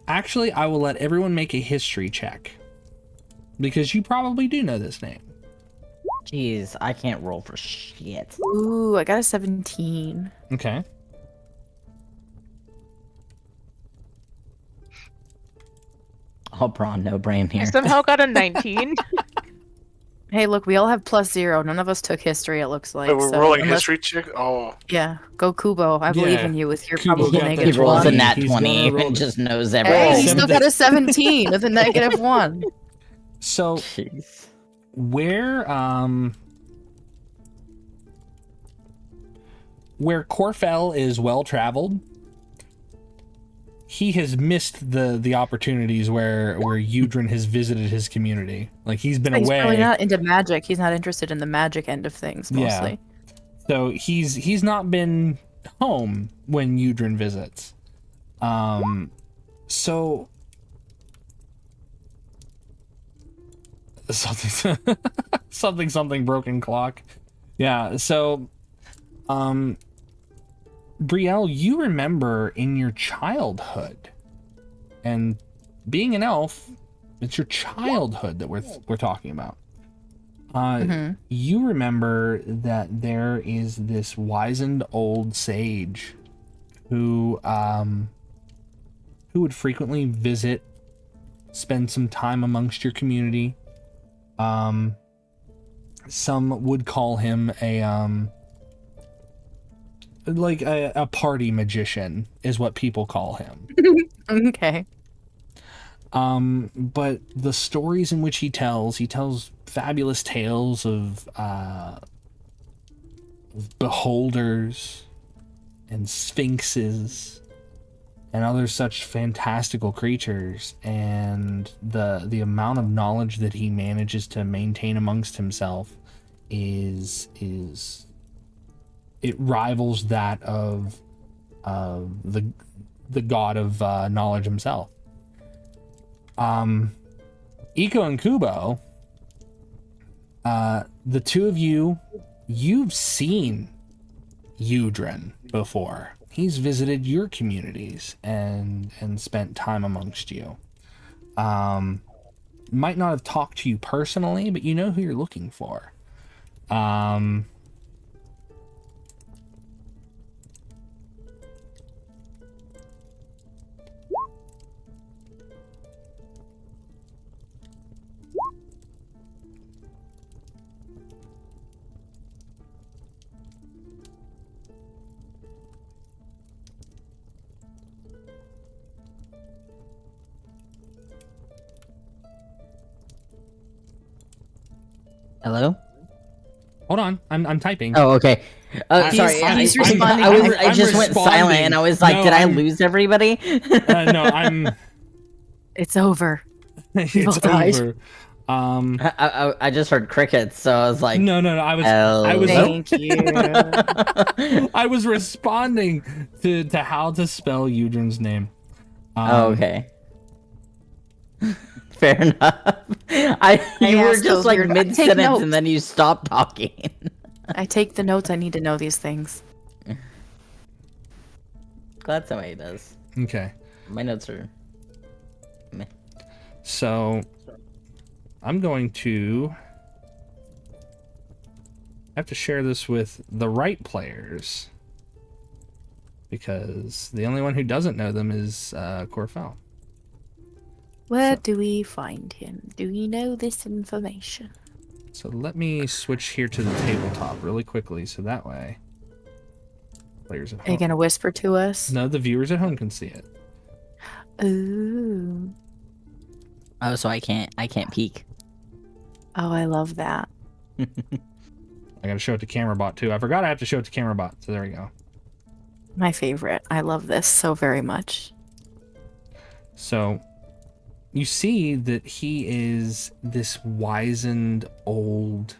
Actually, I will let everyone make a history check, because you probably do know this name. Jeez, I can't roll for shit. Ooh, I got a 17. Okay. All brawn, no brain I here. somehow got a 19. Hey, look, we all have +0. None of us took history, it looks like. Wait, we're so rolling unless- history check. Oh, Yeah, go Kubo. I believe Yeah, in you with your Kubo probably got that He negative rolls a 20. 1. nat He's 20 gonna roll and it. just knows Hey, everything. he still got a 17 with a negative 1. So Jeez. where Korfel is well traveled, he has missed the opportunities where Udrin has visited his community. Like, he's been He's away. probably not into magic. He's not interested in the magic end of things, Yeah. mostly. So he's not been home when Udrin visits. So something broken clock. Yeah, so Brielle, you remember in your childhood, and being an elf, it's your childhood that we're talking about. You remember that there is this wizened old sage who would frequently visit, spend some time amongst your community. Some would call him a party magician is what people call him. Okay. But the stories in which he tells fabulous tales of beholders and sphinxes and other such fantastical creatures, and the amount of knowledge that he manages to maintain amongst himself is it rivals that of the god of knowledge himself. Ikko and Kubo, the two of you've seen Udrin before. He's visited your communities and spent time amongst you. Might not have talked to you personally, but you know who you're looking for. Hello? Hold on, I'm typing. Oh, okay. Sorry, he's I responding. I I'm just went responding. silent, and I was like, No, did I I'm- lose everybody? No, I'm. It's over. It's died. over. I just heard crickets, so I was like, No. I was. Thank you. I was responding to how to spell Udrin's name. oh, okay. Fair enough. You were asked just those like weird- mid Take sentence notes. and then you stopped talking. I take the notes. I need to know these things. Glad somebody does. Okay. My notes are. Meh. So I'm going to have to share this with the right players because the only one who doesn't know them is Korfel. Where So- do we find him? Do we know this information? So let me switch here to the tabletop really quickly so that way players at Are you home. gonna whisper to us? No, the viewers at home can see it. Ooh. Oh, so I can't peek. Oh, I love that. I gotta show it to camera bot too. I forgot I have to show it to camera bot, so there we go. My favorite. I love this so very much. So you see that he is this wizened old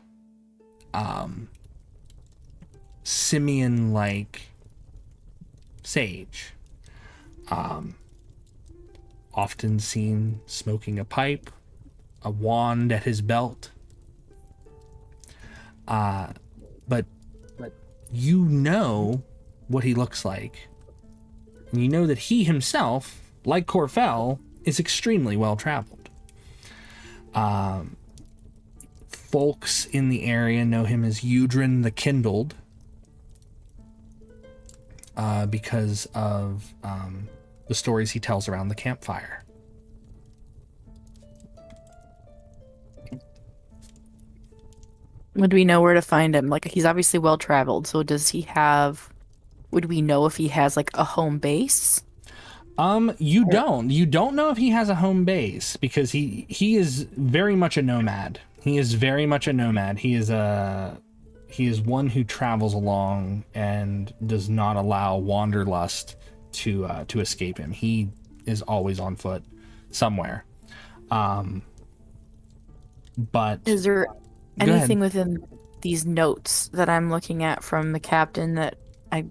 simian-like sage. Often seen smoking a pipe, a wand at his belt. But you know what he looks like. And you know that he himself, like Korfel, is extremely well traveled. Folks in the area know him as Udrin the Kindled because of the stories he tells around the campfire. Would we know where to find him? Like, he's obviously well traveled, so does he have... Would we know if he has, like, a home base? You don't know if he has a home base because he is very much a nomad. He is very much a nomad. He is one who travels along and does not allow wanderlust to escape him. He is always on foot somewhere. But Is there Go ahead. anything within these notes that I'm looking at from the captain that I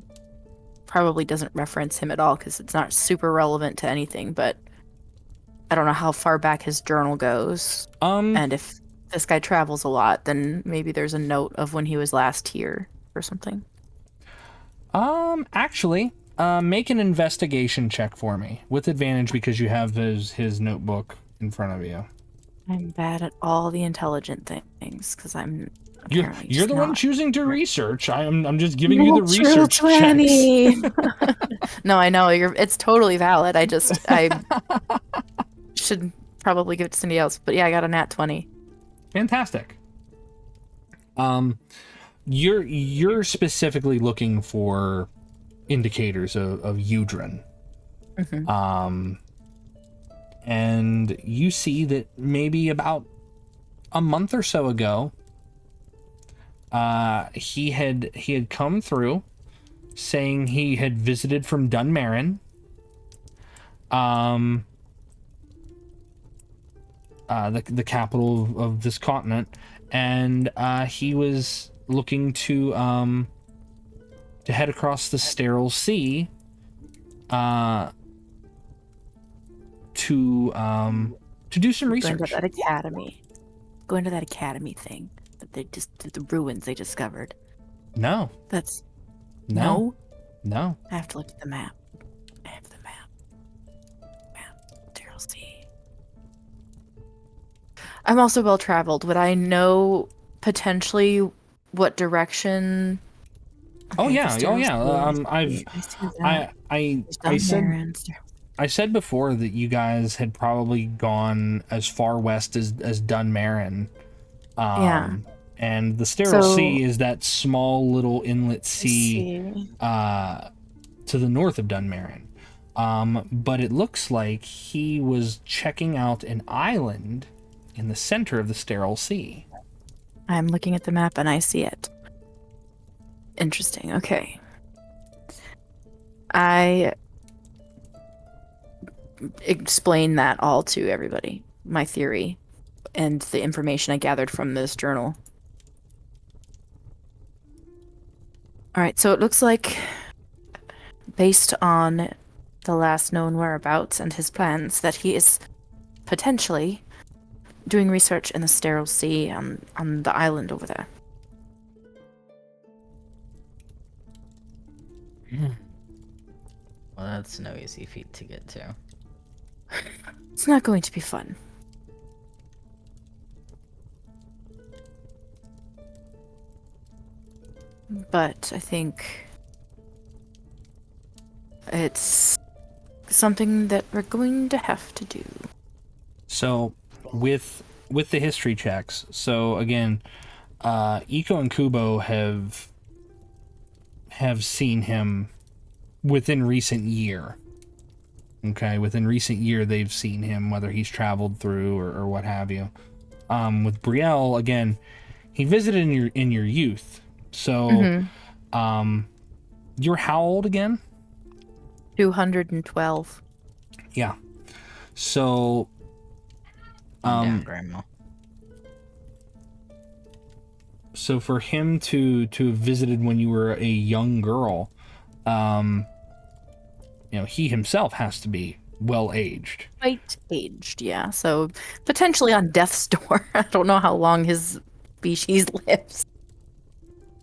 probably doesn't reference him at all because it's not super relevant to anything, but I don't know how far back his journal goes. And if this guy travels a lot, then maybe there's a note of when he was last here or something. Actually, make an investigation check for me with advantage because you have his notebook in front of you. I'm bad at all the intelligent things because I'm You're apparently the one not. choosing to research. I'm just giving you the Natural research checks. 20. No, I know it's totally valid. I should probably give it to somebody else. But yeah, I got a nat 20. Fantastic. You're specifically looking for indicators of Udrin. Mhm. And you see that maybe about a month or so ago, he had come through saying he had visited from Dunmerrin. The capital of this continent, and he was looking to head across the sterile sea to do some Going to research. that academy. Going to that academy thing that the ruins they discovered. No, That's no. I have to look at the map. I have the map. Sterile sea. I'm also well traveled. Would I know potentially what direction? Oh Okay, the yeah, sterile sea. I said before that you guys had probably gone as far west as Dunmerrin. Yeah. And the sterile So- sea is that small little inlet sea to the north of Dunmerrin. But it looks like he was checking out an island in the center of the sterile sea. I'm looking at the map and I see it. Interesting. Okay. I explain that all to everybody, my theory, and the information I gathered from this journal. All right, so it looks like, based on the last known whereabouts and his plans, that he is potentially doing research in the Sterile Sea on the island over there. Well, that's no easy feat to get to. It's not going to be fun. But I think it's something that we're going to have to do. So, with the history checks, so again, Ikko and Kubo have seen him within recent year. Okay, within recent year, they've seen him, whether he's traveled through or what have you. With Brielle, again, he visited in your youth. So, you're how old again? 212. Yeah. So, Down, Grandma. so for him to have visited when you were a young girl, he himself has to be well aged. Quite aged, yeah. So potentially on death's door. I don't know how long his species lives.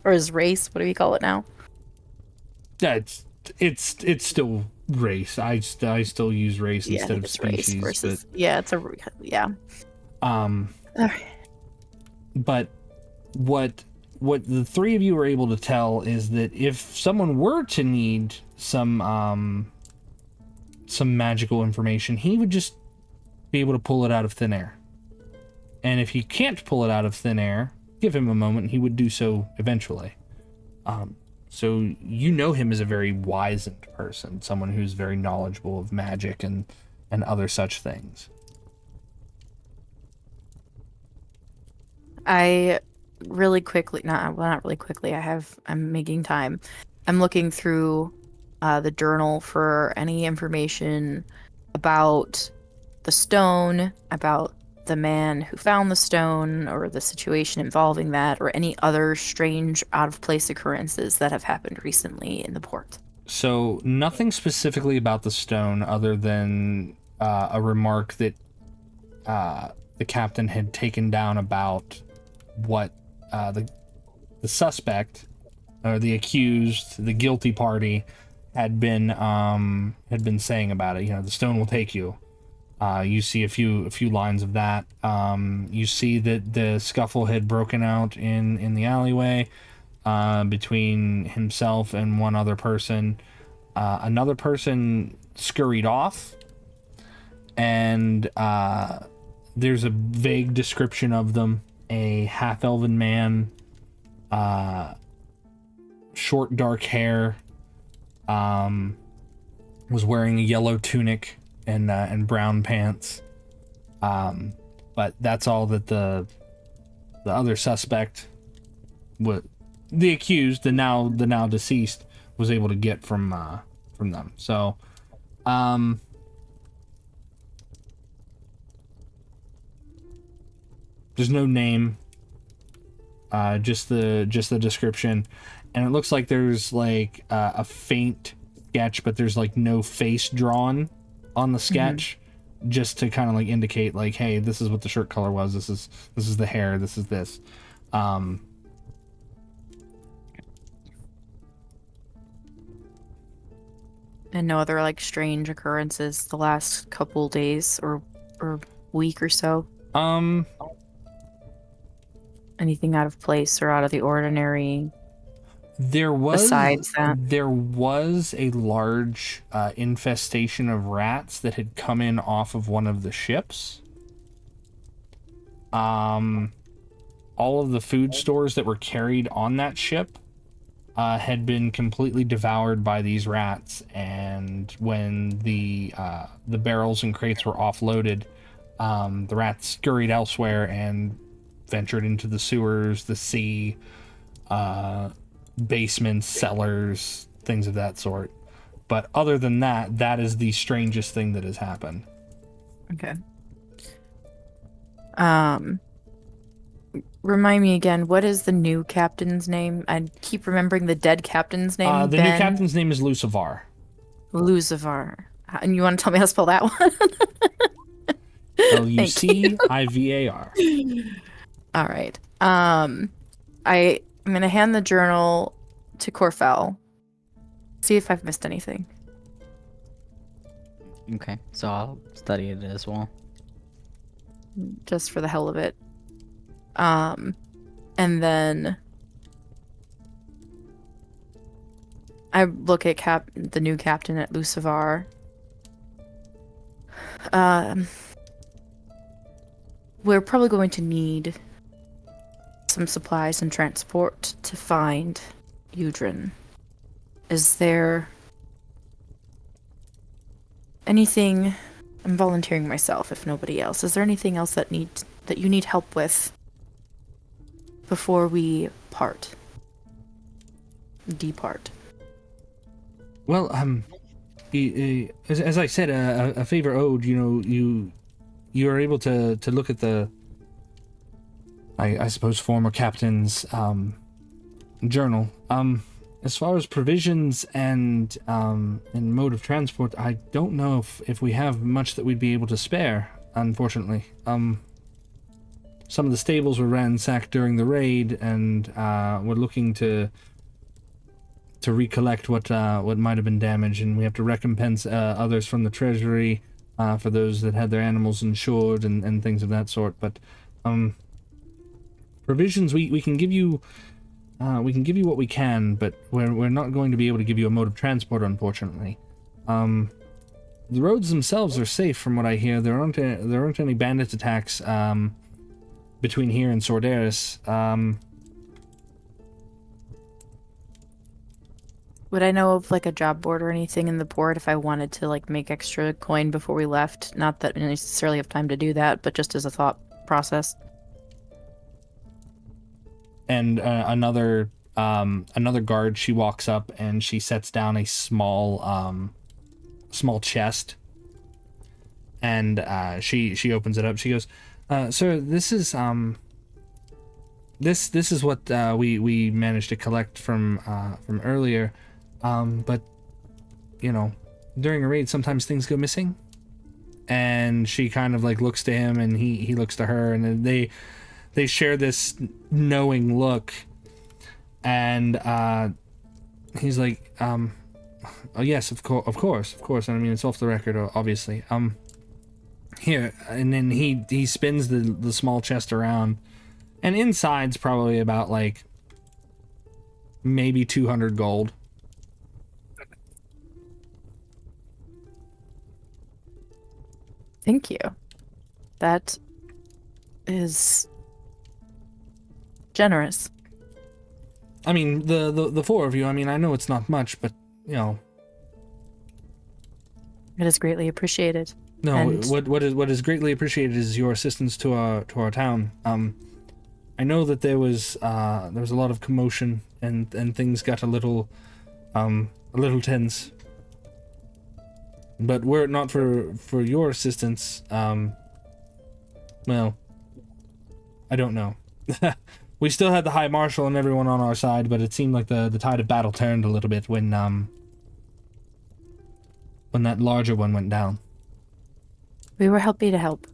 Or his race, what do we call it now? Yeah, it's still race. I still use race instead of species. Versus, yeah, it's yeah. But what the three of you are able to tell is that if someone were to need some magical information, he would just be able to pull it out of thin air. And if he can't pull it out of thin air, give him a moment, and he would do so eventually. So you know him as a very wizened person, someone who's very knowledgeable of magic and other such things. I really quickly, not really quickly, I'm making time. I'm looking through the journal for any information about the stone, about the man who found the stone, or the situation involving that, or any other strange out-of-place occurrences that have happened recently in the port. So nothing specifically about the stone other than a remark that the captain had taken down about what the suspect, or the accused, the guilty party, had been saying about it. The stone will take you. You see a few lines of that. You see that the scuffle had broken out in the alleyway between himself and one other person. Another person scurried off, and there's a vague description of them. A half-elven man, short dark hair, was wearing a yellow tunic and brown pants. But that's all that the other suspect, the accused, the now deceased, was able to get from them. So, there's no name, just the description, and it looks like there's like a faint sketch, but there's like no face drawn on the sketch, just to kind of like indicate like, hey, this is what the shirt color was. This is the hair. This is this. And no other like strange occurrences the last couple days or week or so. Anything out of place or out of the ordinary? Besides that, there was a large infestation of rats that had come in off of one of the ships. All of the food stores that were carried on that ship had been completely devoured by these rats, and when the barrels and crates were offloaded, the rats scurried elsewhere and ventured into the sewers, the sea, basements, cellars, things of that sort. But other than that, that is the strangest thing that has happened. Okay. Remind me again, what is the new captain's name? I keep remembering the dead captain's name. The new captain's name is Lucivar. Lucivar. And you want to tell me how to spell that one? Lucivar. All right. I'm gonna hand the journal to Korfel. See if I've missed anything. Okay, so I'll study it as well. Just for the hell of it. And then I look at the new captain at Lucivar. We're probably going to need some supplies and transport to find Udrin. Is there anything? I'm volunteering myself, if nobody else. Is there anything else that you need help with before we depart? Well, as I said, a favor owed. You are able to look at the, I suppose, former captain's journal. As far as provisions and mode of transport, I don't know if we have much that we'd be able to spare, unfortunately. Some of the stables were ransacked during the raid, and we're looking to recollect what might have been damaged, and we have to recompense others from the treasury for those that had their animals insured and things of that sort. But provisions, we can give you. We can give you what we can, but we're not going to be able to give you a mode of transport, unfortunately. The roads themselves are safe, from what I hear. There aren't any bandit attacks between here and Sordaris. Would I know of like a job board or anything in the port if I wanted to like make extra coin before we left? Not that I necessarily have time to do that, but just as a thought process. And another guard, she walks up and she sets down a small chest, and she opens it up. She goes, "Sir, this is this is what we managed to collect from earlier, but during a raid sometimes things go missing." And she kind of like looks to him, and he looks to her, and they share this knowing look, and he's like, "Oh yes, of course. I mean, it's off the record, obviously. Here," and then he spins the small chest around, and inside's probably about like maybe 200 gold. Thank you. That is generous. I mean, the four of you, I mean, I know it's not much, but It is greatly appreciated. No, And what is greatly appreciated is your assistance to our town. I know that there was a lot of commotion, and things got a little tense. But were it not for your assistance, well, I don't know. We still had the High Marshal and everyone on our side, but it seemed like the tide of battle turned a little bit when that larger one went down. we were happy to help.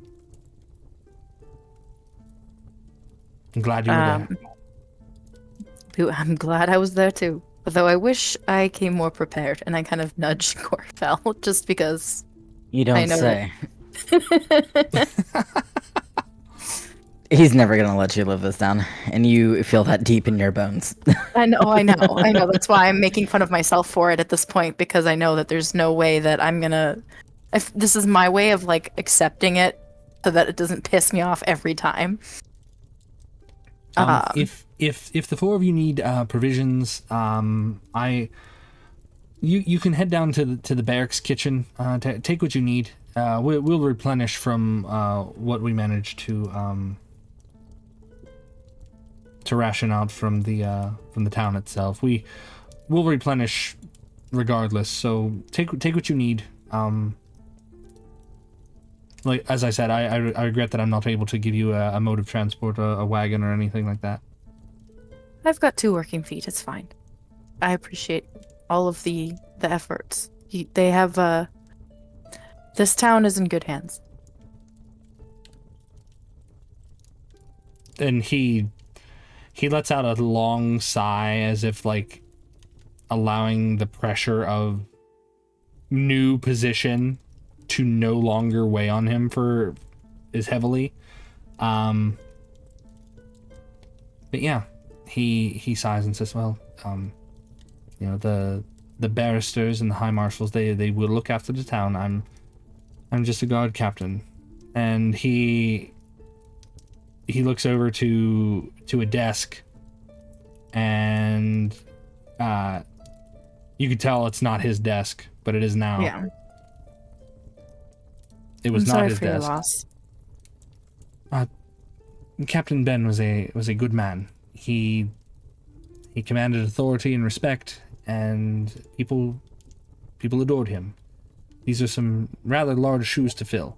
I'm glad you were there. I'm glad I was there too. Although I wish I came more prepared, and I kind of nudged Korfel just because. You don't I know say. He's never gonna let you live this down, and you feel that deep in your bones. I know. That's why I'm making fun of myself for it at this point, because I know that there's no way that I'm gonna. If this is my way of like accepting it, so that it doesn't piss me off every time. If the four of you need provisions, you can head down to the barracks kitchen. Take what you need. We'll replenish from what we managed to ration out from the town itself. We'll replenish regardless. So take what you need. Like as I said, I regret that I'm not able to give you a mode of transport, a wagon or anything like that. I've got 2 working feet. It's fine. I appreciate all of the efforts. They have. This town is in good hands. and he lets out a long sigh as if like allowing the pressure of new position to no longer weigh on him for as heavily. But yeah, he sighs and says, well, you know, the barristers and the high marshals, they will look after the town. I'm just a guard captain. And he looks over to a desk, and you could tell it's not his desk, but it is now. Yeah. It was I'm not sorry his for your desk. loss. Captain Ben was a good man. He commanded authority and respect, and people adored him. These are some rather large shoes to fill.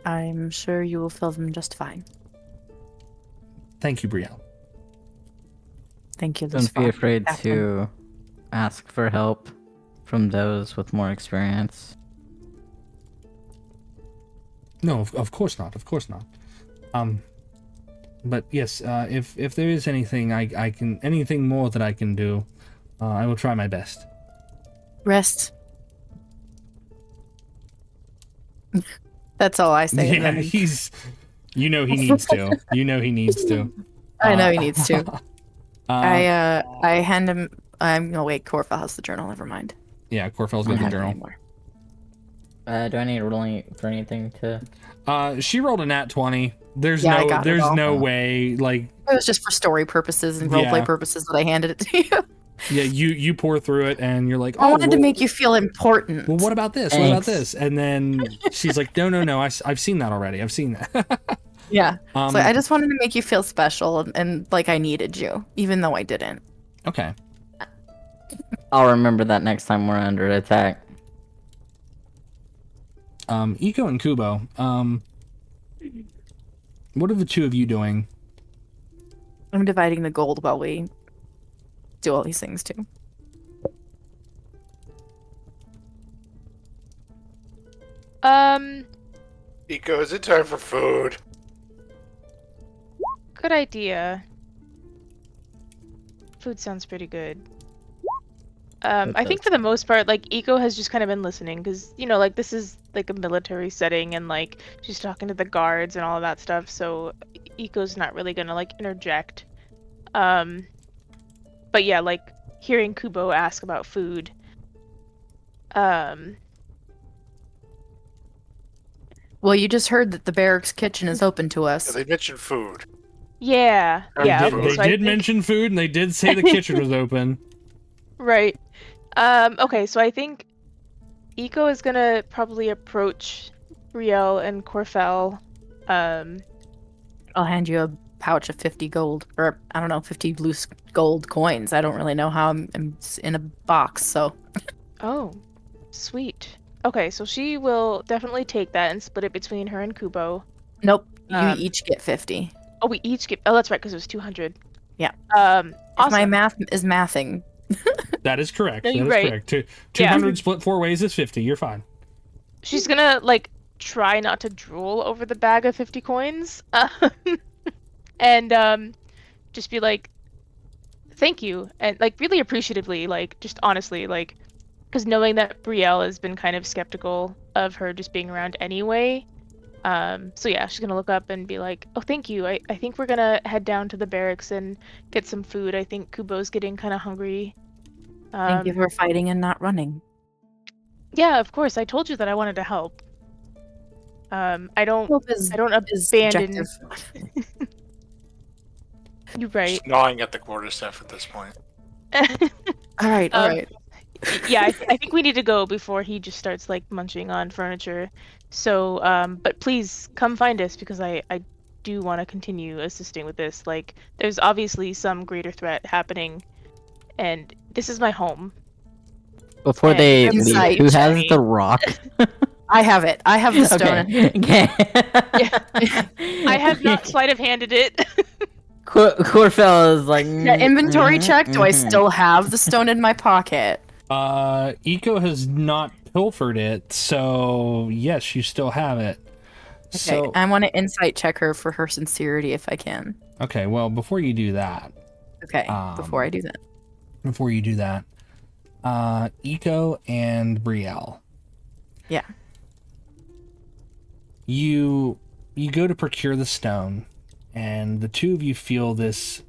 I'm sure you will fill them just fine. Thank you, Brielle. Thank you. Don't be afraid Captain. to ask for help from those with more experience. No, of course not. Of course not. But yes, if there is anything I can, anything more that I can do, I will try my best. Rest. That's all I say. Yeah, he's. You know he needs to. You know he needs to. I know he needs to. Uh, I hand him. No, wait. Korfel has the journal. Never mind. Yeah, Korfel's I got don't the have it journal. anymore. Do I need to roll for anything to? She rolled a nat 20. There's Yeah, I got it there's all. no way, like, It was just for story purposes and roleplay Yeah. purposes that I handed it to you. yeah, you pour through it and you're like, I oh, wanted to well, make you feel important. well, what about this? What about Thanks. this? And then she's like, no, I've seen that already. I've seen that. Yeah. um, So I just wanted to make you feel special and like I needed you, even though I didn't. okay. I'll remember that next time we're under attack. Ikko and Kubo, what are the two of you doing? I'm dividing the gold while we do all these things too. Ikko, is it time for food? Good idea. Food sounds pretty good. I think for the most part, like, Ikko has just kind of been listening, because, you know, like, this is, like, a military setting, and, like, she's talking to the guards and all of that stuff, so Ikko's not really gonna, like, interject. But yeah, like, hearing Kubo ask about food, Well, you just heard that the barracks kitchen is open to Yeah, us. they mentioned food. yeah, They okay, did so I think- mention food, and they did say the kitchen was open. Right. Okay, so I think Ikko is gonna probably approach Brielle and Korfel. I'll hand you a pouch of 50 gold, or I don't know, 50 loose gold coins. I don't really know how I'm in a box, so. Oh, sweet. Okay, so she will definitely take that and split it between her and Kubo. Nope, you Um, each get 50. Oh, we each get. Oh, that's right, because it was 200. Yeah. Awesome. If my math is mathing. That is correct. No, That you're is right. correct. Yeah. 200 split 4 ways is 50. You're fine. She's gonna like try not to drool over the bag of 50 coins, and just be like, "Thank you," and like really appreciatively, like just honestly, like, because knowing that Brielle has been kind of skeptical of her just being around anyway. So yeah, she's gonna look up and be like, "Oh, thank you. I think we're gonna head down to the barracks and get some food. I think Kubo's getting kind of hungry." Thank you for fighting and not running. Yeah, of course. I told you that I wanted to help. I don't Hope is abandon. subjective. You're right. Just gnawing at the quarterstaff at this point. All right, all right. Yeah, I think we need to go before he just starts like munching on furniture. So, but please come find us because I do want to continue assisting with this. Like, there's obviously some greater threat happening, and this is my home. Before And they insight, leave, who has Jenny. the rock? I have it. I have the stone. Okay. I have not sleight of handed it. Korfel is like. Yeah, inventory check. Do I mhm. still have the stone in my pocket? Ikko has not pilfered it, so yes, you still have it. So, Okay, I want to insight check her for her sincerity if I can. okay, well, before you do that, Okay, before I do that. Ikko and Brielle, Yeah. you go to procure the stone, and the two of you feel this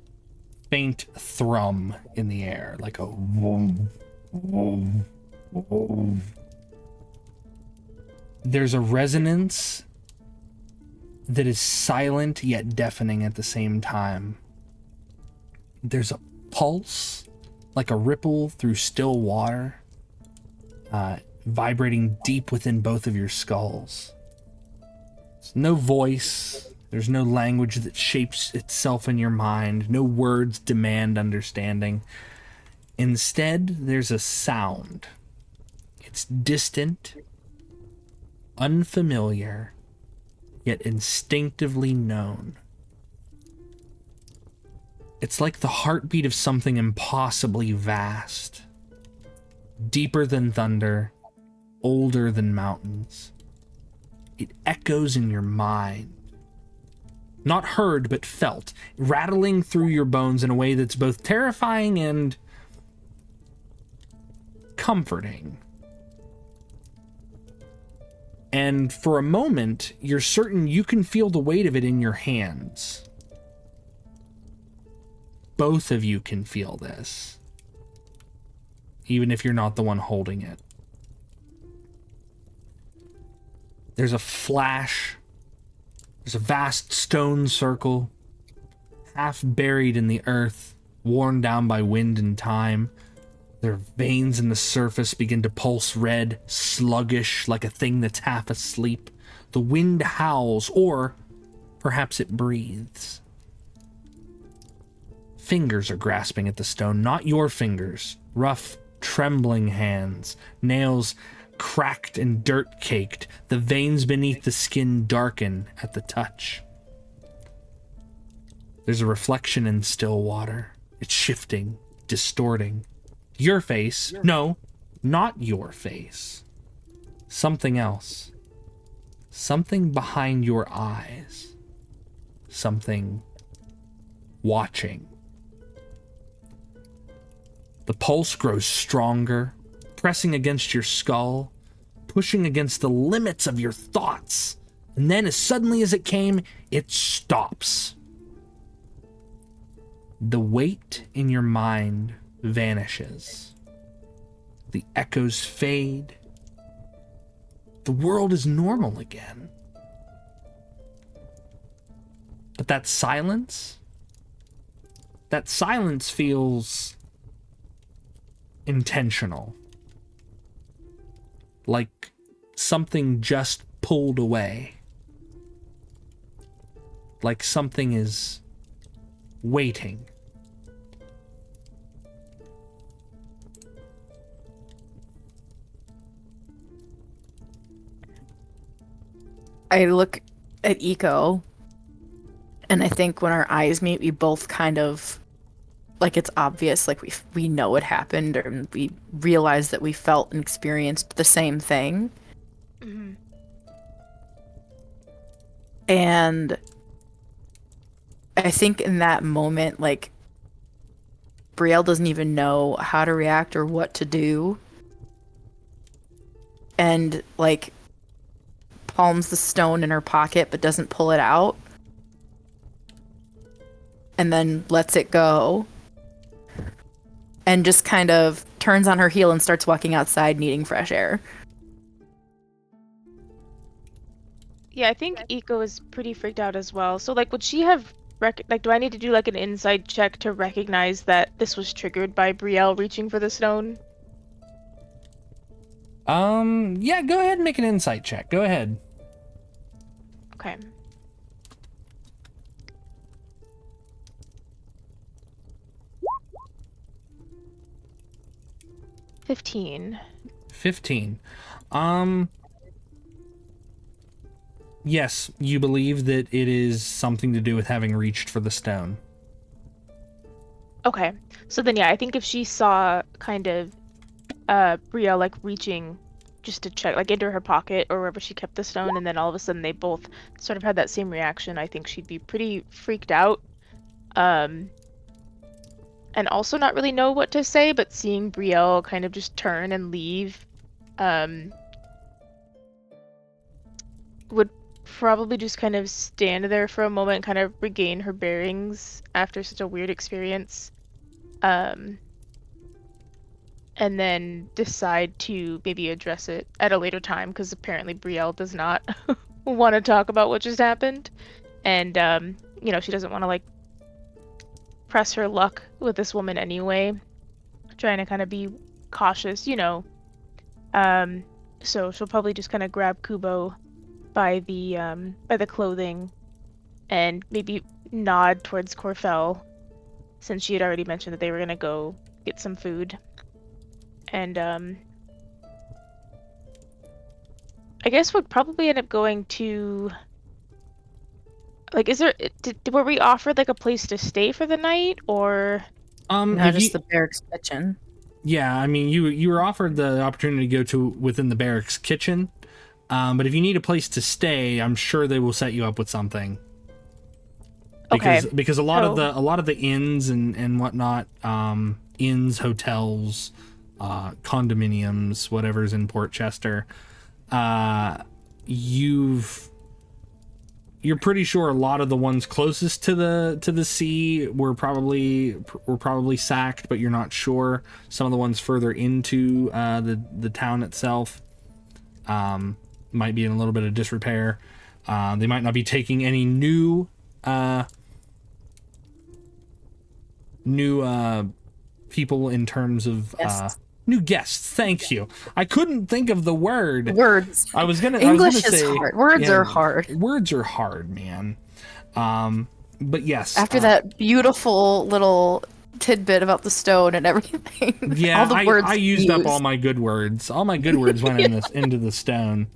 faint thrum in the air, like a vroom, vroom, vroom. There's a resonance that is silent yet deafening at the same time. There's a pulse, like a ripple through still water, vibrating deep within both of your skulls. There's no voice, there's no language that shapes itself in your mind, no words demand understanding. Instead, there's a sound. It's distant, unfamiliar, yet instinctively known. It's like the heartbeat of something impossibly vast, deeper than thunder, older than mountains. It echoes in your mind. Not heard, but felt, rattling through your bones in a way that's both terrifying and comforting. And for a moment, you're certain you can feel the weight of it in your hands. Both of you can feel this, even if you're not the one holding it. There's a flash. There's a vast stone circle, half buried in the earth, worn down by wind and time. Their veins in the surface begin to pulse red, sluggish, like a thing that's half asleep. The wind howls, or perhaps it breathes. Fingers are grasping at the stone, not your fingers. Rough, trembling hands, nails cracked and dirt-caked, the veins beneath the skin darken at the touch. There's a reflection in still water. It's shifting, distorting. Your face. No, not your face. Something else. Something behind your eyes. Something watching. The pulse grows stronger, pressing against your skull, pushing against the limits of your thoughts. And then, as suddenly as it came, it stops. The weight in your mind vanishes. The echoes fade. The world is normal again. But that silence feels intentional. Like something just pulled away. Like something is waiting. I look at Ikko, and I think when our eyes meet, we both kind of, like, it's obvious, like we know it happened, or we realize that we felt and experienced the same thing. Mm-hmm. And I think in that moment, like, Brielle doesn't even know how to react or what to do. And, like, palms the stone in her pocket but doesn't pull it out. And then lets it go. And just kind of turns on her heel and starts walking outside needing fresh air. Yeah, I think Ikko is pretty freaked out as well. So, like, would she have do I need to do like an insight check to recognize that this was triggered by Brielle reaching for the stone? Yeah, go ahead and make an insight check. Go ahead. Okay. $15. 15. Yes, you believe that it is something to do with having reached for the stone. Okay. So then, yeah, I think if she saw kind of Brielle like reaching just to check, like into her pocket or wherever she kept the stone, and then all of a sudden they both sort of had that same reaction, I think she'd be pretty freaked out. And also not really know what to say, but seeing Brielle kind of just turn and leave, would probably just kind of stand there for a moment, kind of regain her bearings after such a weird experience. And then decide to maybe address it at a later time, because apparently Brielle does not want to talk about what just happened. And, you know, she doesn't want to, like, press her luck with this woman anyway. Trying to kind of be cautious, you know. So she'll probably just kind of grab Kubo by the clothing and maybe nod towards Korfel, since she had already mentioned that they were going to go get some food. And, I guess would probably end up going to, like, is there, were we offered, like, a place to stay for the night, or? No, just the barracks kitchen. Yeah, I mean, you were offered the opportunity to go to within the barracks kitchen, but if you need a place to stay, I'm sure they will set you up with something. Because a lot of the inns and whatnot, inns, hotels, condominiums, whatever's in Port Chester, you're pretty sure a lot of the ones closest to the sea were probably sacked, but you're not sure. Some of the ones further into the town itself might be in a little bit of disrepair. They might not be taking any new people in terms of new guests. Thank you. I couldn't think of the word. Words. English is say, hard. Words are hard. Words are hard, man. But yes. After that beautiful little tidbit about the stone and everything. Yeah, all the words I used up all my good words. All my good words went into the stone.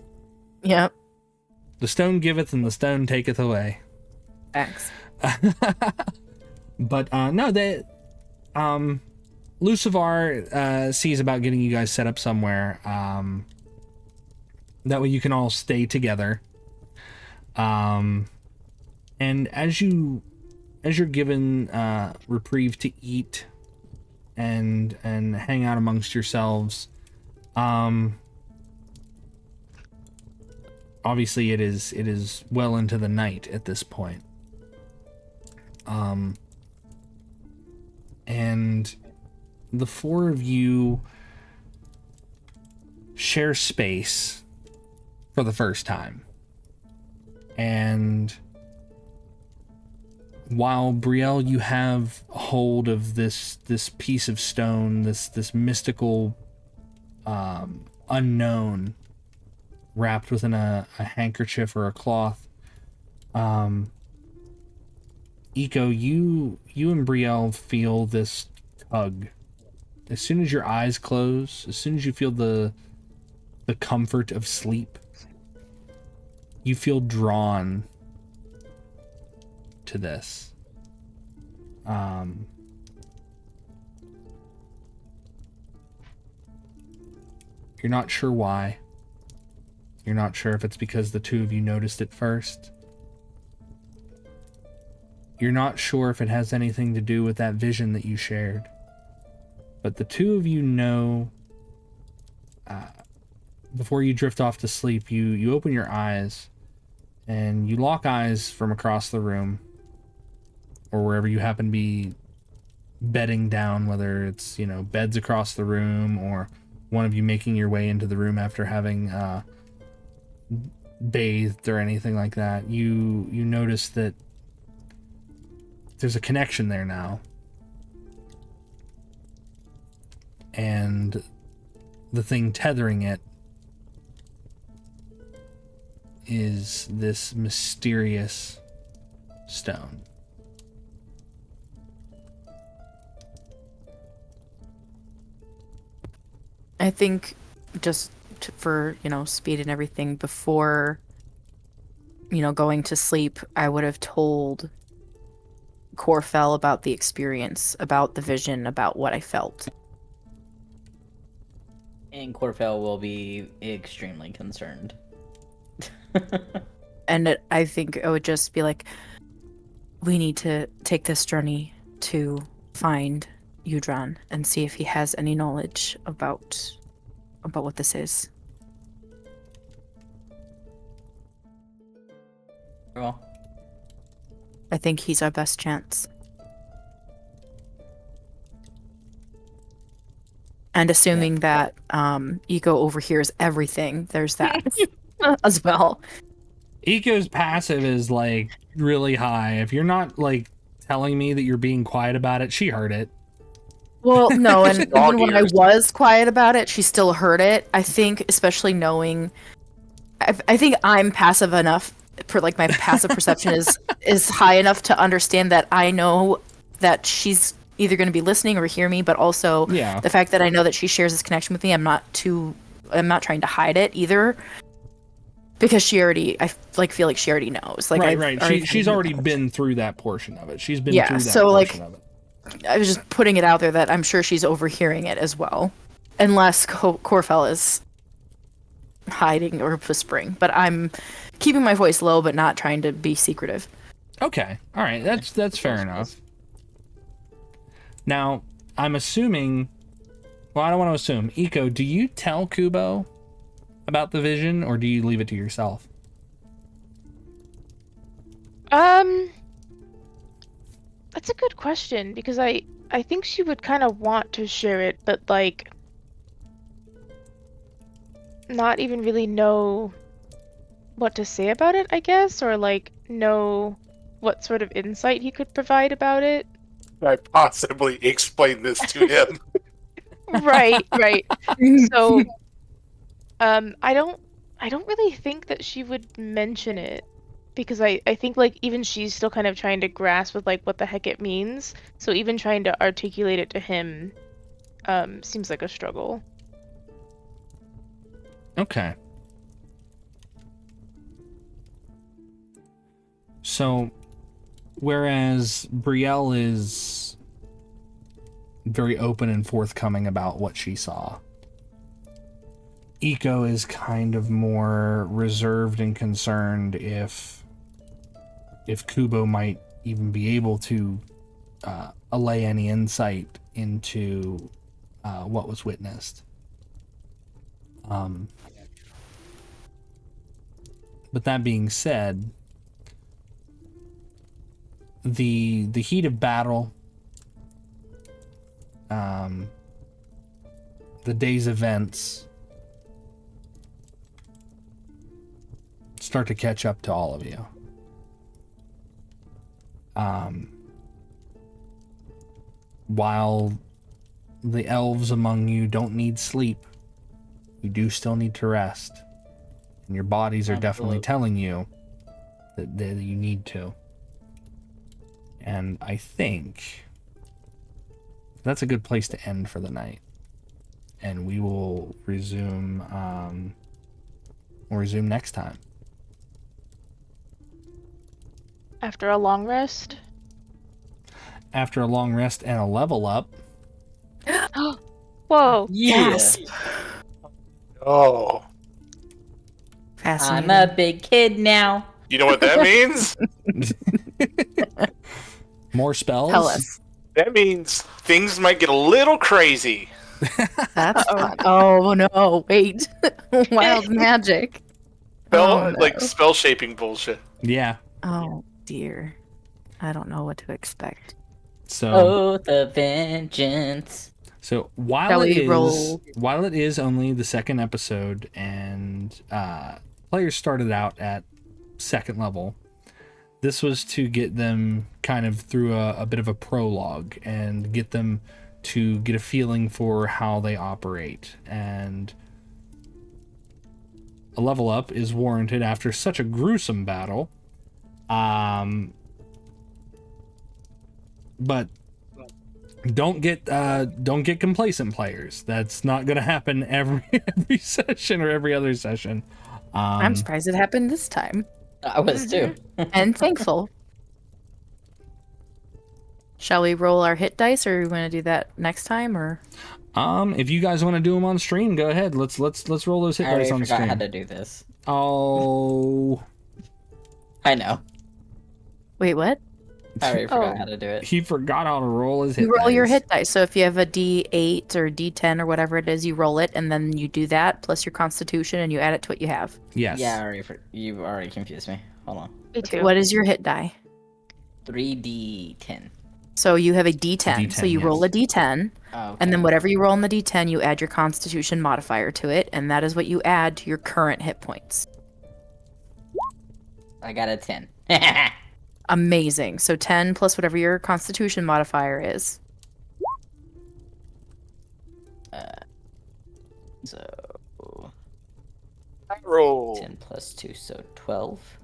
Yep. The stone giveth and the stone taketh away. Thanks. But no, they Lucivar sees about getting you guys set up somewhere. That way you can all stay together. And as you're given reprieve to eat and hang out amongst yourselves, obviously it is well into the night at this point. And the four of you share space for the first time. And while Brielle, you have hold of this piece of stone, this mystical unknown wrapped within a handkerchief or a cloth, Ikko, you and Brielle feel this tug. As soon as your eyes close, as soon as you feel the comfort of sleep, you feel drawn to this. You're not sure why. You're not sure if it's because the two of you noticed it first. You're not sure if it has anything to do with that vision that you shared. But the two of you know, before you drift off to sleep, you open your eyes and you lock eyes from across the room or wherever you happen to be bedding down, whether it's, beds across the room or one of you making your way into the room after having bathed or anything like that. You notice that there's a connection there now. And the thing tethering it is this mysterious stone. I think just for, speed and everything, before, going to sleep, I would have told Korfel about the experience, about the vision, about what I felt. And Korfel will be extremely concerned. And I think it would just be like, we need to take this journey to find Udran and see if he has any knowledge about what this is. Well, I think he's our best chance. And assuming that Ikko overhears everything, there's that as well. Ikko's passive is like really high. If you're not like telling me that you're being quiet about it, she heard it. Well, no, and Dog even when I ears. was quiet about it, she still heard it. I think, especially knowing, I think I'm passive enough. For like my passive perception is high enough to understand that I know that she's either going to be listening or hear me, but also Yeah. the fact that I know that she shares this connection with me. I'm not trying to hide it either, because feel like she already knows. Like right. She's already been through that portion of it. She's been Yeah, through that so, like, portion of it. I was just putting it out there that I'm sure she's overhearing it as well, unless Korfel is hiding or whispering. But I'm keeping my voice low, but not trying to be secretive. Okay. All right. That's fair enough. Now, I'm assuming. Well, I don't want to assume. Ikko, do you tell Kubo about the vision, or do you leave it to yourself? That's a good question, because I think she would kind of want to share it, but like not even really know what to say about it, I guess, or like know what sort of insight he could provide about it. I possibly explain this to him. Right. So I don't really think that she would mention it, because I think like even she's still kind of trying to grasp with like what the heck it means. So even trying to articulate it to him seems like a struggle. Okay. So, whereas Brielle is very open and forthcoming about what she saw, Ikko is kind of more reserved and concerned if Kubo might even be able to allay any insight into what was witnessed. But that being said, the heat of battle, the day's events start to catch up to all of you. While the elves among you don't need sleep, you do still need to rest. And your bodies are definitely telling you that you need to. And I think that's a good place to end for the night. And we will resume next time. After a long rest. After a long rest and a level up. Whoa. yes. Oh. Fascinating. I'm a big kid now. You know what that means? More spells? Tell us. That means things might get a little crazy. That's fun. Oh no! Wait, wild magic. Spell shaping bullshit. Yeah. Oh dear, I don't know what to expect. So Oath of vengeance. So Shall while we roll? it is only the second episode and players started out at second level, this was to get them kind of through a bit of a prologue and get them to get a feeling for how they operate. And a level up is warranted after such a gruesome battle. But don't get complacent, players. That's not going to happen every session or every other session. I'm surprised it happened this time, I was too. and thankful. Shall we roll our hit dice, or we want to do that next time, or? If you guys want to do them on stream, go ahead. Let's roll those hit I dice already on forgot stream. how to do this. Oh, I know. Wait, what? I already forgot Oh. how to do it. he forgot how to roll his hit You roll your dice. hit dice. So if you have a D8 or D10 or whatever it is, you roll it, and then you do that plus your Constitution, and you add it to what you have. Yes. Yeah, you've already confused me. Hold on. Me too. What is your hit die? 3d10. So you have a D10. D10, So you roll a D10, Oh, okay. and then whatever you roll on the D10, you add your Constitution modifier to it, and that is what you add to your current hit points. I got a 10. Amazing. So 10 plus whatever your Constitution modifier is. So Roll. 10 plus 2, so 12.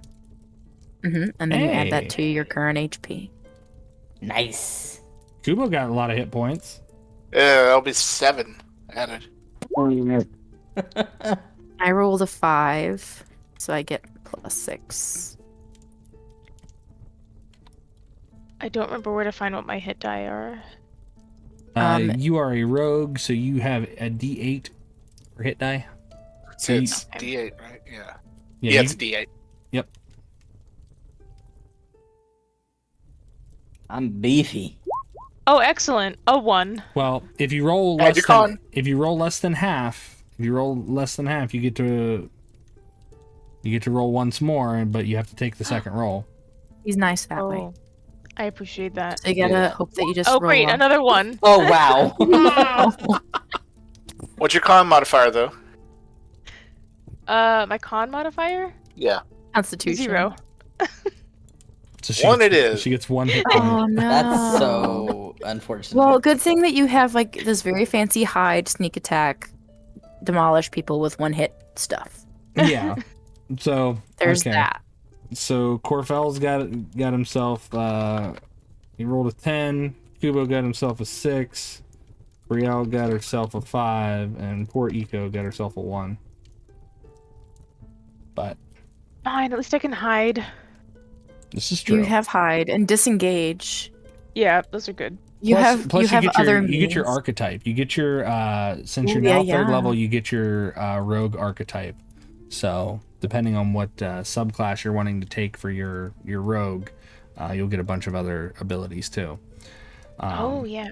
And then you add Hey. that to your current HP. Nice. Kubo got a lot of hit points. Yeah, that'll be 7 added. I rolled a 5, so I get plus 6. I don't remember where to find what my hit die are. You are a rogue, so you have a D8 for hit die. So you- it's D8, right? Yeah. Yeah, Yeah, you- it's D8. Yep. I'm beefy. Oh, excellent. A 1. Well, if you roll Add less your than con. if you roll less than half, you get to roll once more, but you have to take the second roll. He's nice that way. Oh, I appreciate that. So you gotta hope that you just Oh, roll great. well. Another 1. Oh, wow. What's your con modifier, though? My con modifier? Yeah. Constitution. 0. So One gets, it is. She gets 1 hit point. Oh no. That's so unfortunate. Well, good thing that you have like this very fancy hide, sneak attack, demolish people with one hit stuff. Yeah. So There's okay. that. So Korfel's got himself. He rolled a 10. Kubo got himself a 6. Brielle got herself a 5, and poor Ikko got herself a 1. But Fine, at least I can hide. this is true. You have hide and disengage. Yeah, those are good. You Plus- have plus you have get other your, you get your means. archetype. You get your since Ooh, you're now yeah, third yeah. level, you get your rogue archetype. So depending on what subclass you're wanting to take for your rogue, you'll get a bunch of other abilities too. Oh, yeah.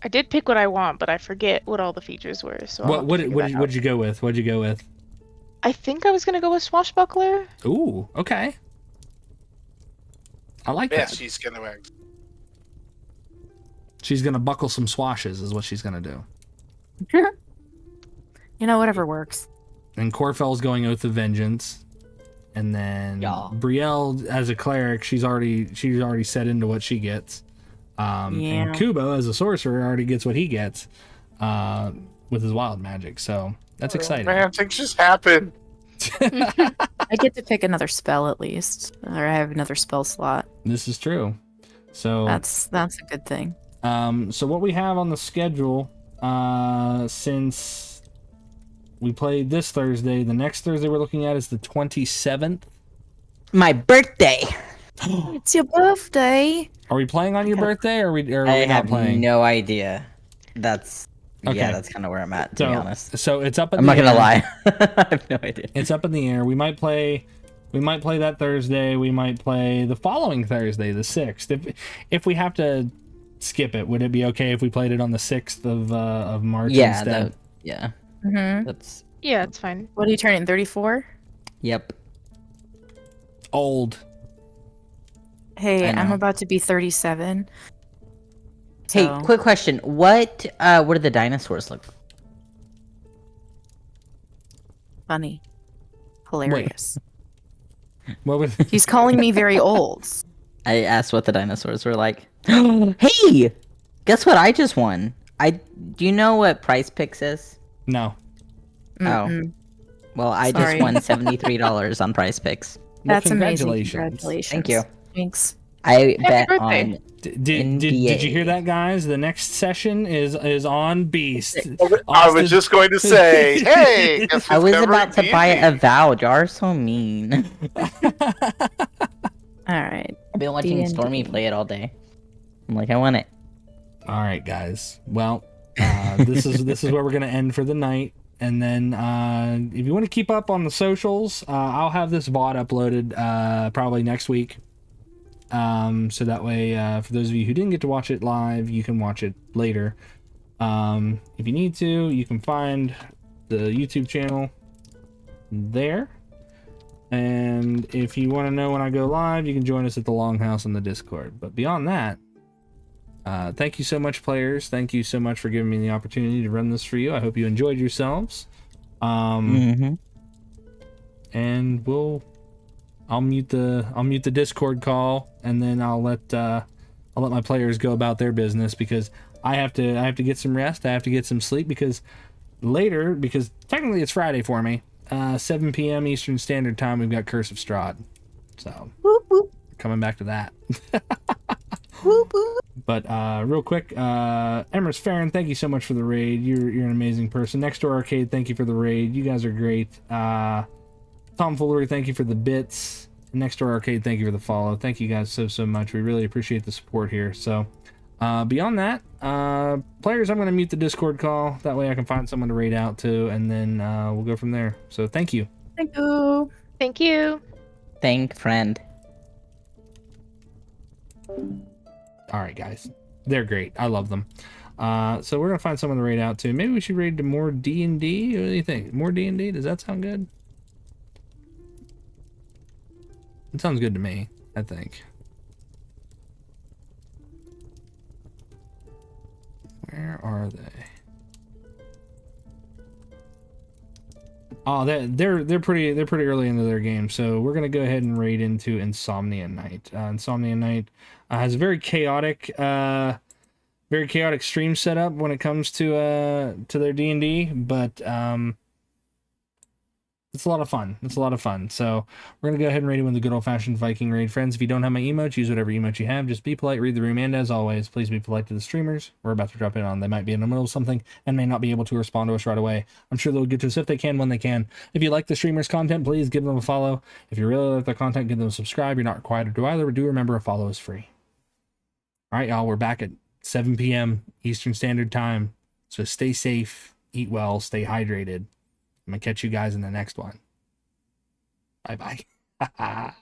I did pick what I want, but I forget what all the features were. So I'll have to What'd figure that out. you go with? What'd you go with? I think I was gonna go with Swashbuckler. Ooh, okay. I like Yeah, that. she's gonna. She's gonna buckle some swashes, is what she's gonna do. You know, whatever works. And Korfel's going Oath of Vengeance, and then Yeah. Brielle as a cleric, she's already set into what she gets. Yeah. And Kubo as a sorcerer already gets what he gets with his wild magic. So that's exciting. Man, things just happen. I get to pick another spell at least, or I have another spell slot. This is true. So That's a good thing. so what we have on the schedule, since we played this Thursday, the next Thursday we're looking at is the 27th. My birthday. It's your birthday. Are we playing on your birthday, or are we I not have playing? no idea. That's Okay. yeah, that's kind of where I'm at, to be honest. So it's up in I'm the not gonna air. lie. I have no idea. It's up in the air. We might play that Thursday. We might play the following Thursday, the 6th. If we have to skip it, would it be okay if we played it on the 6th of March Yeah, instead? yeah. Mm-hmm. That's Yeah, it's fine. What are you turning? 34? yep. Old. Hey, I I'm know. about to be 37. Hey, So- quick question. What do the dinosaurs look like? Funny. Hilarious. What would He's calling me very old. I asked what the dinosaurs were like. Hey! Guess what I just won? Do you know what Price Picks is? no? Mm-mm. Well, I Sorry. just won $73 on Price Picks. Well, That's amazing. congratulations. Congratulations. Thank you. Thanks. I bet birthday. on Did you hear NBA. that, guys? The next session is on Beast. I was just going to say, hey, guess I who's was covering about to buy D&D? Avowed. Y'all are so mean. All right. I've been watching D&D. Stormy play it all day. I'm like, I want it. All right, guys. Well, This is where we're gonna end for the night. And then if you want to keep up on the socials, I'll have this VOD uploaded probably next week. So that way, for those of you who didn't get to watch it live, you can watch it later. If you need to, you can find the YouTube channel there. And if you want to know when I go live, you can join us at the Longhouse on the Discord. But beyond that, thank you so much, players. Thank you so much for giving me the opportunity to run this for you. I hope you enjoyed yourselves. And I'll mute the Discord call, and then I'll let my players go about their business, because I have to get some rest. I have to get some sleep, because technically it's Friday for me. 7 p.m. Eastern Standard Time, we've got Curse of Strahd. So Whoop, whoop, coming back to that. whoop, whoop. But real quick, Emrys Farron, thank you so much for the raid. You're an amazing person. Next Door Arcade, thank you for the raid. You guys are great. Tom Foolery, thank you for the bits. Next Door Arcade, thank you for the follow. Thank you guys so much. We really appreciate the support here. So beyond that, players, I'm going to mute the Discord call. That way I can find someone to raid out to, and then we'll go from there. So thank you. Thank you. Thank you. Thank friend. All right, guys. They're great. I love them. So we're going to find someone to raid out to. Maybe we should raid to more D&D? What do you think? More D&D? Does that sound good? It sounds good to me, I think. Where are they? Oh, they're pretty early into their game, so we're gonna go ahead and raid into Insomnia Night. Insomnia Night has a very chaotic stream setup when it comes to their D&D, but it's a lot of fun. So we're going to go ahead and raid it with the good old-fashioned Viking raid. Friends, if you don't have my emote, use whatever emote you have. Just be polite, read the room, and as always, please be polite to the streamers we're about to drop in on. They might be in the middle of something and may not be able to respond to us right away. I'm sure they'll get to us if they can, when they can. If you like the streamers' content, please give them a follow. If you really like their content, give them a subscribe. You're not required to do either, but do remember a follow is free. All right, y'all, we're back at 7 p.m. Eastern Standard Time. So stay safe, eat well, stay hydrated. I'm going to catch you guys in the next one. Bye-bye.